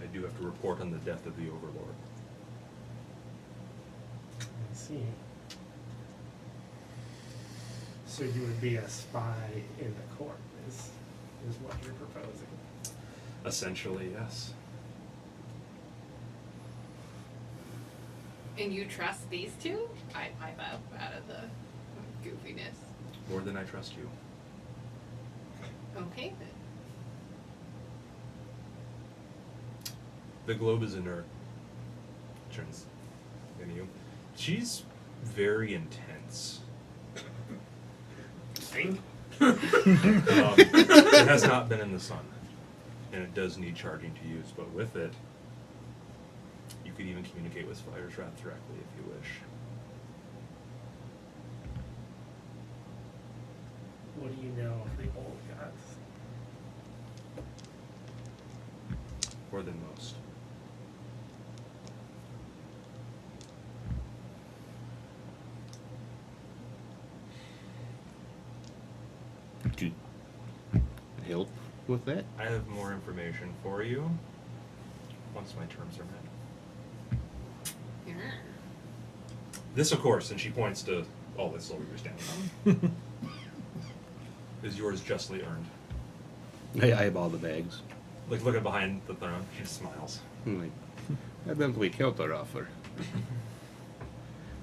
I do have to report on the death of the Overlord. I see. So you would be a spy in the court, is what you're proposing. Essentially, yes. And you trust these two? I pipe up out of the goofiness. More than I trust you. Okay then. The globe is inert. Turns into you. She's very intense. Think? It has not been in the sun, and it does need charging to use, but with it, you could even communicate with Fire's Wrath directly if you wish. What do you know of the old gods? More than most. Could you help with that? I have more information for you once my terms are met. Yeah. This, of course, and she points to all this silver you're standing on, is yours justly earned. I have all the bags. Like, looking behind the throne, she smiles. I'm like, I don't we counter offer. You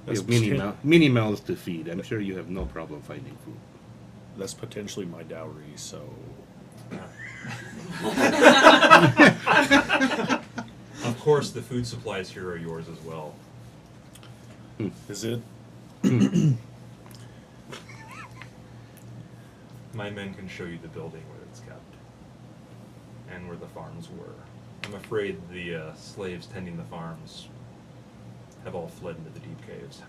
That's have many, poten- many mouths to feed. I'm sure you have no problem finding food. That's potentially my dowry, so Of course, the food supplies here are yours as well. is it? My men can show you the building where it's kept, and where the farms were. I'm afraid the slaves tending the farms have all fled into the deep caves.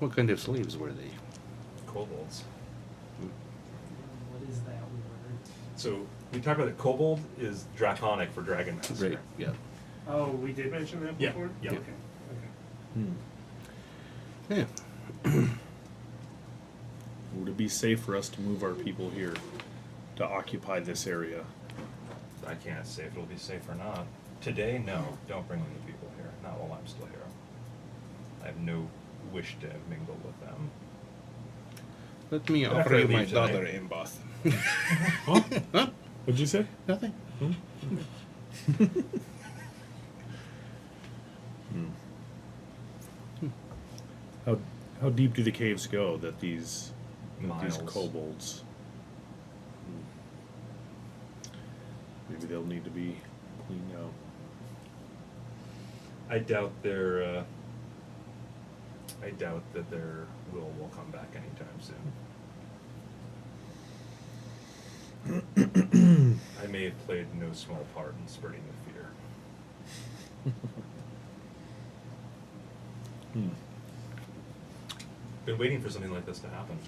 What kind of slaves were they? Kobolds. What is that word? So we talked about that kobold is draconic for dragon master. Right, yeah. Oh, we did mention that Yeah, before? yeah. Okay. Okay. Yeah. Would it be safe for us to move our people here to occupy this area? I can't say if it'll be safe or not. Today, no. Don't bring any people here. Not while I'm still here. I have no wish to mingle with them. Let me After offer I you my leave tonight. daughter in Bath. Huh? Huh? What'd you say? Nothing. How deep do the caves go that these Miles. kobolds? Maybe they'll need to be cleaned out. I doubt that their will come back anytime soon. I may have played no small part in spreading the fear. Been waiting for something like this to happen.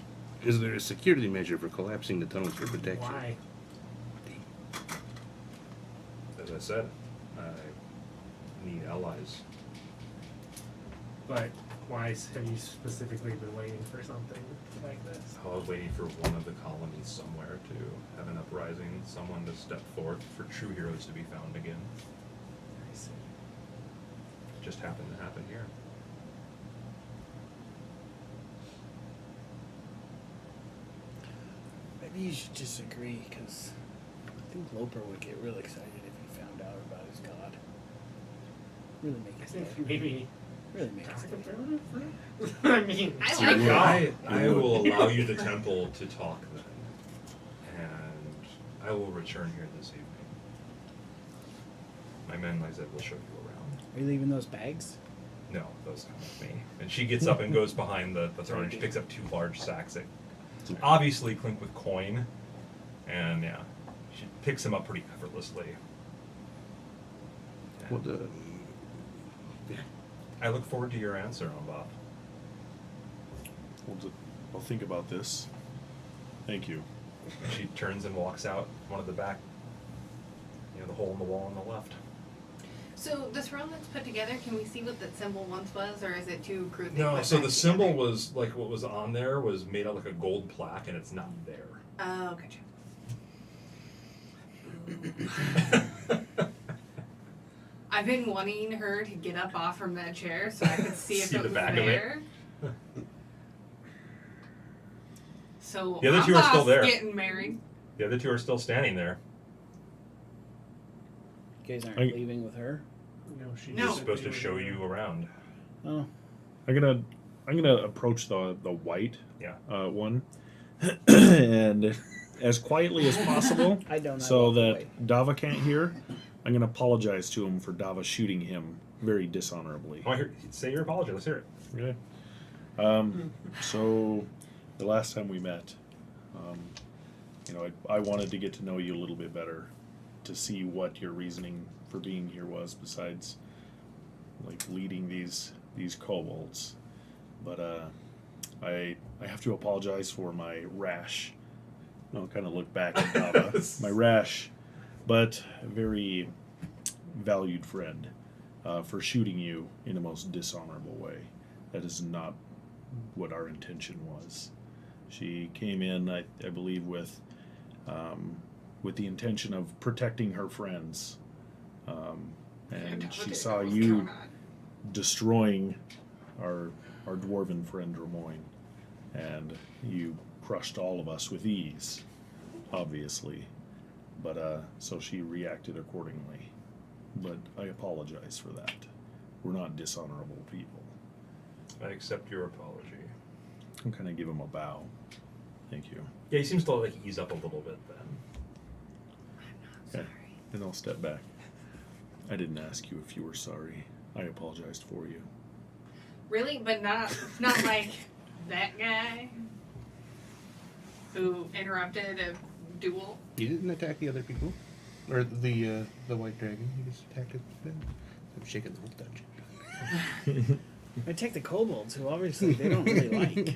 Is there a security measure for collapsing the tunnels for protection? Why? As I said, I need allies. But why have you specifically been waiting for something like this? I was waiting for one of the colonies somewhere to have an uprising, someone to step forth, for true heroes to be found again. I see. It just happened to happen here. Maybe you should disagree, because I think Loper would get real excited if he found out about his god. Really make I his think day. maybe Really makes it. I mean, I So like we're- that. I will allow you the temple to talk then, and I will return here this evening. My men, like I said, will show you around. Are you leaving those bags? No, those come with me. And she gets up and goes behind the throne and she picks up 2 large sacks that obviously clink with coin. And yeah, she picks them up pretty effortlessly. Well, the, I look forward to your answer, Bob. I'll think about this. Thank you. She turns and walks out one of the back, the hole in the wall on the left. So the throne that's put together, can we see what that symbol once was, or is it too crudely No, put so back the symbol together? was like what was on there was made out like a gold plaque, and it's not there. Oh, gotcha. I've been wanting her to get up off from that chair so I could see if See it the was back of it. there. So The other two are still there. Getting married. The other 2 are still standing there. You guys aren't I- leaving with her? no, she's No. She's supposed to show you around. Oh, I'm gonna approach the white Yeah. one, and as quietly as possible, I don't know. so that Dava can't hear. I'm gonna apologize to him for Dava shooting him very dishonorably. Oh, say your apology. Let's hear it. Okay. So the last time we met, I wanted to get to know you a little bit better, to see what your reasoning for being here was, besides like leading these kobolds. But I have to apologize for my rash. I'll kind of look back at Dava. My rash, but a very valued friend, for shooting you in the most dishonorable way. That is not what our intention was. She came in, I believe, with the intention of protecting her friends, and she saw you destroying our dwarven friend Ramoyne, and you crushed all of us with ease, obviously. But so she reacted accordingly. But I apologize for that. We're not dishonorable people. I accept your apology. I'm kind of give him a bow. Thank you. Yeah, he seems to like ease up a little bit then. Okay. And I'll step back. I didn't ask you if you were sorry. I apologized for you. Really? But not like that guy who interrupted a duel? you didn't attack the other people, or the white dragon. You just attacked it. I'm shaking the whole dungeon. I take the kobolds, who obviously they don't really like.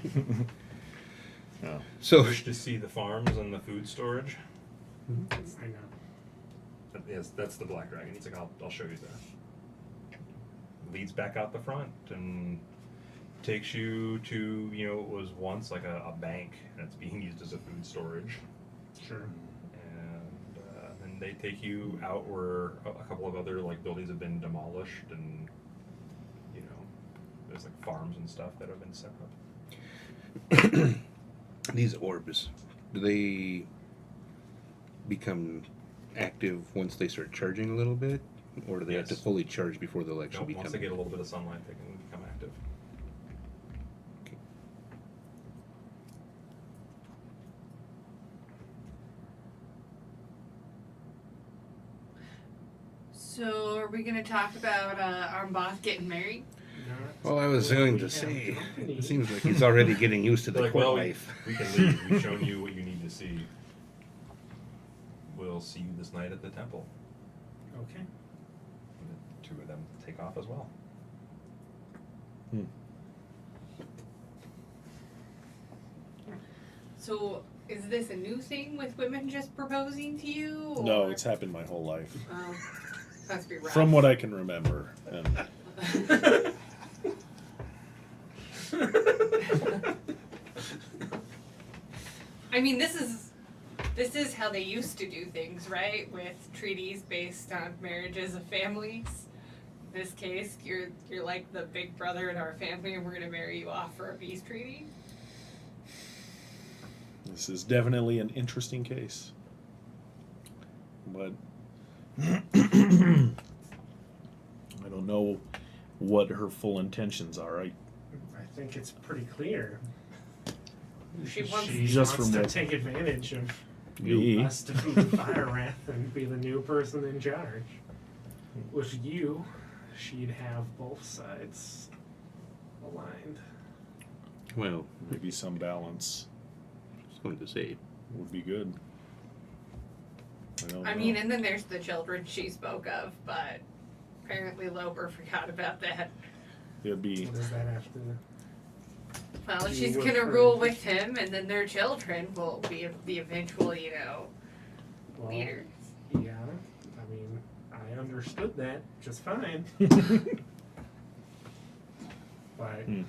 Oh. So Wish to see the farms and the food storage. I know. Yes, that's the black dragon. He's like, I'll show you that. Leads back out the front and takes you to, what was once like a bank, and it's being used as a food storage. Sure. And then they take you out where a couple of other like buildings have been demolished, and there's like farms and stuff that have been set up. these orbs, do they become active once they start charging a little bit, or do they have to Yes. fully charge before they'll actually Nope, become? once they get a little bit of sunlight, they can become active. Okay. So are we gonna talk about our boss getting married? Well, I was going to say, it seems like he's already getting used to the They're like, court well, life. we can leave. We've shown you what you need to see. We'll see you this night at the temple. Okay. And the 2 of them take off as well. So is this a new thing with women just proposing to you? Or? No, it's happened my whole life. Must be rough. From what I can remember. And I mean, this is how they used to do things, right? With treaties based on marriages of families. In this case, you're like the big brother in our family, and we're gonna marry you off for a peace treaty. this is definitely an interesting case. But I don't know what her full intentions are. I think it's pretty clear. She wants- Just from to what- take advantage of Me. us to be Fire Wrath and be the new person in charge. With you, she'd have both sides aligned. Well, Maybe some balance I was going to say, would be good. I mean, and then there's the children she spoke of, but apparently Lober forgot about that. it'd be What does that have to? Well, You she's would gonna for- rule with him, and then their children will be the eventual, Well, leaders. yeah. I mean, I understood that just fine. But Hmm.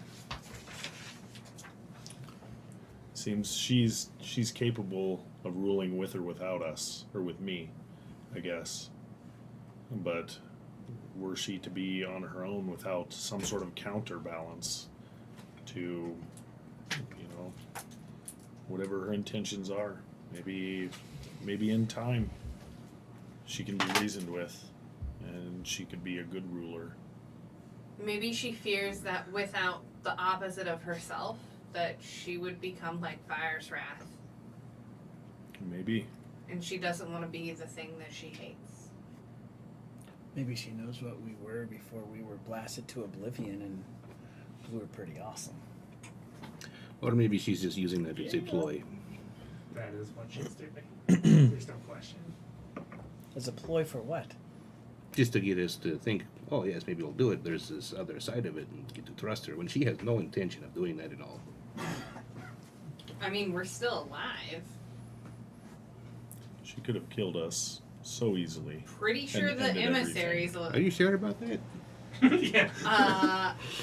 Seems she's capable of ruling with or without us, or with me, I guess. But were she to be on her own without some sort of counterbalance to, whatever her intentions are, maybe in time she can be reasoned with, and she could be a good ruler. Maybe she fears that without the opposite of herself, that she would become like Fire's Wrath, Maybe. and she doesn't want to be the thing that she hates. Maybe she knows what we were before we were blasted to oblivion, and we were pretty awesome. or maybe she's just using that as a ploy. that is what she's doing. There's no question. As a ploy for what? Just to get us to think, oh yes, maybe we'll do it. There's this other side of it, and get to trust her when she has no intention of doing that at all. I mean, we're still alive. She could have killed us so easily. Pretty sure And the ended emissaries will. Are you sure about that? Yeah.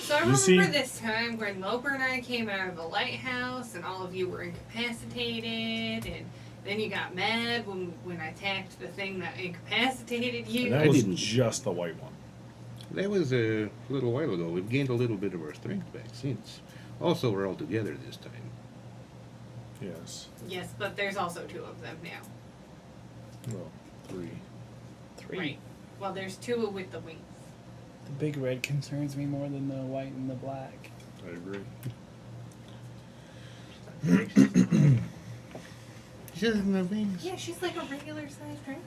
So I You remember see- this time when Loper and I came out of the lighthouse and all of you were incapacitated, and then you got mad when I attacked the thing that incapacitated you. And that I was didn't- just the white one. That was a little while ago. We've gained a little bit of our strength back since. Also, we're all together this time. Yes. Yes, but there's also two of them now. Well, 3. 3. Right. Well, there's two with the wings. The big red concerns me more than the white and the black. I agree. She doesn't have wings. Yeah, she's like a regular sized dragon.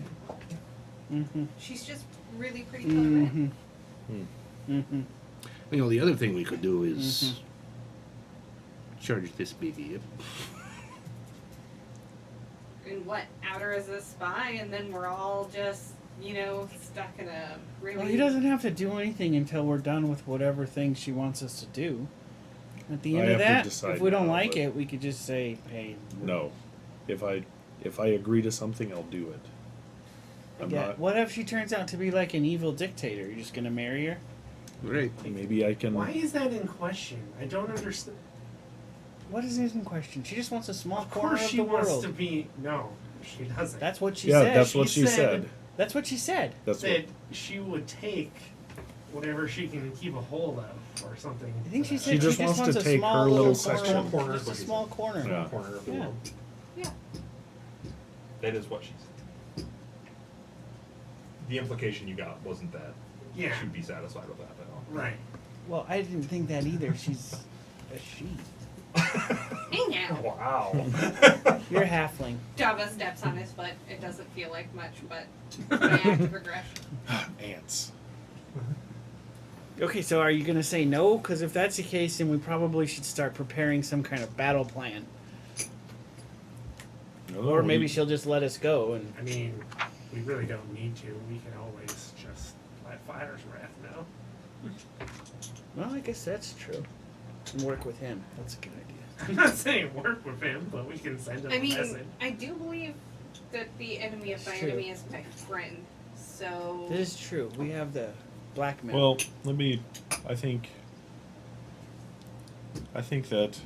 Mm-hmm. She's just really pretty colored. Mm-hmm. Mm-hmm. You know, the other thing we could do is charge this baby up. And what? Out her as a spy, and then we're all just, stuck in a really. Well, he doesn't have to do anything until we're done with whatever thing she wants us to do. At the I end of have to that, decide if we don't now, like but- it, we could just say, "Hey, No. If I agree to something, I'll do it. I'm yeah." not. What if she turns out to be like an evil dictator? You're just gonna marry her? Right. Maybe I can. Why is that in question? I don't understand. What is it in question? She just wants a small Of corner course of she the wants world. to be. No, she doesn't. That's what she Yeah, said. that's what she said- said. That's what she said. That's that what. she would take whatever she can keep a hold of or something. I think she to said She just she just wants wants to a take small her little corner, section. Corner is just a what he small said. corner. Yeah. Corner of the Yeah. world. Yeah. That is what she said. The implication you got wasn't that Yeah. she'd be satisfied with that at all. Right. Well, I didn't think that either. She's a she. Hey now. Wow. You're a halfling. Java steps on his foot. It doesn't feel like much, but my active progression. Ants. Okay, so are you gonna say no? Because if that's the case, then we probably should start preparing some kind of battle plan. No, Or maybe we- she'll just let us go and I mean, we really don't need to. We can always just let Fire's Wrath know. well, I guess that's true. And work with him. That's a good idea. I'm not saying work with him, but we can send him I a mean, message. I do believe that the enemy of my True. enemy is my friend. So This is true. We have the blackmail. Well, I think that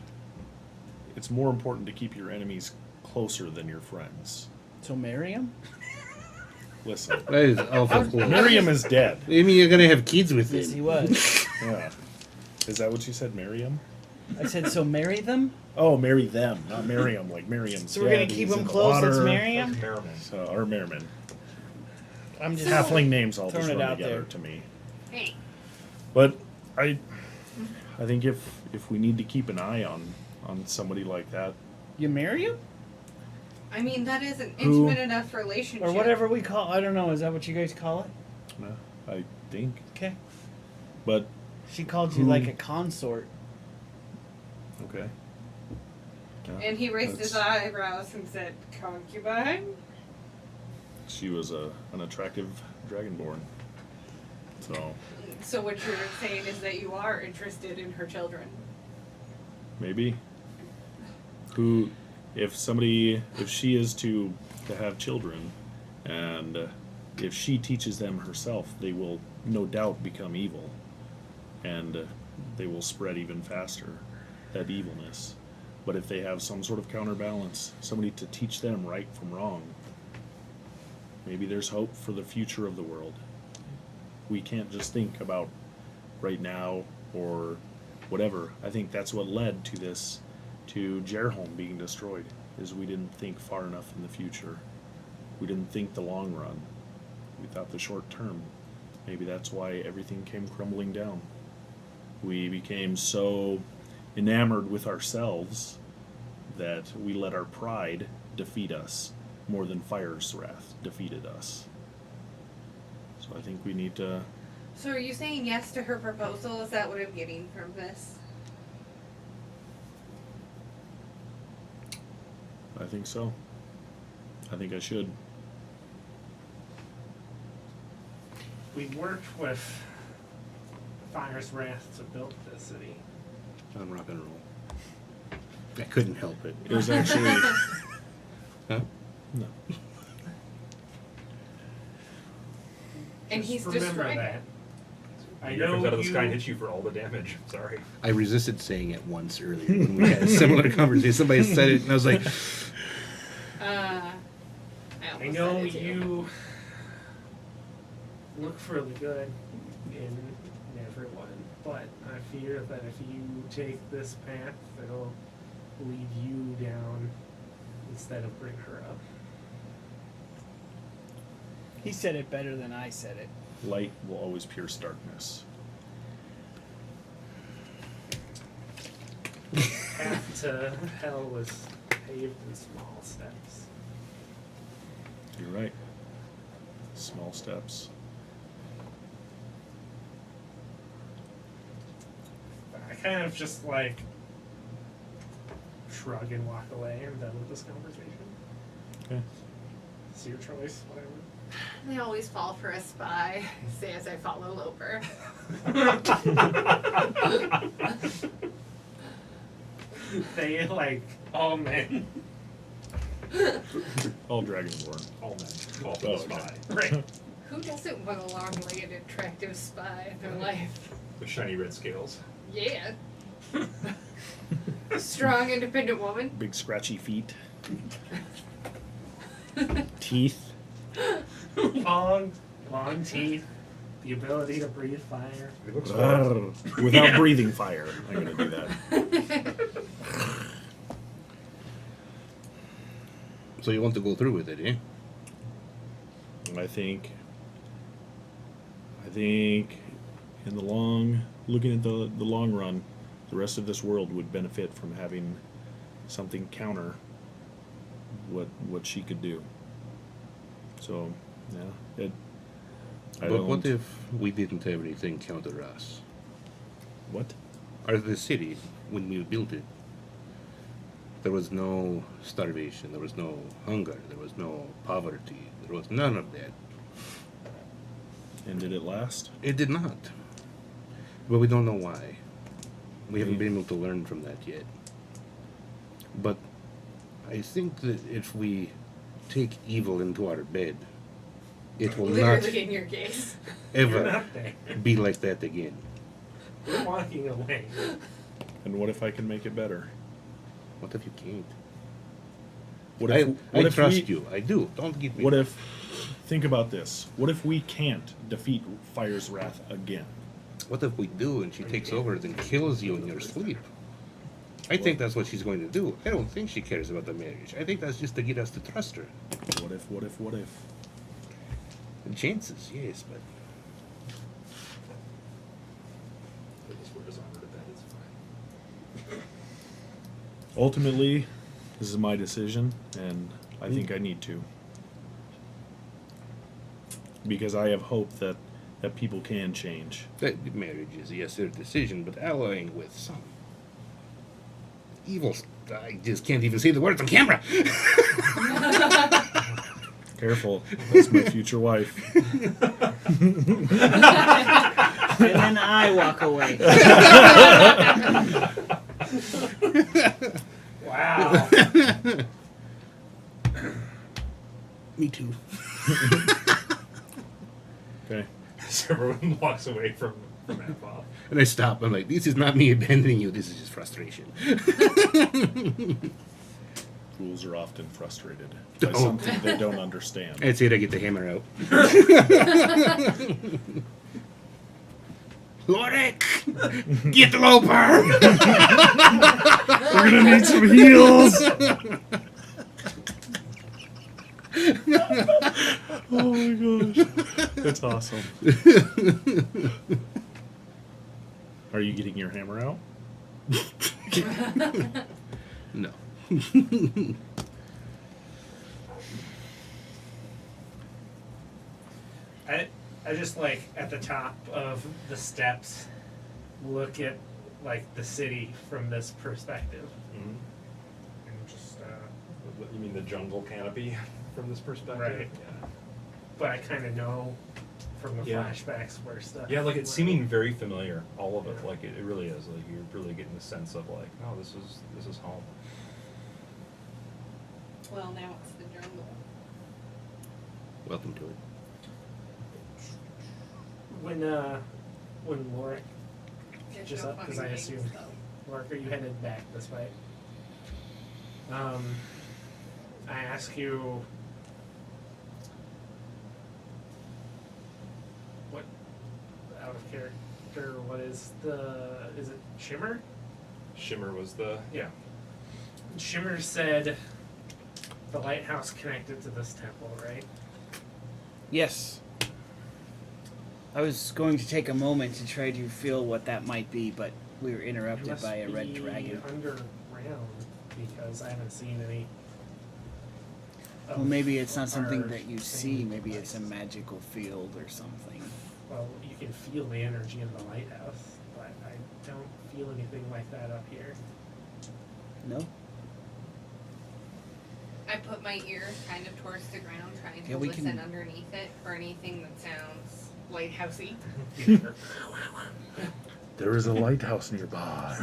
it's more important to keep your enemies closer than your friends. so marry him? Listen, That is awful cool. Miriam is dead. I mean, you're gonna have kids with Yes, he him. was. Yeah. Is that what you said, Miriam? I said, so marry them? Oh, marry them, not Miriam. Like Miriam's So we're gonna dead, keep he's them in the close, let's water. marry him? Merriman. So, or Merriman. I'm just Halfling names all just throwing it run out together there. to me. hey, But I think if we need to keep an eye on somebody like that, You marry him? I mean, that is an Who- intimate enough relationship. Or whatever we call I don't know, is that what you guys call it? I think. Okay. But She called you Who- like a consort. okay. Yeah, And he raised his that's- eyebrows and said, "Concubine." She was an attractive dragonborn. So So what you're saying is that you are interested in her children. maybe if she is to have children, and if she teaches them herself, they will no doubt become evil, and they will spread even faster, that evilness. But if they have some sort of counterbalance, somebody to teach them right from wrong, maybe there's hope for the future of the world. We can't just think about right now or whatever. I think that's what led to this, to Jerholm being destroyed, is we didn't think far enough in the future. We didn't think the long run. We thought the short term. Maybe that's why everything came crumbling down. We became so enamored with ourselves that we let our pride defeat us more than fire's wrath defeated us. So I think we need to. So are you saying yes to her proposal? Is that what I'm getting from this? I think so. I think I should. We worked with Fire's Wrath to build this city. On rock and roll. I couldn't help it. It was actually. Huh? No. And Just he's remember destroyed that. it. I It know comes out of the sky and you. hits you for all the damage. Sorry. I resisted saying it once earlier when we had a similar conversation. Somebody said it, and I was like, I I almost know said it too. you look for the good in everyone, but I fear that if you take this path, it'll lead you down instead of bring her up. He said it better than I said it. Light will always pierce darkness. Path to hell was paved in small steps. You're right. Small steps. I kind of just like shrug and walk away. I'm done with this conversation. Okay. It's your choice, whatever. They always fall for a spy. Say as I follow Loper. They like all men. All dragonborn. All men. All Oh, spy. okay. Right. Who doesn't want a long-legged, attractive spy in their life? With shiny red scales. Yeah. Strong, independent woman. Big scratchy feet. Teeth. long teeth. The ability to breathe fire. It looks Without Yeah. breathing fire. I'm gonna do that. so you want to go through with it, eh? I think in the looking at the long run, the rest of this world would benefit from having something counter what she could do. So, yeah, But what if we didn't have anything counter us? What? Or the city, when we built it, there was no starvation, there was no hunger, there was no poverty, there was none of that. And did it last? It did not. But we don't know why. We haven't been able to learn from that yet. But I think that if we take evil into our bed, it will not Literally in your case. You're ever not there. be like that again. You're walking away. And what if I can make it better? What if you can't? What I if trust we, you. I do. Don't get me. What if? Think about this. What if we can't defeat Fire's Wrath again? What if we do and she takes over and kills you in your sleep? I think that's what she's going to do. I don't think she cares about the marriage. I think that's just to get us to trust her. What if? What if? What if? And chances, yes, but swear Honor to bed. It's fine. Ultimately, this is my decision, and I think I need to. Because I have hope that people can change. That marriage is, yes, their decision, but allying with some evil. I just can't even say the words on camera. Careful, that's my future wife. And then I walk away. Wow. Me too. Okay. So everyone walks away from Apple. And I stop. I'm like, this is not me abandoning you. This is just frustration. Fools are often frustrated by Oh. something they don't understand. I'd say I get the hammer out. Lorik, get the Loper. We're gonna need some heals. Oh my gosh, that's awesome. Are you getting your hammer out? No. I just like at the top of the steps look at like the city from this perspective. Mm-hmm. And just You mean the jungle canopy from this perspective? Right. Yeah. but I kinda know from the Yeah. flashbacks where stuff Yeah, like it's went. seeming very familiar, all of it. Yeah. Like it really is. Like you're really getting the sense of like, oh, this is home. Well, now it's the jungle. Welcome to it. When Lorik There's just no up, because funny I things, assumed though. Lorik, are you headed back this way? I ask you what out of character, what is it Shimmer? Shimmer was the yeah. Shimmer said the lighthouse connected to this temple, right? Yes. I was going to take a moment to try to feel what that might be, but we were It interrupted must by a red be dragon. underground because I haven't seen any. Well, maybe it's not our something that you see. thing Maybe it's a places. magical field or something. Well, you can feel the energy in the lighthouse, but I don't feel anything like that up here. No? I put my ear kind of towards the ground, trying to Yeah, we listen can- underneath it for anything that sounds lighthousey. There is a lighthouse nearby.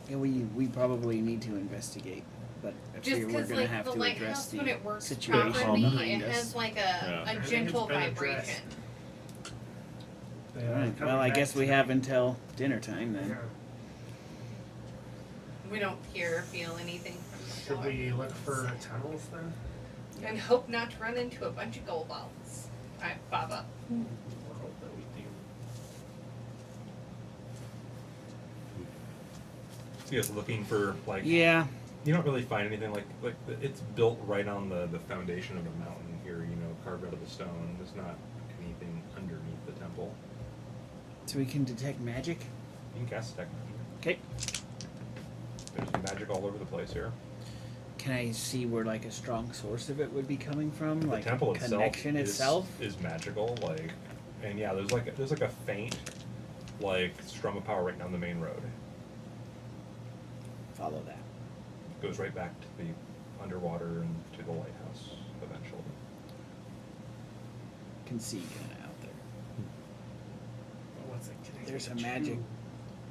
Yeah, we probably need to investigate, but I Just figure we're because, gonna like, have the to address lighthouse, the when it works situation properly, behind it us. has like Yeah. a it's gentle been vibration. addressed. Alright, well, I guess we have until dinner time then. Yeah. We don't hear or feel anything from the Should floor. we look for tunnels then? And hope not to run into a bunch of gold balls. Alright, Baba. We'll hope that we do. So you guys looking for like Yeah. you don't really find anything it's built right on the foundation of the mountain here, you know, carved out of the stone. There's not anything underneath the temple. So we can detect magic? You can cast detect magic. Okay. There's magic all over the place here. Can I see where like a strong source of it would be coming from? The Like temple itself connection is, itself? is magical, like, and yeah, there's like a faint like strum of power right down the main road. Follow that. Goes right back to the underwater and to the lighthouse eventually. Can see kinda out there. But what's it connected There's a to? magic.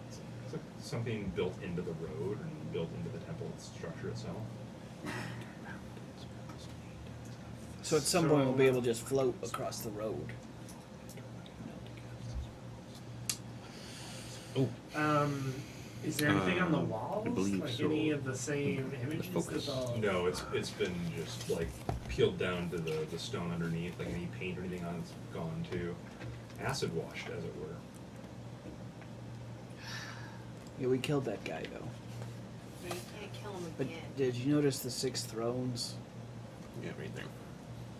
It's like something built into the road and built into the temple structure itself. So at some point we'll be So- able to just float across the road. Is there anything on the walls? I believe like so. any of the same images focus. that the No, it's been just like peeled down to the stone underneath, like any paint or anything on it's gone to acid washed, as it were. Yeah, we killed that guy though. You can't kill him But again. did you notice the 6 thrones? Yeah, right there.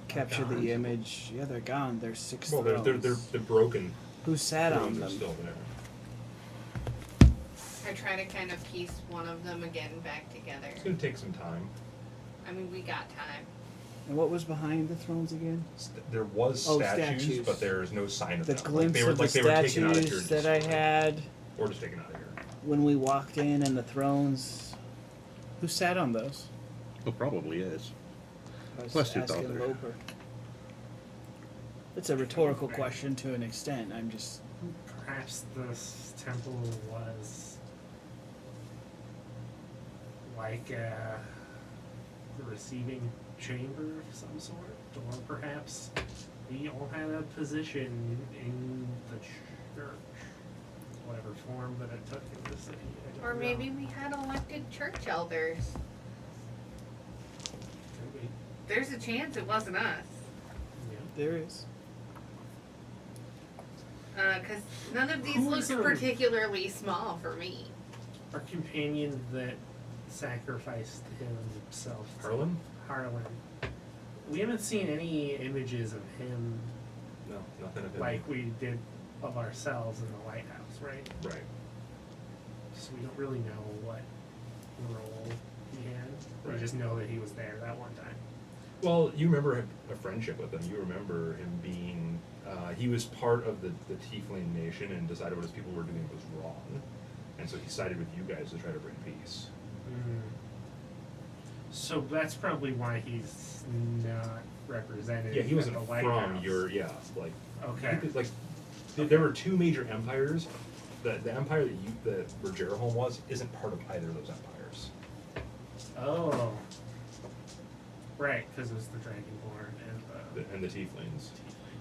Capture gone. the image. Yeah, they're gone. There's 6 Well, thrones. they're broken. Who sat on Ruins are them? still there. I try to kind of piece one of them again back together. It's gonna take some time. I mean, we got time. And what was behind the thrones again? There was Oh, statues, statues. but there's no sign of The them. glimpse they were of the they were taken out of here statues that I destroyed. had Or just taken out of here. when we walked in, and the thrones. Who sat on those? Well, probably is. I was Plus 2,000. asking Loper. It's a rhetorical question to an extent. I'm just. Perhaps this temple was like the receiving chamber of some sort, or perhaps we all had a position in the church, whatever form that it took in the city. I don't Or know. maybe we had elected church elders. Could be. There's a chance it wasn't us. Yeah. There is. Because none of these Who look was, particularly small for me. Our companion that sacrificed himself. to Harlan? Harlan. We haven't seen any images of him No, nothing of him. like we did of ourselves in the lighthouse, right? Right. So we don't really know what role he had. We Right. just know that he was there that one time. Well, you remember a friendship with him. You remember him being. He was part of the Tiefling nation and decided what his people were doing was wrong. And so he sided with you guys to try to bring peace. So that's probably why he's not represented. Yeah, he wasn't at the from lighthouse. your. Yeah, like. Okay. Like, there were two major empires. The empire that where Jerahome was isn't part of either of those empires. Oh. Right, because it was the Dragonborn and And the Tieflings.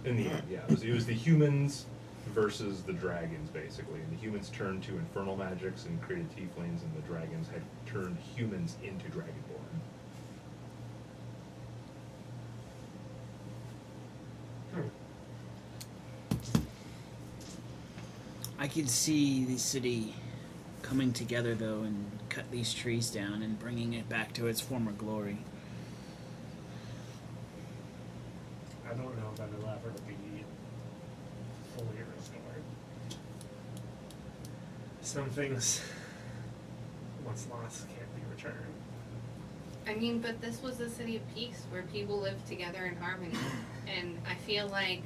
In the end, yeah, it was the humans versus the dragons, basically. And the humans turned to infernal magics and created Tieflings, and the dragons had turned humans into Dragonborn. I could see the city coming together, though, and cut these trees down and bringing it back to its former glory. I don't know that it'll ever be fully restored. Some things, once lost, can't be returned. I mean, but this was a city of peace where people lived together in harmony. And I feel like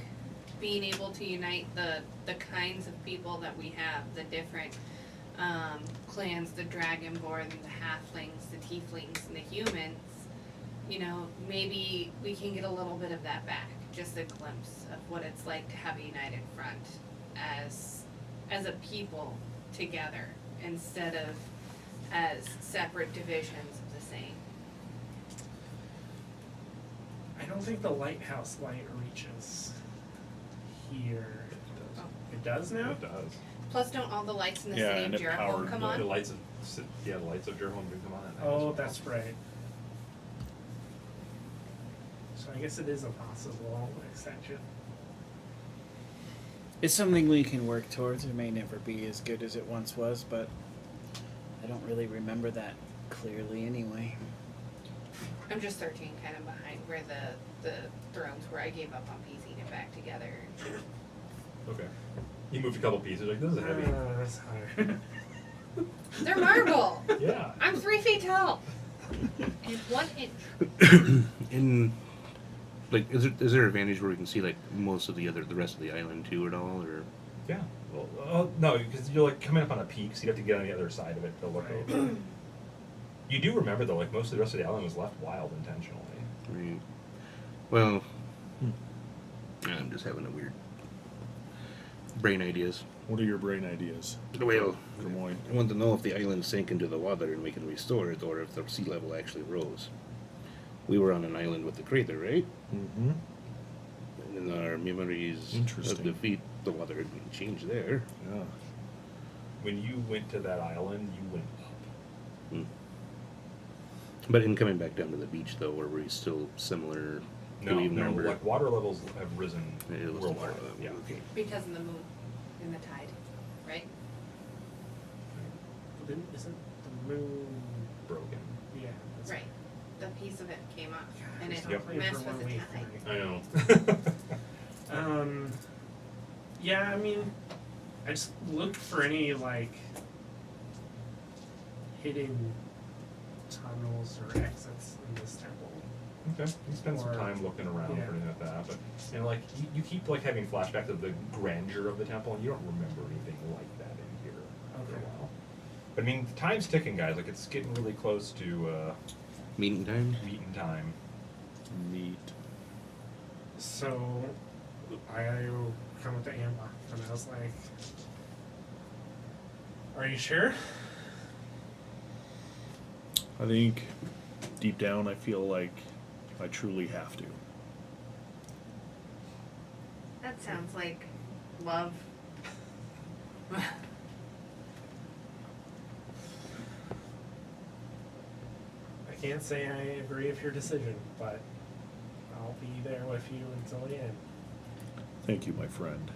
being able to unite the kinds of people that we have, the different clans, the Dragonborn, the Halflings, the Tieflings, and the humans, you know, maybe we can get a little bit of that back. Just a glimpse of what it's like to have a united front as a people together instead of as separate divisions of the same. I don't think the lighthouse light reaches here. Oh. It does now? It does. Plus, don't all the lights in the Yeah, city and of it Jerahome powered come the The on? lights of the lights of Jerahome do come on at night as Oh, well. that's right. So I guess it is a possible extension. It's something we can work towards. It may never be as good as it once was, but I don't really remember that clearly anyway. I'm just 13, kind of behind where the thrones were. I gave up on piecing it back together. Okay. You moved a couple pieces, like, this is heavy. That's hard. They're marble! Yeah. I'm 3 feet tall! And 1 inch. In like, is there an advantage where we can see like most of the rest of the island too at all, or? Yeah. Well, no, because you're like coming up on a peak, so you have to get on the other side of it to look Right. over. You do remember though, like most of the rest of the island was left wild intentionally. Right. Well, I'm just having a weird brain ideas. What are your brain ideas? Well, Des Moines. I want to know if the island sank into the water and we can restore it, or if the sea level actually rose. We were on an island with the crater, right? Mm-hmm. And in our memories of Interesting. defeat, the water had been changed there. Yeah. When you went to that island, you went up. But in coming back down to the beach, though, were we still similar? Do we No, remember? like water levels have risen It was the worldwide. water level, Yeah. okay. Because of the moon and the tide, right? But then isn't the moon... Broken. Yeah. That's Right. The piece of it came up God, and we're it still playing messed for with one the week tide. tonight. I know. Yeah, I mean, I just looked for any like hidden tunnels or exits in this temple. Okay. You spend some Or- time looking around yeah. for anything like that, but like you keep like having flashbacks of the grandeur of the temple, and you don't remember anything like that in here for a Okay. while. But I mean, the time's ticking, guys. Like it's getting really close to Meeting time? meeting time. Neat. So I come up to Amba and I was like, "Are you sure?" I think deep down I feel like I truly have to. That sounds like love. I can't say I agree with your decision, but I'll be there with you until the end. Thank you, my friend.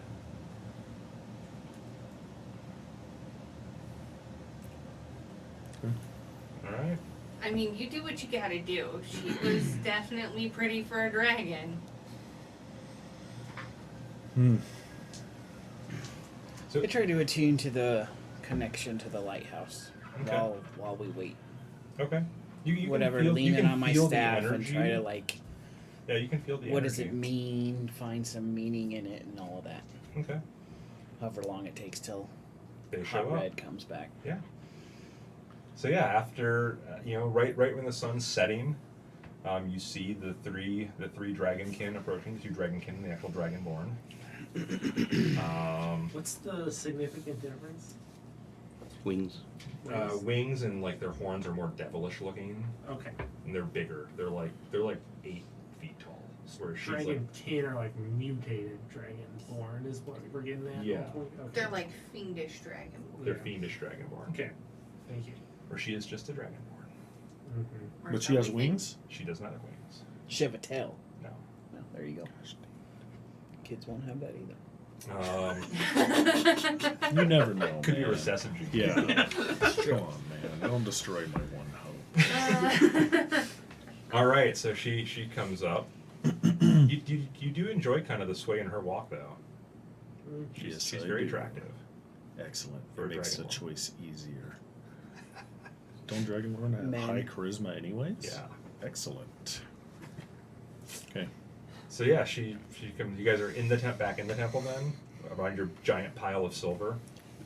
All right. I mean, you do what you gotta do. She was definitely pretty for a dragon. I try to attune to the connection to the lighthouse Okay. while we wait. Okay. You Whatever, can feel, lean you in can on my feel the staff and energy. try to like, Yeah, you can feel the what energy. does it mean? Find some meaning in it and all of that. Okay. However long it takes till They Hot show up. Red comes back. Yeah. So yeah, after right when the sun's setting, you see the three dragonkin approaching, the two dragonkin and the actual dragonborn. What's the significant difference? Wings. Wings and like their horns are more devilish looking, Okay. and they're bigger. They're like 8 feet tall. Where she's like, Dragon kin are like mutated dragonborn is what we're getting at. Yeah. Okay. They're like fiendish dragon. they're Yeah. fiendish dragonborn. Okay. Thank you. Or she is just a dragonborn. Mm-hmm. Or But she has something. wings? She does not have wings. She have a tail. No. No, there you go. Kids won't have that either. You never know. Could be a man. recessive gene. Yeah. Come on, man. Don't destroy my one hope. All right, so she comes up. you do enjoy kind of the sway in her walk, though. Yes, She's I very do. attractive. Excellent. For a Makes the dragonborn. choice easier. Don't Dragonborn have Man. high charisma anyways? Yeah. Excellent. Okay. So yeah, she comes. You guys are in the back in the temple then, around your giant pile of silver.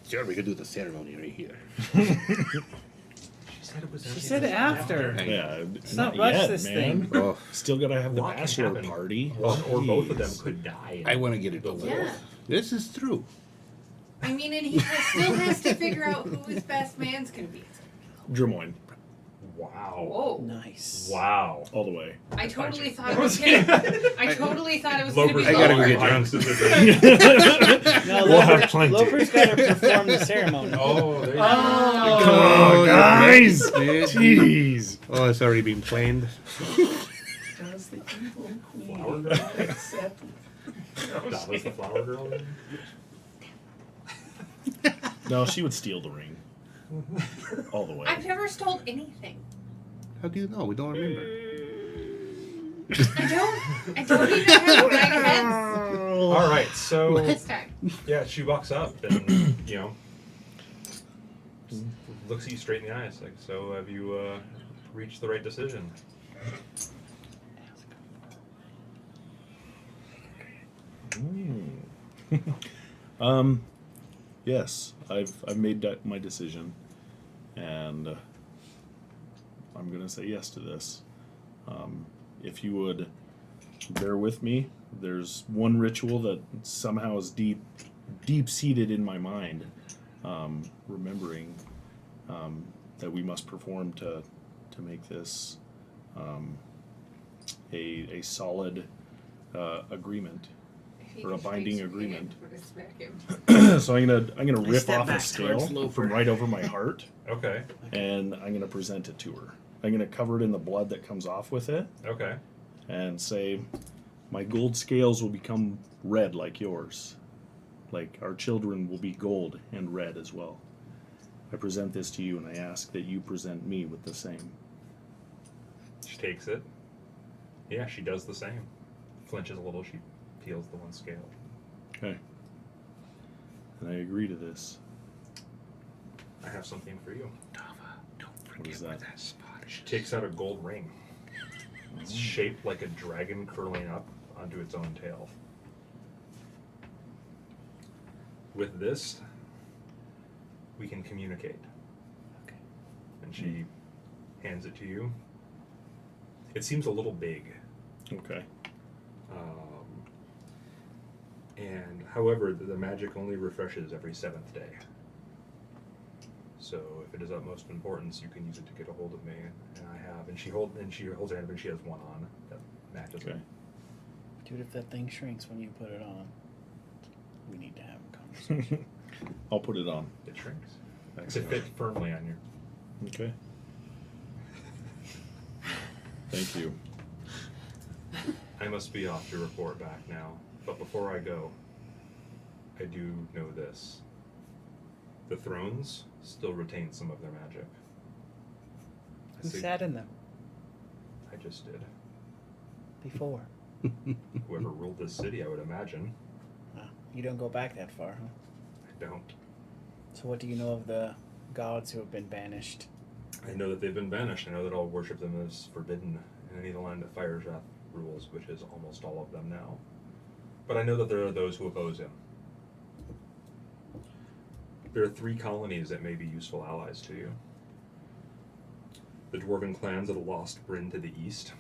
Sure, we could do the ceremony right here. She said it was. She said it after. Yeah. Let's not rush yet, this man. thing. Oh, Still gotta have the What can bachelor happen? party. One or both of them Jeez. could die. I want to get it over Yeah. with. This is true. I mean, and he still has to figure out who his best man's gonna be. Drimoyne. Wow. Whoa. Nice. Wow. All the way. I totally thought it was gonna. I totally thought it was gonna be Loper's I gotta go lower. get drunk. No, We'll have Loper- plenty. Loper's got to perform the ceremony. Oh, there you Oh. Come on, guys! Yes. Jeez. Oh, it's already been planned. Does the evil queen Flower girl. accept? go. That was the flower girl. No, she would steal the ring. All the way. I've never stole anything. How do you know? We don't remember. I don't even have my heads All right, so this time. yeah, she walks up and looks at you straight in the eyes, like, so have you reached the right decision? Yes, I've made my decision, and I'm gonna say yes to this. If you would bear with me, there's one ritual that somehow is deep seated in my mind, remembering that we must perform to make this a solid agreement. He Or a just binding reached my hand agreement. for to smack him. So I'm gonna rip step off a back scale towards Loper. from right over my heart, Okay, and I'm gonna present it to her. I'm gonna cover it in the blood that comes off with it, okay. and say, "My gold scales will become red like yours. Like our children will be gold and red as well. I present this to you, and I ask that you present me with the same." She takes it. Yeah, she does the same. Flinches a little, she peels the one scale. Okay. And I agree to this. I have something for you. What is that? She takes out a gold ring. It's shaped like a dragon curling up onto its own tail. With this, we can communicate. Okay. And she hands it to you. It seems a little big. Okay. And however, the magic only refreshes every 7th day. So if it is of utmost importance, you can use it to get a hold of me, and I have. And she holds her hand, and she has one on that matches Okay. it. Dude, if that thing shrinks when you put it on, we need to have a conversation. I'll put it on. It shrinks. To Excellent. fit firmly on your. Okay. Thank you. I must be off to report back now, but before I go, I do know this. The thrones still retain some of their magic. Who See, sat in them I just did. before? Whoever ruled this city, I would imagine. Wow. You don't go back that far, huh? I don't. So what do you know of the gods who have been banished? I know that they've been banished. I know that all worship them is forbidden in any land that Fire's Wrath rules, which is almost all of them now. But I know that there are those who oppose him. There are 3 colonies that may be useful allies to you. The dwarven clans of the Lost Bryn to the east.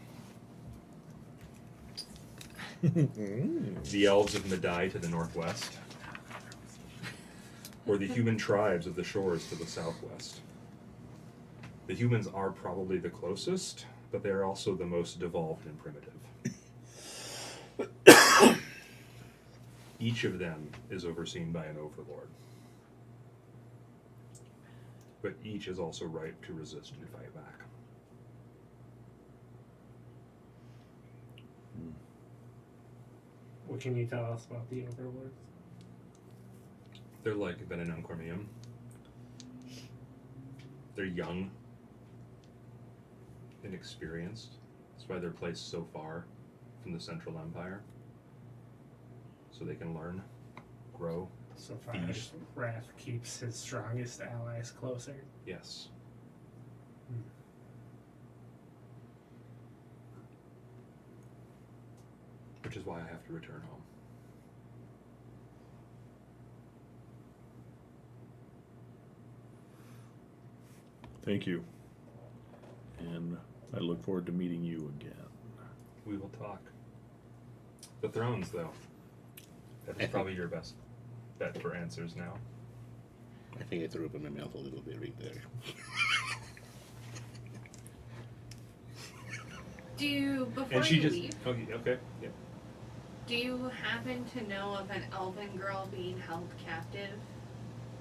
The elves of Medai to the northwest. Or the human tribes of the shores to the southwest. The humans are probably the closest, but they are also the most devolved and primitive. Each of them is overseen by an overlord. But each is also ripe to resist and fight back. What can you tell us about the overlords? They're like Venom Cormium. They're young, inexperienced. That's why they're placed so far from the Central Empire. So they can learn, grow. So Fire's Wrath keeps his strongest allies closer. Yes. Which is why I have to return home. Thank you. And I look forward to meeting you again. We will talk. The thrones, though. That is probably your best bet for answers now. I think I threw up in my mouth a little bit right there. Do you, before And she you just. leave, Okay. Yeah. do you happen to know of an elven girl being held captive?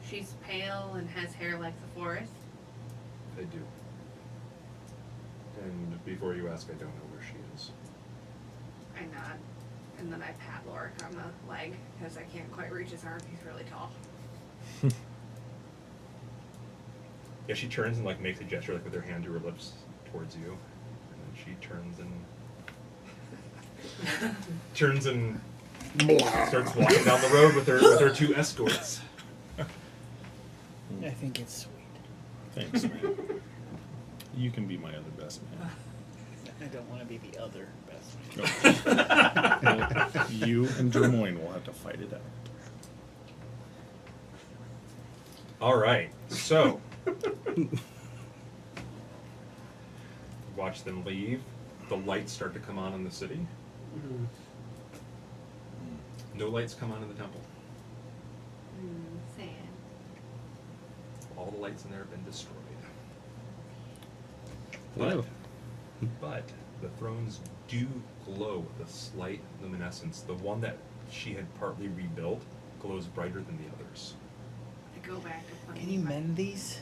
She's pale and has hair like the forest. I do. And before you ask, I don't know where she is. I nod, and then I pat Lorik on the leg because I can't quite reach his arm. He's really tall. Yeah, she turns and like makes a gesture like with her hand to her lips towards you, and then she turns and starts walking down the road with her 2 escorts. I think it's sweet. Thanks, man. You can be my other best man. I don't want to be the other best man. Well, you and Dermoin will have to fight it out. All right, so watch them leave. The lights start to come on in the city. No lights come on in the temple. Sad. All the lights in there have been destroyed. Well, But the thrones do glow with a slight luminescence. The one that she had partly rebuilt glows brighter than the others. I go back to playing. Can you mend these?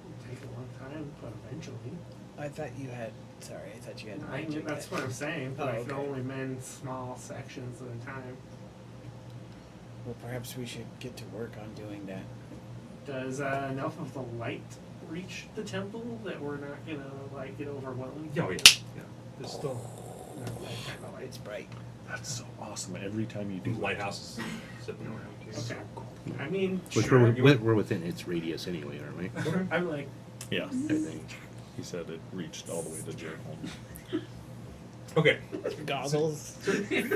It'll take a long time, but eventually. I thought you had. Sorry, I thought you had. I mean, magic that's that- what I'm saying, but Oh, I can okay. only mend small sections at a time. Well, perhaps we should get to work on doing that. Does enough of the light reach the temple that we're not gonna like get overwhelmed? Oh yeah. There's still Not that kind of light. It's bright. That's so awesome. Every time you do The lighthouse is zipping around too. Okay. I mean, Which sure. we're within its radius anyway, aren't we? I'm like, Yeah. I think. He said it reached all the way to Jerome. Okay. Goggles.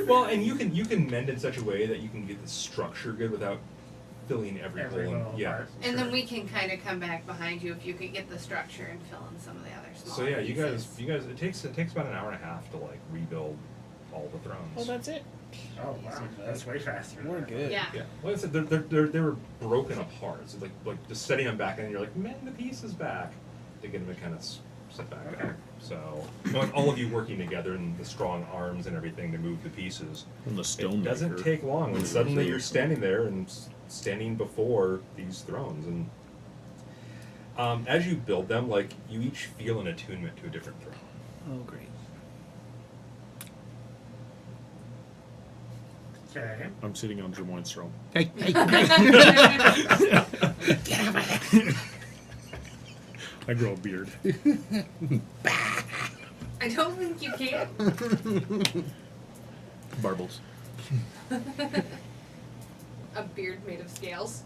Well, and you can mend in such a way that you can get the structure good without filling every every hole. little Yeah. part. And Sure. then we can kind of come back behind you if you could get the structure and fill in some of the other small So yeah, you pieces. guys, it takes about an hour and a half to like rebuild all the thrones. Oh, that's it. Oh wow, that's way faster. than We're I thought. good. Yeah. Yeah. Well, I said they were broken apart. So like just setting them back, and you're like, mend the pieces back to get them to kind of set back Okay. up. So with all of you working together and the strong arms and everything to move the pieces, And the it stone doesn't maker. take long when suddenly you're standing there and standing before these thrones. And as you build them, like you each feel an attunement to a different throne. Oh, great. Okay. I'm sitting on Jermoin's throne. Hey, hey, I grow a beard. I don't think you can. Barbles. A beard made of scales.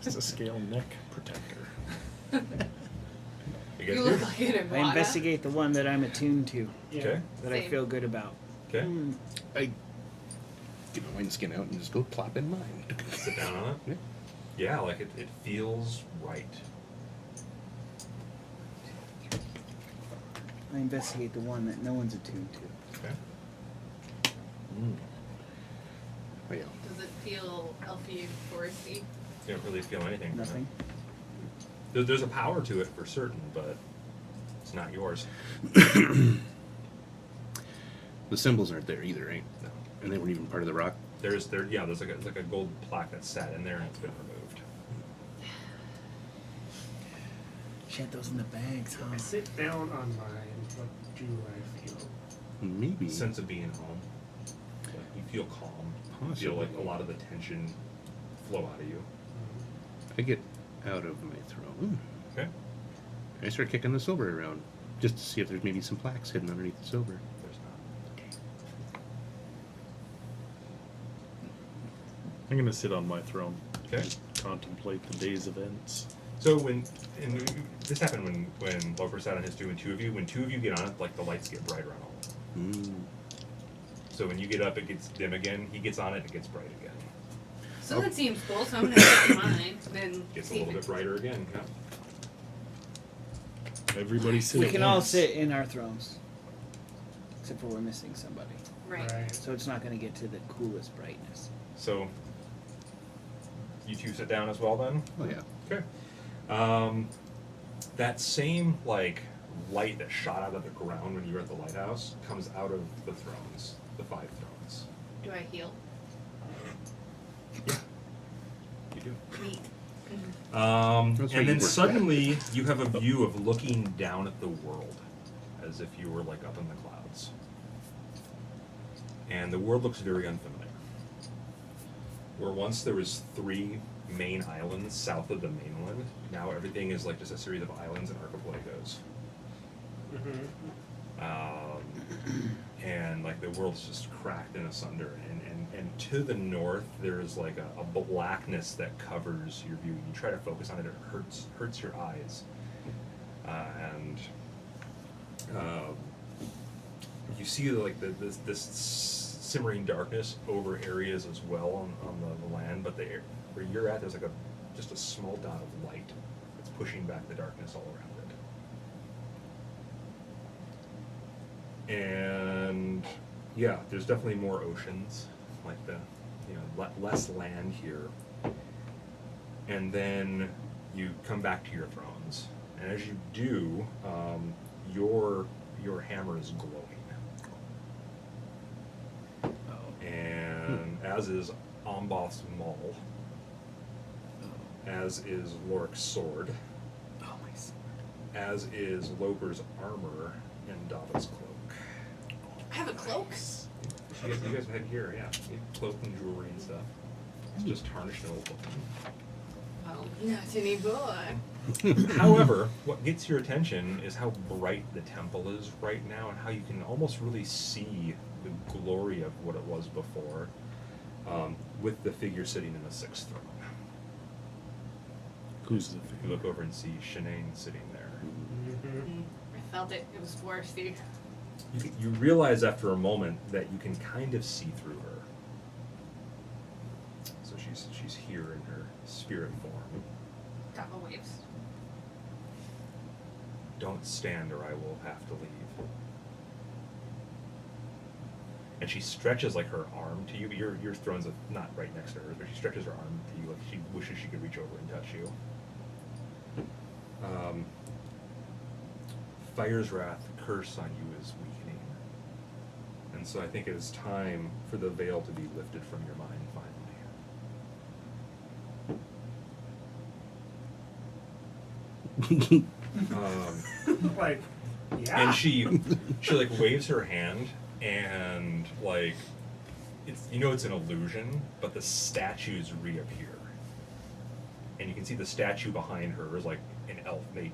It's a scale neck protector. You guys You good? look like an I Iwata. investigate the one that I'm attuned to, Yeah. Okay. that I Same. feel good about. Okay. I get my wineskin out and just go plop in mine. Sit down on it. Yeah. Yeah, like it feels right. I investigate the one that no one's attuned to. Okay. Oh, yeah. Does it feel elfy, foresty? You don't really feel anything. from it. Nothing. There's a power to it for certain, but it's not yours. The symbols aren't there either, right? No. And they weren't even part of the rock. There's like a gold plaque that's sat in there and it's been removed. Shit, those in the bags, huh? I sit down on mine. What do I feel? Maybe. Sense of being home. Like you feel calm. You feel like a lot of the tension flow out of you. I get out of my throne. Okay. I start kicking the silver around just to see if there's maybe some plaques hidden underneath the silver. There's not. I'm gonna sit on my throne. Okay. Contemplate the day's events. So this happened when Loper sat on his two and two of you. When two of you get on it, like the lights get brighter on all of them. Mm. So when you get up, it gets dim again. He gets on it, it gets bright again. So that seems cool, so I'm gonna take mine. Then Gets a see little if bit brighter again. Yeah. Everybody sit We at can all once. sit in our thrones. Except for we're missing somebody. Right. So it's not going to get to the coolest brightness. So you two sit down as well then? Oh, yeah. Okay. That same like light that shot out of the ground when you were at the lighthouse comes out of the thrones, the 5 thrones. Do I heal? Yeah. You do. Neat. That's right, And then you were suddenly you have a view of looking down at the world as if you were like up in the clouds. And the world looks very unfamiliar. Where once there was 3 main islands south of the mainland, now everything is like just a series of islands and archipelagos. And like the world's just cracked in asunder, and to the north there is like a blackness that covers your view. You try to focus on it, it hurts your eyes, and you see like this simmering darkness over areas as well on the land, but where you're at, there's like just a small dot of light that's pushing back the darkness all around it. And yeah, there's definitely more oceans, like less land here. And then you come back to your thrones, and as you do, your hammer is glowing. And as is Omboth's maul, as is Lorik's sword, Oh, my God. as is Loper's armor, and Dava's cloak. I have a cloak. You guys had here, yeah. Cloak and jewelry and stuff. It's just tarnished and old looking. home. Not anymore. However, what gets your attention is how bright the temple is right now and how you can almost really see the glory of what it was before, with the figure sitting in the sixth throne. Who's the You figure? look over and see Shanae sitting there. I felt it. It was swarthy. You realize after a moment that you can kind of see through her. So she's here in her spirit form. Couple waves. Don't stand or I will have to leave. And she stretches like her arm to you, but your throne's not right next to her, but she stretches her arm to you like she wishes she could reach over and touch you. Fire's wrath, curse on you is weakening. And so I think it is time for the veil to be lifted from your mind finally. Like, yeah. And she like waves her hand and like it's it's an illusion, but the statues reappear. And you can see the statue behind her is like an elf maiden,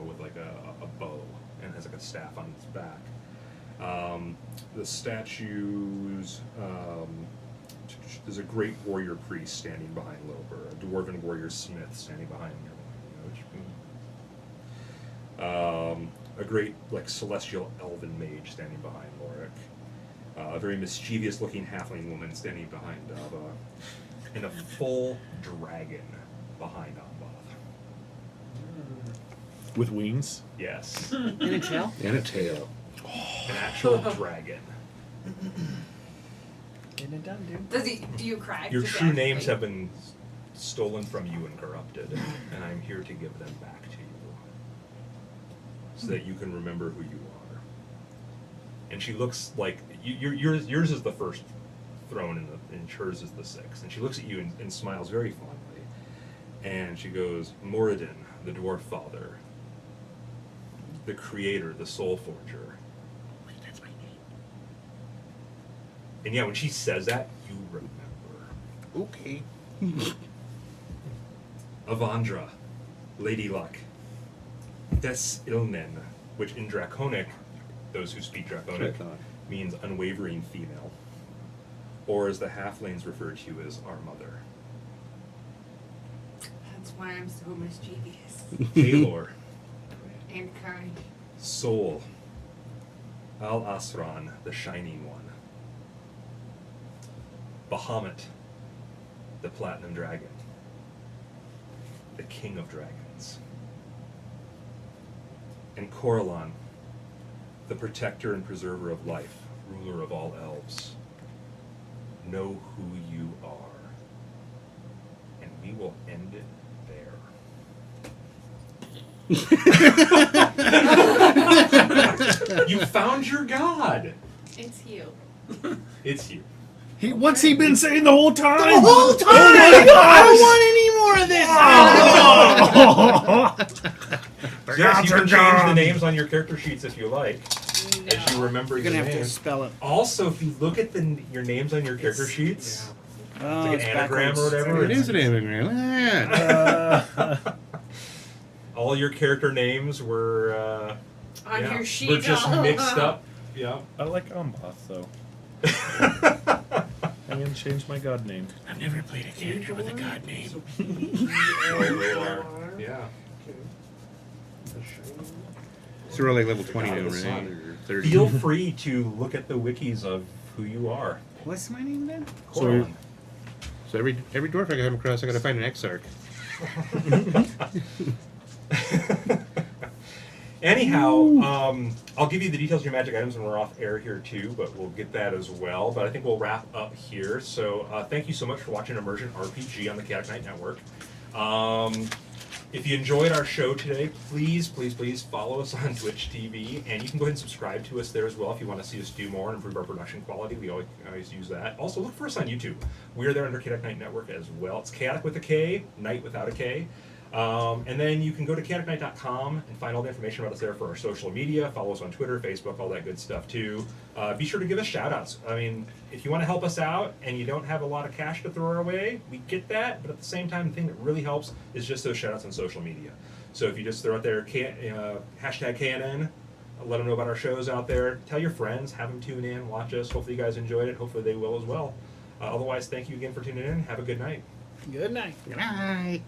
with like a bow and has like a staff on its back. The statues, there's a great warrior priest standing behind Loper, a dwarven warrior smith standing behind him. A great like celestial elven mage standing behind Lorik. A very mischievous looking halfling woman standing behind Dava. And a full dragon behind Ambath. With wings? Yes. In a tail? And a tail. An actual dragon. Getting it done, dude. Do you cry? Your Just true ask, names like- have been stolen from you and corrupted, and I'm here to give them back to you. So that you can remember who you are. And she looks like yours is the first throne and hers is the sixth. And she looks at you and smiles very fondly. And she goes, Moradin, the dwarf father, the creator, the soul forger. That's my name. And yeah, when she says that, you remember. Okay. Avandra, Lady Luck, Des Ilnen, which in Draconic, those who speak Draconic, means unwavering female, or as the halflings refer to you as our mother. That's why I'm so mischievous Taylor, and kind. Soul, Al Asran, the Shining One, Bahamut, the Platinum Dragon, the King of Dragons, and Coralon, the protector and preserver of life, ruler of all elves. Know who you are, and we will end it there. You found your god. It's you. It's you. What's he been saying the whole time? The whole time! I don't want any more of this! Yes, you can change the names on your character sheets if you like, as you No. remember You're your gonna have to names. spell it. Also, if you look at your names on your character sheets, Oh, like an anagram or whatever. It is an anagram. All your character names were On your were sheet. just mixed up. Yeah. I like Ambath, though. I'm gonna change my god name. I've never played a character with a god name. Yeah. So we're like level 20 God now, of the right? sun. Or 30. Feel free to look at the wikis of who you are. What's my name then? Coralon. So every dwarf I come across, I gotta find an exarch. Anyhow, I'll give you the details of your magic items when we're off air here too, but we'll get that as well. But I think we'll wrap up here. So thank you so much for watching Immersion RPG on the Chaotic Knight Network. If you enjoyed our show today, please follow us on Twitch TV, and you can go ahead and subscribe to us there as well if you want to see us do more and improve our production quality. We always use that. Also, look for us on YouTube. We are there under Chaotic Knight Network as well. It's Chaotic with a K, Knight without a K. And then you can go to chaoticnight.com and find all the information about us there for our social media. Follow us on Twitter, Facebook, all that good stuff too. Be sure to give us shout outs. I mean, if you want to help us out and you don't have a lot of cash to throw our way, we get that. But at the same time, the thing that really helps is just those shout outs on social media. So if you just throw out there hashtag KNN, let them know about our shows out there. Tell your friends, have them tune in, watch us. Hopefully you guys enjoyed it. Hopefully they will as well. Otherwise, thank you again for tuning in. Have a good night. Good night. Good night.